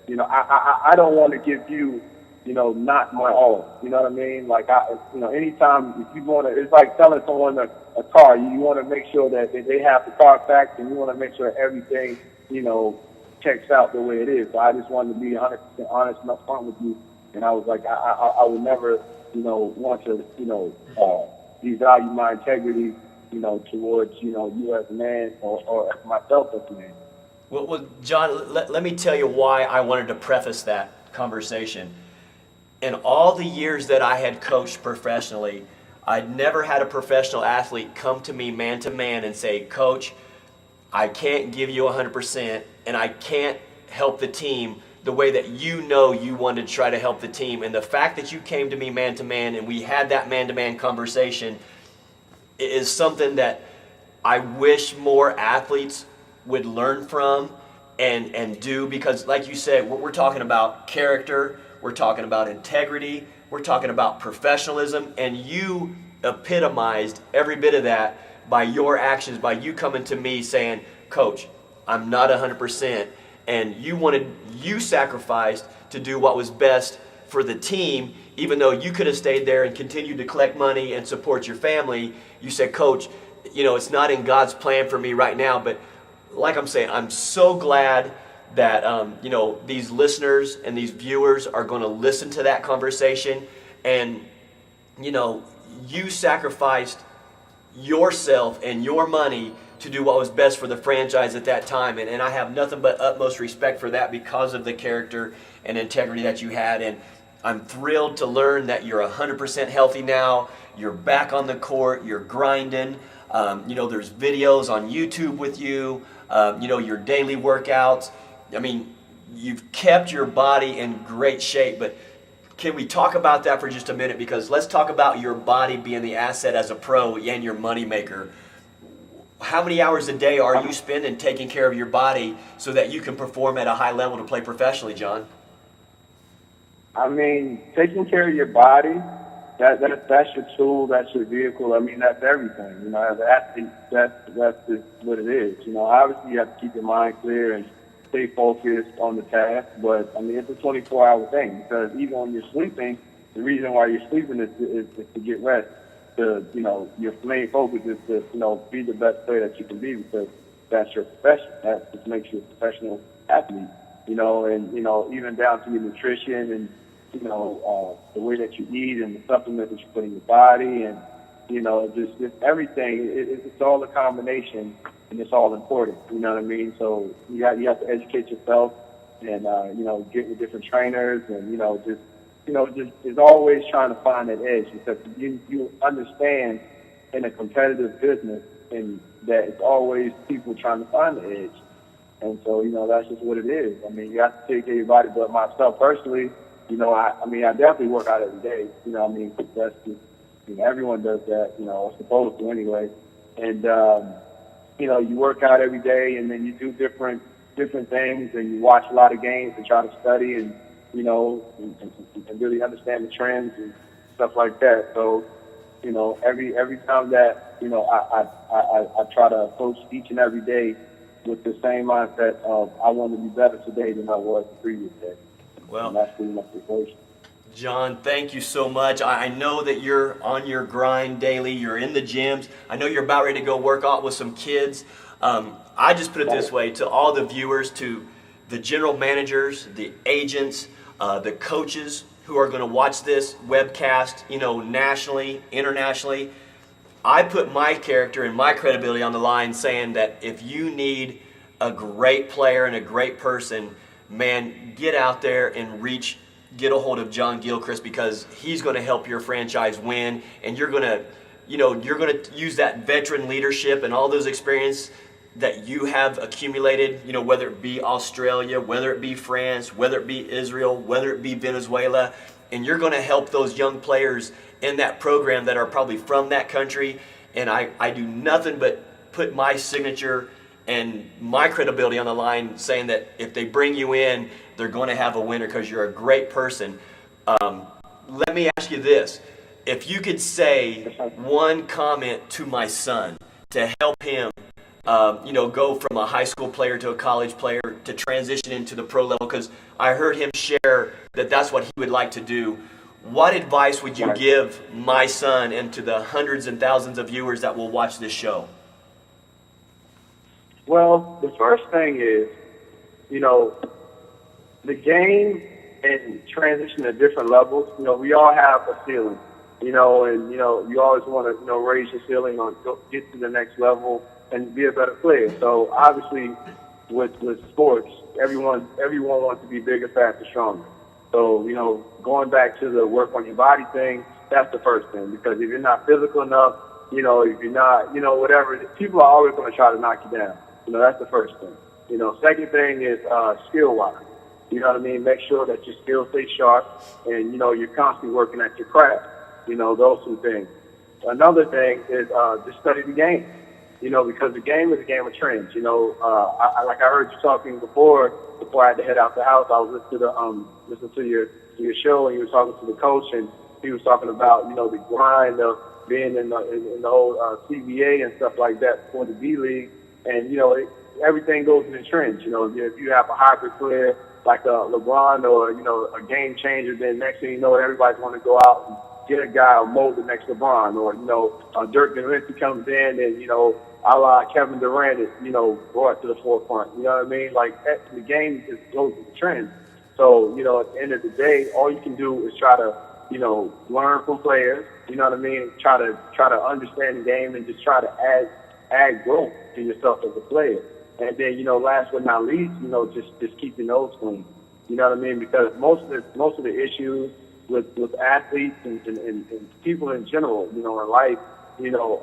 I don't want to give you, not my all. You know what I mean? Like, anytime if you want to, it's like telling someone a car. You want to make sure that they have the car facts, and you want to make sure everything, checks out the way it is. So I just wanted to be 100% honest and upfront with you. And I was like, I would never, want to, devalue my integrity, towards, you as a man or myself as a man. Well, John, let me tell you why I wanted to preface that conversation. In all the years that I had coached professionally, I'd never had a professional athlete come to me man to man and say, Coach, I can't give you 100% and I can't help the team the way that you wanted to try to help the team. And the fact that you came to me man to man and we had that man to man conversation is something that I wish more athletes would learn from and do, because like you said, we're talking about character, we're talking about integrity, we're talking about professionalism, and you epitomized every bit of that by your actions, by you coming to me saying, Coach, I'm not 100%, and you sacrificed to do what was best for the team, even though you could have stayed there and continued to collect money and support your family. You said, Coach, it's not in God's plan for me right now, but like I'm saying, I'm so glad that these listeners and these viewers are going to listen to that conversation. And you sacrificed yourself and your money to do what was best for the franchise at that time, and I have nothing but utmost respect for that because of the character and integrity that you had. And I'm thrilled to learn that you're 100% healthy now. You're back on the court. You're grinding. There's videos on YouTube with you. Your daily workouts. I mean, you've kept your body in great shape, but can we talk about that for just a minute? Because let's talk about your body being the asset as a pro and your moneymaker. How many hours a day are you spending taking care of your body so that you can perform at a high level to play professionally, John? I mean, taking care of your body, that's your tool, that's your vehicle. I mean, that's everything. As an athlete, that's just what it is. Obviously you have to keep your mind clear and stay focused on the task, but I mean, it's a 24-hour thing, because even when you're sleeping, the reason why you're sleeping is to get rest. Your main focus is to, be the best player that you can be, because that's your profession. That just makes you a professional athlete, and, even down to your nutrition and, the way that you eat and the supplements that you put in your body and, just everything. It's all a combination, and it's all important. You know what I mean? So you have to educate yourself and, get with different trainers and, just is always trying to find that edge, because you understand in a competitive business and that it's always people trying to find the edge. And so, that's just what it is. I mean, you have to take care of your body, but myself personally, I definitely work out every day. That's just, everyone does that, supposed to anyway. And, you work out every day, and then you do different things, and you watch a lot of games and try to study and, and really understand the trends and stuff like that. So, every time that, I try to approach each and every day with the same mindset of I want to be better today than I was the previous day. Well, and that's pretty much the equation. John, thank you so much. I know that you're on your grind daily. You're in the gyms. I know you're about ready to go work out with some kids. I just put it this way to all the viewers, to the general managers, the agents, the coaches who are going to watch this webcast, nationally, internationally. I put my character and my credibility on the line, saying that if you need a great player and a great person, man, get out there and get a hold of John Gilchrist, because he's going to help your franchise win, and you're going to use that veteran leadership and all those experience that you have accumulated, whether it be Australia, whether it be France, whether it be Israel, whether it be Venezuela, and you're going to help those young players in that program that are probably from that country. And I do nothing but put my signature and my credibility on the line, saying that if they bring you in, they're going to have a winner because you're a great person. Let me ask you this. If you could say one comment to my son to help him, go from a high school player to a college player to transition into the pro level, because I heard him share that that's what he would like to do. What advice would you give my son and to the hundreds and thousands of viewers that will watch this show? Well, the first thing is, the game and transition to different levels. We all have a ceiling, and you always want to, raise your ceiling on, get to the next level and be a better player. So obviously, with sports, everyone wants to be bigger, faster, stronger. So, going back to the work on your body thing, that's the first thing. Because if you're not physical enough, if you're not, whatever, people are always going to try to knock you down. That's the first thing. Second thing is skill-wise. You know what I mean? Make sure that your skills stay sharp and, you're constantly working at your craft. Those two things. Another thing is just study the game. Because the game is a game of trends. I heard you talking before I had to head out the house. I was listening to your show, and you were talking to the coach, and he was talking about the grind of being in the whole CBA and stuff like that for the B League, and everything goes in the trends. If you have a hybrid player like LeBron or a game changer, then next thing you know, everybody's going to go out and get a guy or mold the next LeBron, or Dirk Nowitzki comes in and a la Kevin Durant is, brought to the forefront. You know what I mean? Like, the game just goes with the trend. So, at the end of the day, all you can do is try to, learn from players. You know what I mean? Try to understand the game and just try to add growth to yourself as a player. And then, last but not least, just keep your nose clean. You know what I mean? Because most of the issues with athletes and people in general, in life,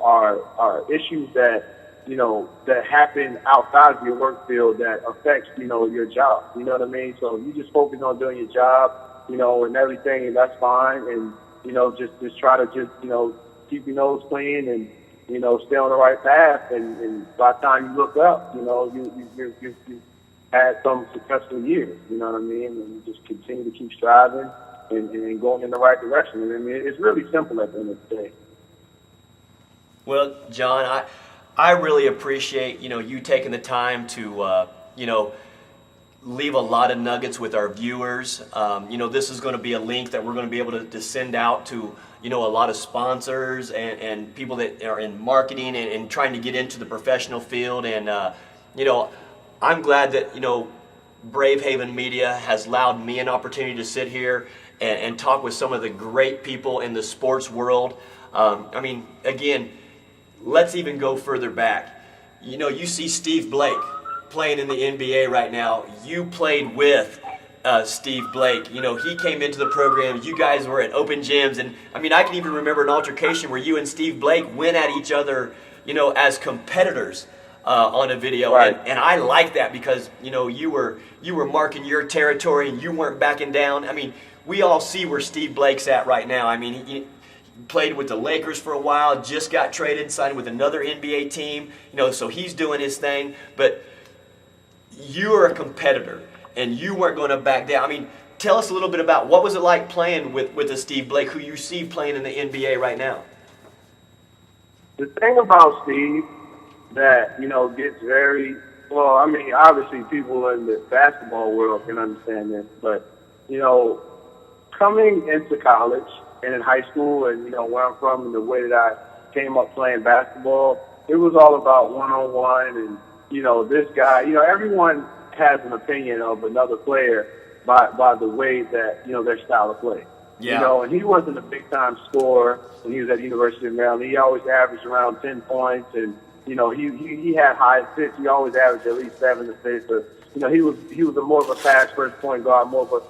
are issues that, that happen outside of your work field that affects, your job. You know what I mean? So you just focus on doing your job, and everything, and that's fine. And, just try to keep your nose clean and, stay on the right path. And by the time you look up, you had some successful years. You know what I mean? And you just continue to keep striving and going in the right direction. And I mean, it's really simple at the end of the day. Well, John, I really appreciate, you taking the time to, leave a lot of nuggets with our viewers. This is going to be a link that we're going to be able to send out to, a lot of sponsors and people that are in marketing and trying to get into the professional field. And, I'm glad that, BRAVEHAVEN Media has allowed me an opportunity to sit here and talk with some of the great people in the sports world. Again, let's even go further back. You see Steve Blake playing in the NBA right now. You played with Steve Blake. He came into the program. You guys were at open gyms. And, I can even remember an altercation where you and Steve Blake went at each other, as competitors on a video. Right. And I like that because, you were marking your territory and you weren't backing down. We all see where Steve Blake's at right now. He played with the Lakers for a while, just got traded, signed with another NBA team, so he's doing his thing. But you're a competitor, and you weren't going to back down. Tell us a little bit about what was it like playing with a Steve Blake, who you see playing in the NBA right now. The thing about Steve that, gets very, obviously people in the basketball world can understand this, but, coming into college and in high school and, where I'm from and the way that I came up playing basketball, it was all about one-on-one and, this guy, everyone has an opinion of another player by the way that, their style of play. Yeah. And he wasn't a big-time scorer when he was at the University of Maryland. He always averaged around 10 points, and, he had high assists. He always averaged at least 7 assists. But, he was a more of a pass-first point guard, more of a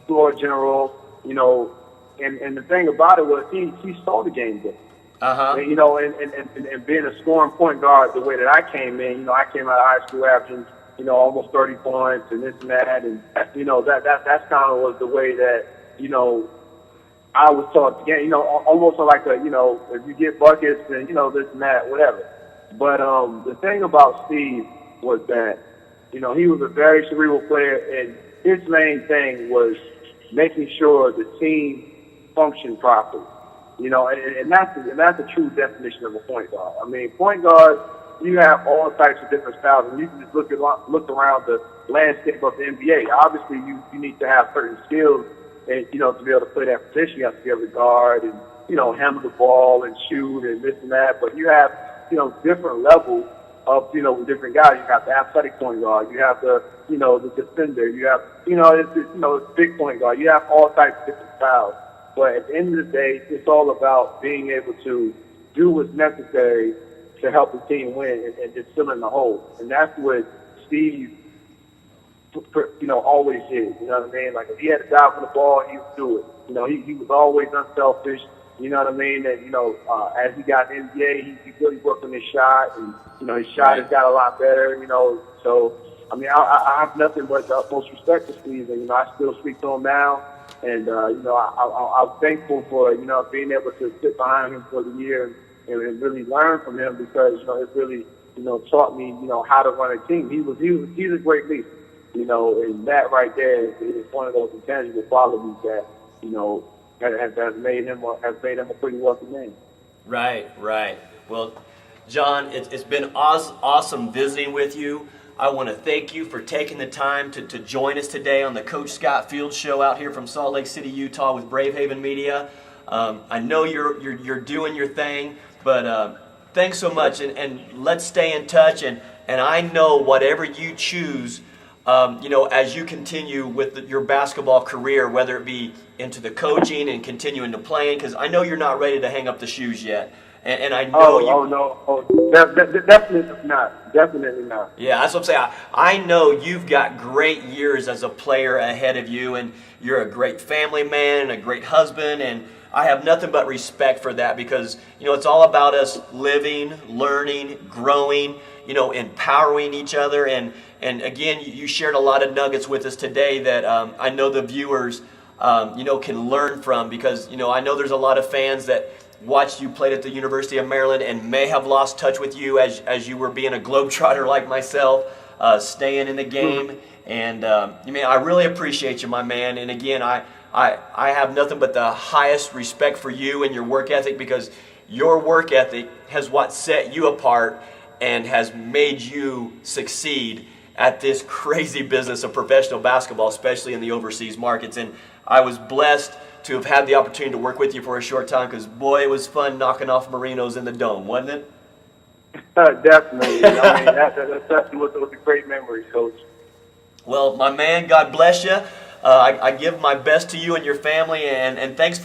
floor general, and the thing about it was he saw the game different. Uh-huh. And being a scoring point guard the way that I came in, I came out of high school averaging, almost 30 points and this and that, and that's kind of was the way that, I was taught the game, almost like if you get buckets and, this and that, whatever. But the thing about Steve was that, he was a very cerebral player, and his main thing was making sure the team functioned properly. And that's a true definition of a point guard. I mean, point guard, you have all types of different styles, and you can just look around the landscape of the NBA. Obviously, you need to have certain skills, and to be able to play that position, you have to be able to guard and handle the ball and shoot and this and that. But you have different levels of different guys. You have the athletic point guard, you have the the defender, you have it's big point guard. You have all types of different styles. But at the end of the day, it's all about being able to do what's necessary to help the team win and just fill in the hole. And that's what Steve, always did. You know what I mean? Like, if he had to dive for the ball, he would do it. He was always unselfish. You know what I mean? And, as he got in the NBA, he really worked on his shot. And, his shot has got a lot better, So, I mean, I have nothing but the utmost respect for Steve. And, I still speak to him now. And, I'm thankful for, being able to sit behind him for the year and really learn from him because, it really, taught me, how to run a team. He's a great leader, and that right there is one of those intangible qualities that, has made him a pretty wealthy man. Right. Well, John, it's been awesome visiting with you. I want to thank you for taking the time to join us today on the Coach Scott Field Show out here from Salt Lake City, Utah with BRAVEHAVEN Media. I know you're doing your thing, but thanks so much, and let's stay in touch. And I know whatever you choose, as you continue with your basketball career, whether it be into the coaching and continuing to playing, because I know you're not ready to hang up the shoes yet. And I know definitely not. Yeah, that's what I'm saying. I know you've got great years as a player ahead of you, and you're a great family man and a great husband, and I have nothing but respect for that because, it's all about us living, learning, growing, empowering each other. And again, you shared a lot of nuggets with us today that I know the viewers, can learn from because, I know there's a lot of fans that watched you played at the University of Maryland and may have lost touch with you as you were being a globetrotter like myself, staying in the game. And I really appreciate you, my man. And again, I have nothing but the highest respect for you and your work ethic because your work ethic has what set you apart and has made you succeed at this crazy business of professional basketball, especially in the overseas markets. And I was blessed to have had the opportunity to work with you for a short time because, boy, it was fun knocking off Marinos in the Dome, wasn't it? Definitely. I mean, that was a great memory, Coach. Well, my man, God bless you. I give my best to you and your family, and thanks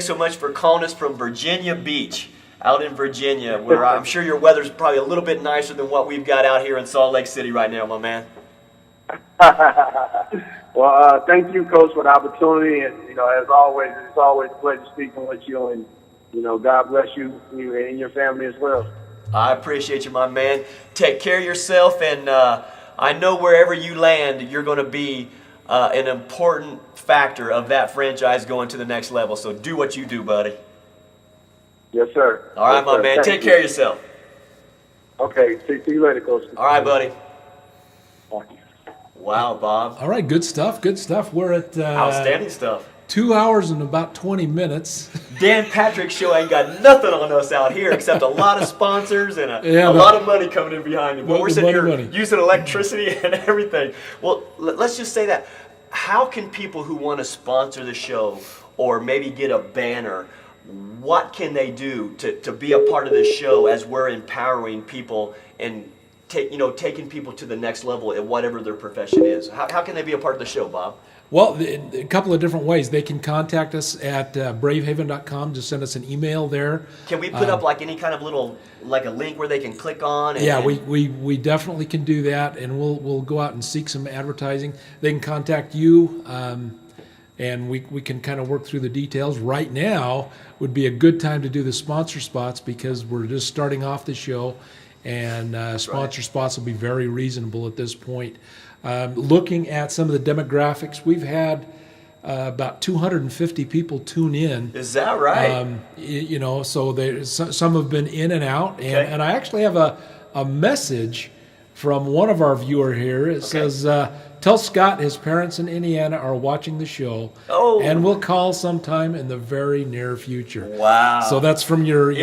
so much for calling us from Virginia Beach, out in Virginia, where I'm sure your weather's probably a little bit nicer than what we've got out here in Salt Lake City right now, my man. Well, thank you, Coach, for the opportunity, and as always, it's always a pleasure speaking with you, and God bless you and your family as well. I appreciate you, my man. Take care of yourself, and I know wherever you land, you're going to be an important factor of that franchise going to the next level. So do what you do, buddy. Yes, sir. All right, my man. Take care of yourself. Okay. See you later, Coach. All right, buddy. Thank you. Wow, Bob. All right, good stuff. We're at outstanding stuff. 2 hours and about 20 minutes. Dan Patrick's show ain't got nothing on us out here except a lot of sponsors and a lot of money coming in behind him. But we're sitting here using electricity and everything. Well, let's just say that. How can people who want to sponsor the show or maybe get a banner, what can they do to be a part of this show as we're empowering people and taking people to the next level at whatever their profession is? How can they be a part of the show, Bob? Well, a couple of different ways. They can contact us at bravehaven.com. Just send us an email there. Can we put up like any kind of little, like a link where they can click on? We definitely can do that, and we'll go out and seek some advertising. They can contact you, and we can kind of work through the details. Right now would be a good time to do the sponsor spots because we're just starting off the show, and sponsor spots will be very reasonable at this point. Looking at some of the demographics, we've had about 250 people tune in. Is that right? So some have been in and out, and I actually have a message from one of our viewer here. It says, tell Scott his parents in Indiana are watching the show and will call sometime in the very near future. Wow. So that's from your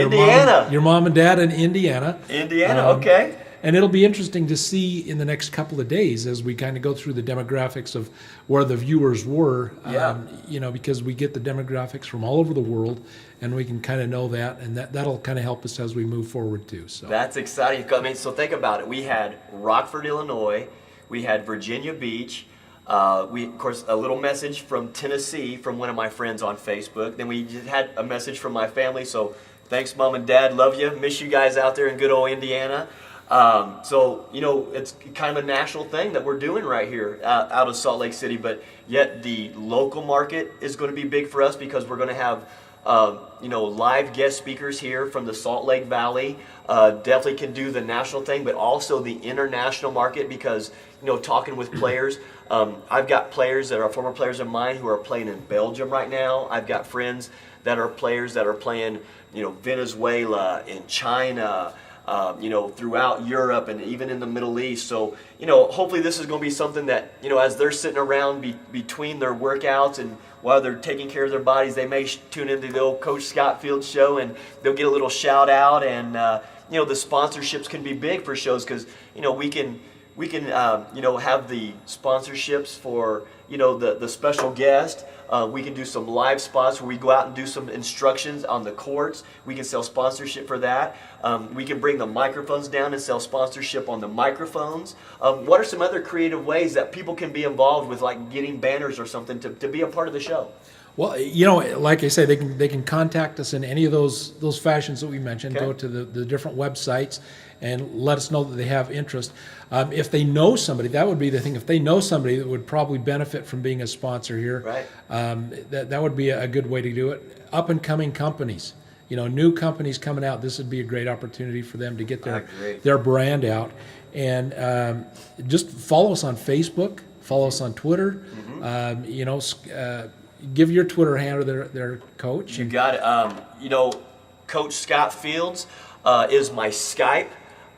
mom and dad in Indiana. Okay. And it'll be interesting to see in the next couple of days as we kind of go through the demographics of where the viewers were, because we get the demographics from all over the world, and we can kind of know that, and that'll kind of help us as we move forward too. So that's exciting. I mean, so think about it. We had Rockford, Illinois. We had Virginia Beach. We, of course, a little message from Tennessee from one of my friends on Facebook. Then we just had a message from my family. So thanks, Mom and Dad. Love you. Miss you guys out there in good old Indiana. So, it's kind of a national thing that we're doing right here out of Salt Lake City, but yet the local market is going to be big for us because we're going to have, live guest speakers here from the Salt Lake Valley. Definitely can do the national thing, but also the international market because, talking with players, I've got players that are former players of mine who are playing in Belgium right now. I've got friends that are players that are playing, Venezuela, in China, throughout Europe and even in the Middle East. So, hopefully this is going to be something that, as they're sitting around between their workouts and while they're taking care of their bodies, they may tune into the old Coach Scott Fields show and they'll get a little shout out. And, the sponsorships can be big for shows because, we can have the sponsorships for, the special guest. We can do some live spots where we go out and do some instructions on the courts. We can sell sponsorship for that. We can bring the microphones down and sell sponsorship on the microphones. What are some other creative ways that people can be involved with, like getting banners or something to be a part of the show? Well, like I say, they can contact us in any of those fashions that we mentioned. Okay. Go to the different websites and let us know that they have interest. If they know somebody, that would be the thing. If they know somebody that would probably benefit from being a sponsor here, right. That would be a good way to do it. Up and coming companies, new companies coming out, this would be a great opportunity for them to get their brand out. And just follow us on Facebook, follow us on Twitter. Give your Twitter handle their coach. You got it. Coach Scott Fields is my Skype.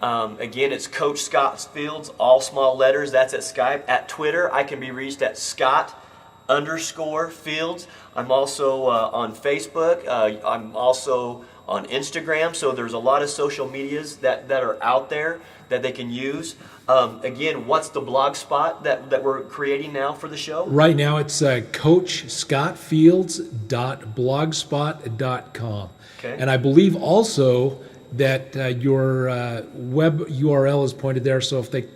Again, it's Coach Scott Fields, all small letters. That's at Skype. At Twitter, I can be reached at Scott_Fields. I'm also on Facebook. I'm also on Instagram. So there's a lot of social medias that are out there that they can use. Again, what's the blog spot that we're creating now for the show? Right now, it's CoachScottFields.blogspot.com. Okay. And I believe also that your web URL is pointed there. So if they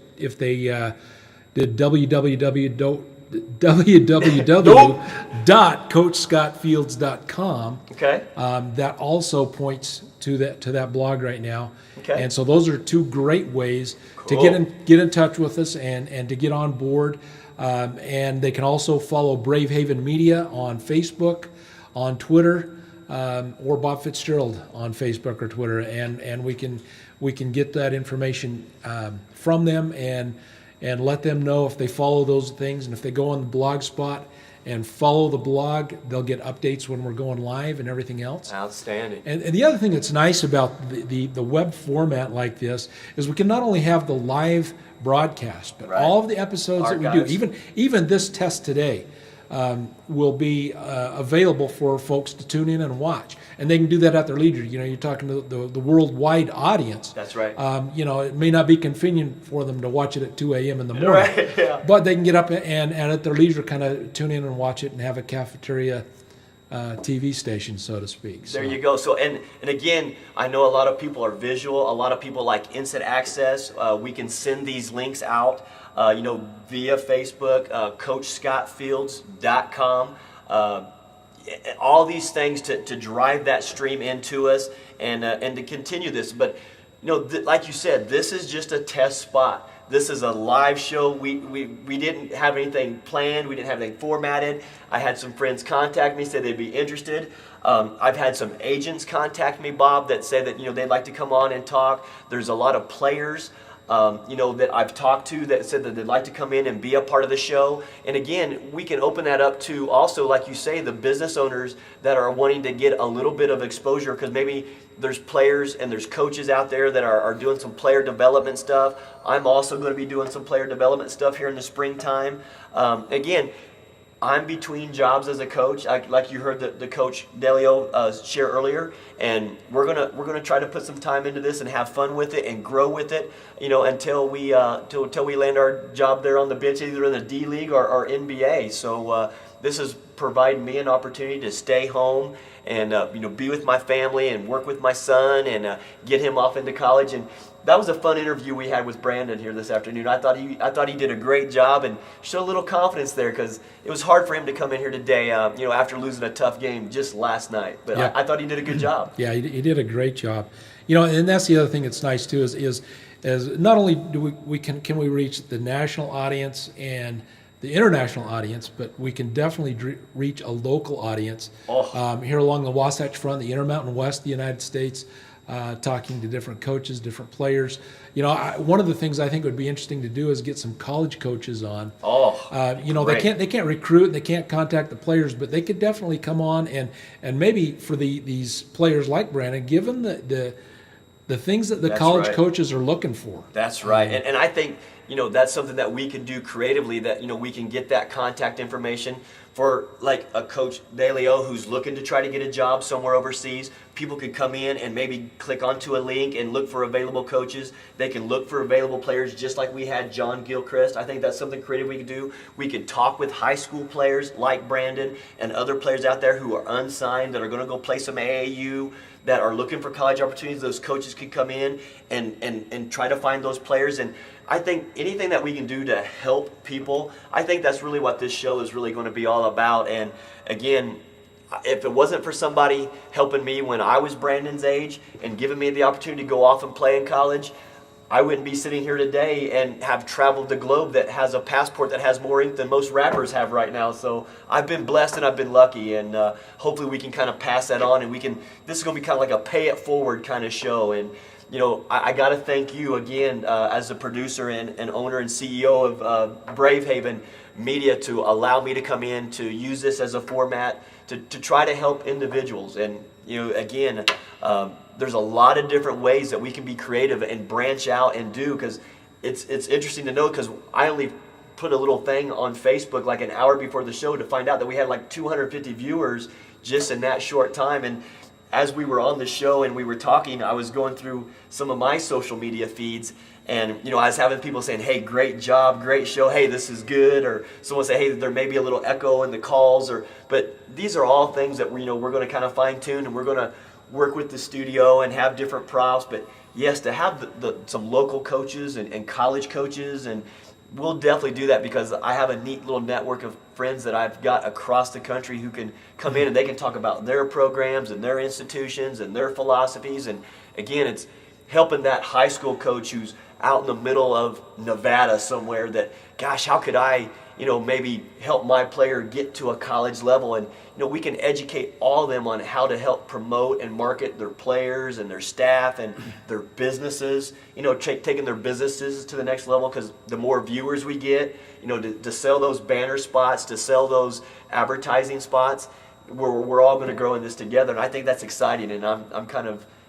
did www.coachscottfields.com, okay, that also points to that blog right now. Okay. And so those are two great ways to get in touch with us and to get on board. And they can also follow BRAVEHAVEN Media on Facebook, on Twitter, or Bob Fitzgerald on Facebook or Twitter, and we can get that information from them and let them know if they follow those things, and if they go on the blog spot and follow the blog, they'll get updates when we're going live and everything else. Outstanding. And the other thing that's nice about the web format like this is we can not only have the live broadcast, but all of the episodes Archives. that we do, even this test today, will be available for folks to tune in and watch, and they can do that at their leisure. You're talking to the worldwide audience. That's right. It may not be convenient for them to watch it at 2 a.m. in the morning, Right, yeah. but they can get up and at their leisure kind of tune in and watch it and have a cafeteria TV station, so to speak. There you go. So, and again, I know a lot of people are visual. A lot of people like instant access. We can send these links out, via Facebook, CoachScottFields.com. All these things to drive that stream into us and to continue this. But, like you said, this is just a test spot. This is a live show. We didn't have anything planned. We didn't have anything formatted. I had some friends contact me, said they'd be interested. I've had some agents contact me, Bob, that said that they'd like to come on and talk. There's a lot of players that I've talked to that said that they'd like to come in and be a part of the show. And again, we can open that up to also, like you say, the business owners that are wanting to get a little bit of exposure, because maybe there's players and there's coaches out there that are doing some player development stuff. I'm also going to be doing some player development stuff here in the springtime. Again, I'm between jobs as a coach, like you heard the coach Delio share earlier, and we're gonna try to put some time into this and have fun with it and grow with it, until we land our job there on the bench, either in the D League or NBA. So this has provided me an opportunity to stay home and be with my family and work with my son and get him off into college. And that was a fun interview we had with Brandon here this afternoon. I thought he did a great job and showed a little confidence there, because it was hard for him to come in here today, after losing a tough game just last night. But yeah. I thought he did a good job. Yeah, he did a great job. And that's the other thing that's nice too is not only do can we reach the national audience and the international audience, but we can definitely reach a local audience here along the Wasatch Front, the Intermountain West of the United States. Talking to different coaches, different players. One of the things I think would be interesting to do is get some college coaches on. They can't recruit and they can't contact the players, but they could definitely come on and maybe for these players like Brandon, give them the things that the college coaches are looking for. That's right, and I think that's something that we can do creatively. That we can get that contact information for like a coach Delio who's looking to try to get a job somewhere overseas. People could come in and maybe click onto a link and look for available coaches. They can look for available players, just like we had John Gilchrist. I think that's something creative we could do. We could talk with high school players like Brandon and other players out there who are unsigned that are going to go play some AAU, that are looking for college opportunities. Those coaches could come in and try to find those players. And I think anything that we can do to help people, I think that's really what this show is really going to be all about. And again, if it wasn't for somebody helping me when I was Brandon's age and giving me the opportunity to go off and play in college, I wouldn't be sitting here today and have traveled the globe that has a passport that has more ink than most rappers have right now. So I've been blessed and I've been lucky, and hopefully we can kind of pass that on, and this is going to be kind of like a pay it forward kind of show. And I got to thank you again as the producer and owner and CEO of BRAVEHAVEN Media to allow me to come in to use this as a format to try to help individuals. And again, there's a lot of different ways that we can be creative and branch out and do, because it's interesting to know, because I only put a little thing on Facebook like an hour before the show to find out that we had like 250 viewers just in that short time. And as we were on the show and we were talking, I was going through some of my social media feeds, and I was having people saying, "Hey, great job, great show. Hey, this is good," or someone say, "Hey, there may be a little echo in the calls," but these are all things that we're going to kind of fine tune, and we're going to work with the studio and have different props. But yes, to have some local coaches and college coaches, and we'll definitely do that, because I have a neat little network of friends that I've got across the country who can come in and they can talk about their programs and their institutions and their philosophies. And again, it's helping that high school coach who's out in the middle of Nevada somewhere that, gosh, how could I, maybe help my player get to a college level? And, we can educate all of them on how to help promote and market their players and their staff and their businesses, taking their businesses to the next level, because the more viewers we get, to sell those banner spots, to sell those advertising spots, we're all going to grow in this together. And I think that's exciting, and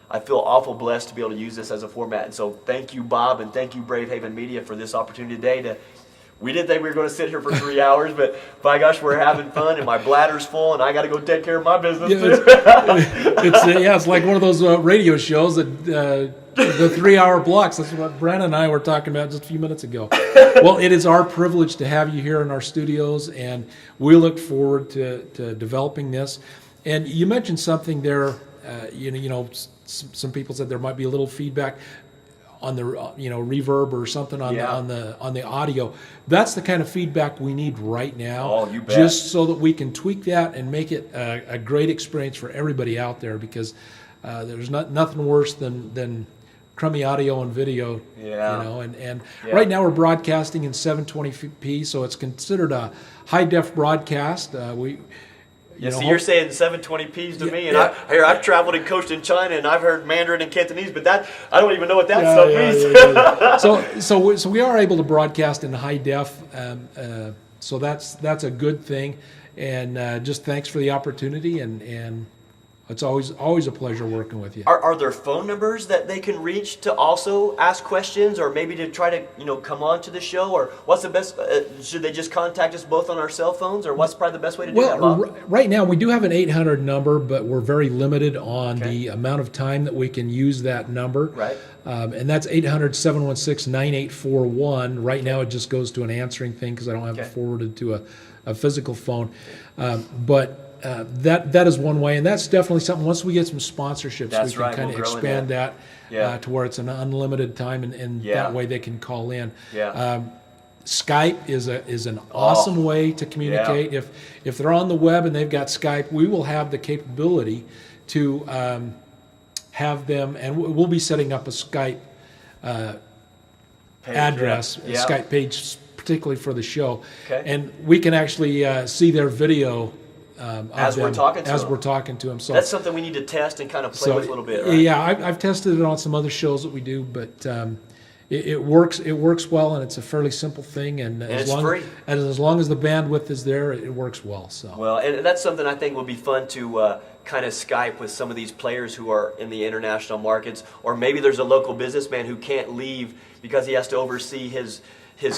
I feel awful blessed to be able to use this as a format. And so thank you, Bob, and thank you, BRAVEHAVEN Media, for this opportunity today. We didn't think we were going to sit here for 3 hours, but by gosh, we're having fun, and my bladder's full, and I got to go take care of my business too. It's like one of those radio shows that the 3-hour blocks. That's what Brandon and I were talking about just a few minutes ago. Well, it is our privilege to have you here in our studios, and we look forward to developing this. And you mentioned something there. Some people said there might be a little feedback on the reverb or something on the audio. That's the kind of feedback we need right now. Oh, you bet. Just so that we can tweak that and make it a great experience for everybody out there, because there's nothing worse than crummy audio and video. And right now we're broadcasting in 720p, so it's considered a high def broadcast. Yeah, so you're saying 720p's to me, and I've traveled and coached in China, and I've heard Mandarin and Cantonese, but that I don't even know what that stuff means. So we are able to broadcast in high def, so that's a good thing, and just thanks for the opportunity, and it's always a pleasure working with you. Are there phone numbers that they can reach to also ask questions, or maybe to try to come on to the show, or what's the best? Should they just contact us both on our cell phones, or what's probably the best way to do that, Bob? Right now we do have an 800 number, but we're very limited on the amount of time that we can use that number. Right. And that's 800-716-9841. Right now it just goes to an answering thing because I don't have it forwarded to a physical phone. But that is one way, and that's definitely something. Once we get some sponsorships, we can kind of expand that to where it's an unlimited time, and that way they can call in. Skype is an awesome way to communicate. If they're on the web and they've got Skype, we will have the capability to have them, and we'll be setting up a Skype address, a Skype page, particularly for the show, and we can actually see their video. As we're talking to them. So that's something we need to test and kind of play with a little bit, right? Yeah, I've tested it on some other shows that we do, but it works. It works well, and it's a fairly simple thing. And it's free. As long as the bandwidth is there, it works well. So and that's something I think will be fun to kind of Skype with some of these players who are in the international markets, or maybe there's a local businessman who can't leave because he has to oversee his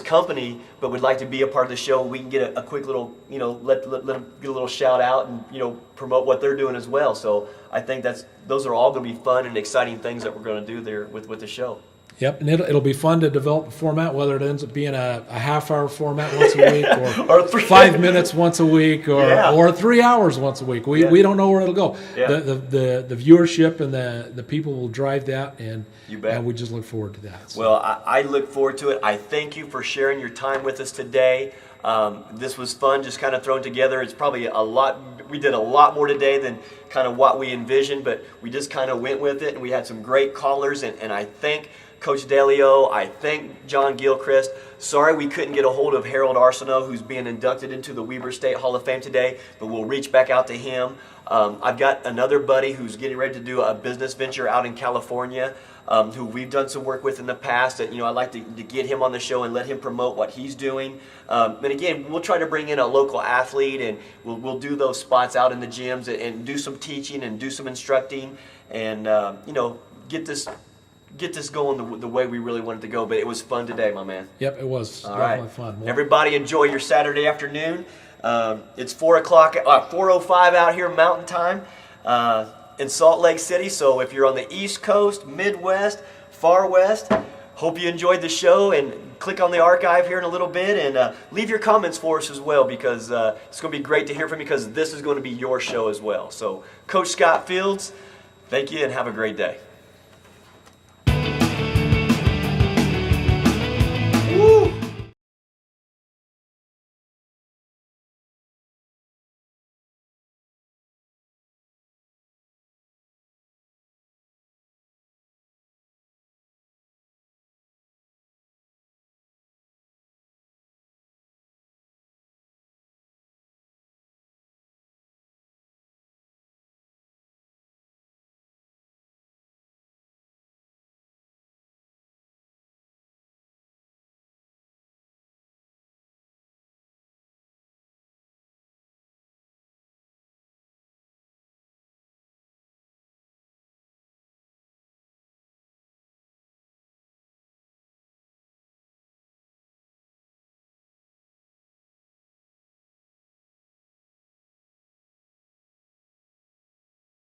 company, but would like to be a part of the show. We can get a quick little, let them get a little shout out and, promote what they're doing as well. So I think those are all going to be fun and exciting things that we're going to do there with the show. Yep, and it'll be fun to develop a format, whether it ends up being a half-hour format once a week, or 5 minutes once a week, or 3 hours once a week. We don't know where it'll go. Yeah. The viewership and the people will drive that, and we just look forward to that. So. Well, I look forward to it. I thank you for sharing your time with us today. This was fun, just kind of thrown together. It's probably a lot. We did a lot more today than kind of what we envisioned, but we just kind of went with it, and we had some great callers, and I thank Coach Delio, I thank John Gilchrist. Sorry we couldn't get a hold of Harold Arsenault, who's being inducted into the Weber State Hall of Fame today, but we'll reach back out to him. I've got another buddy who's getting ready to do a business venture out in California, who we've done some work with in the past. That I'd like to get him on the show and let him promote what he's doing. And again, we'll try to bring in a local athlete, and we'll do those spots out in the gyms and do some teaching and do some instructing, and get this going the way we really wanted to go. But it was fun today, my man. Yep, it was. All definitely right. Fun. Well, everybody enjoy your Saturday afternoon. It's 4:05 out here Mountain Time in Salt Lake City. So if you're on the East Coast, Midwest, Far West, hope you enjoyed the show, and click on the archive here in a little bit, and leave your comments for us as well, because it's going to be great to hear from you, because this is going to be your show as well. So Coach Scott Fields, thank you and have a great day.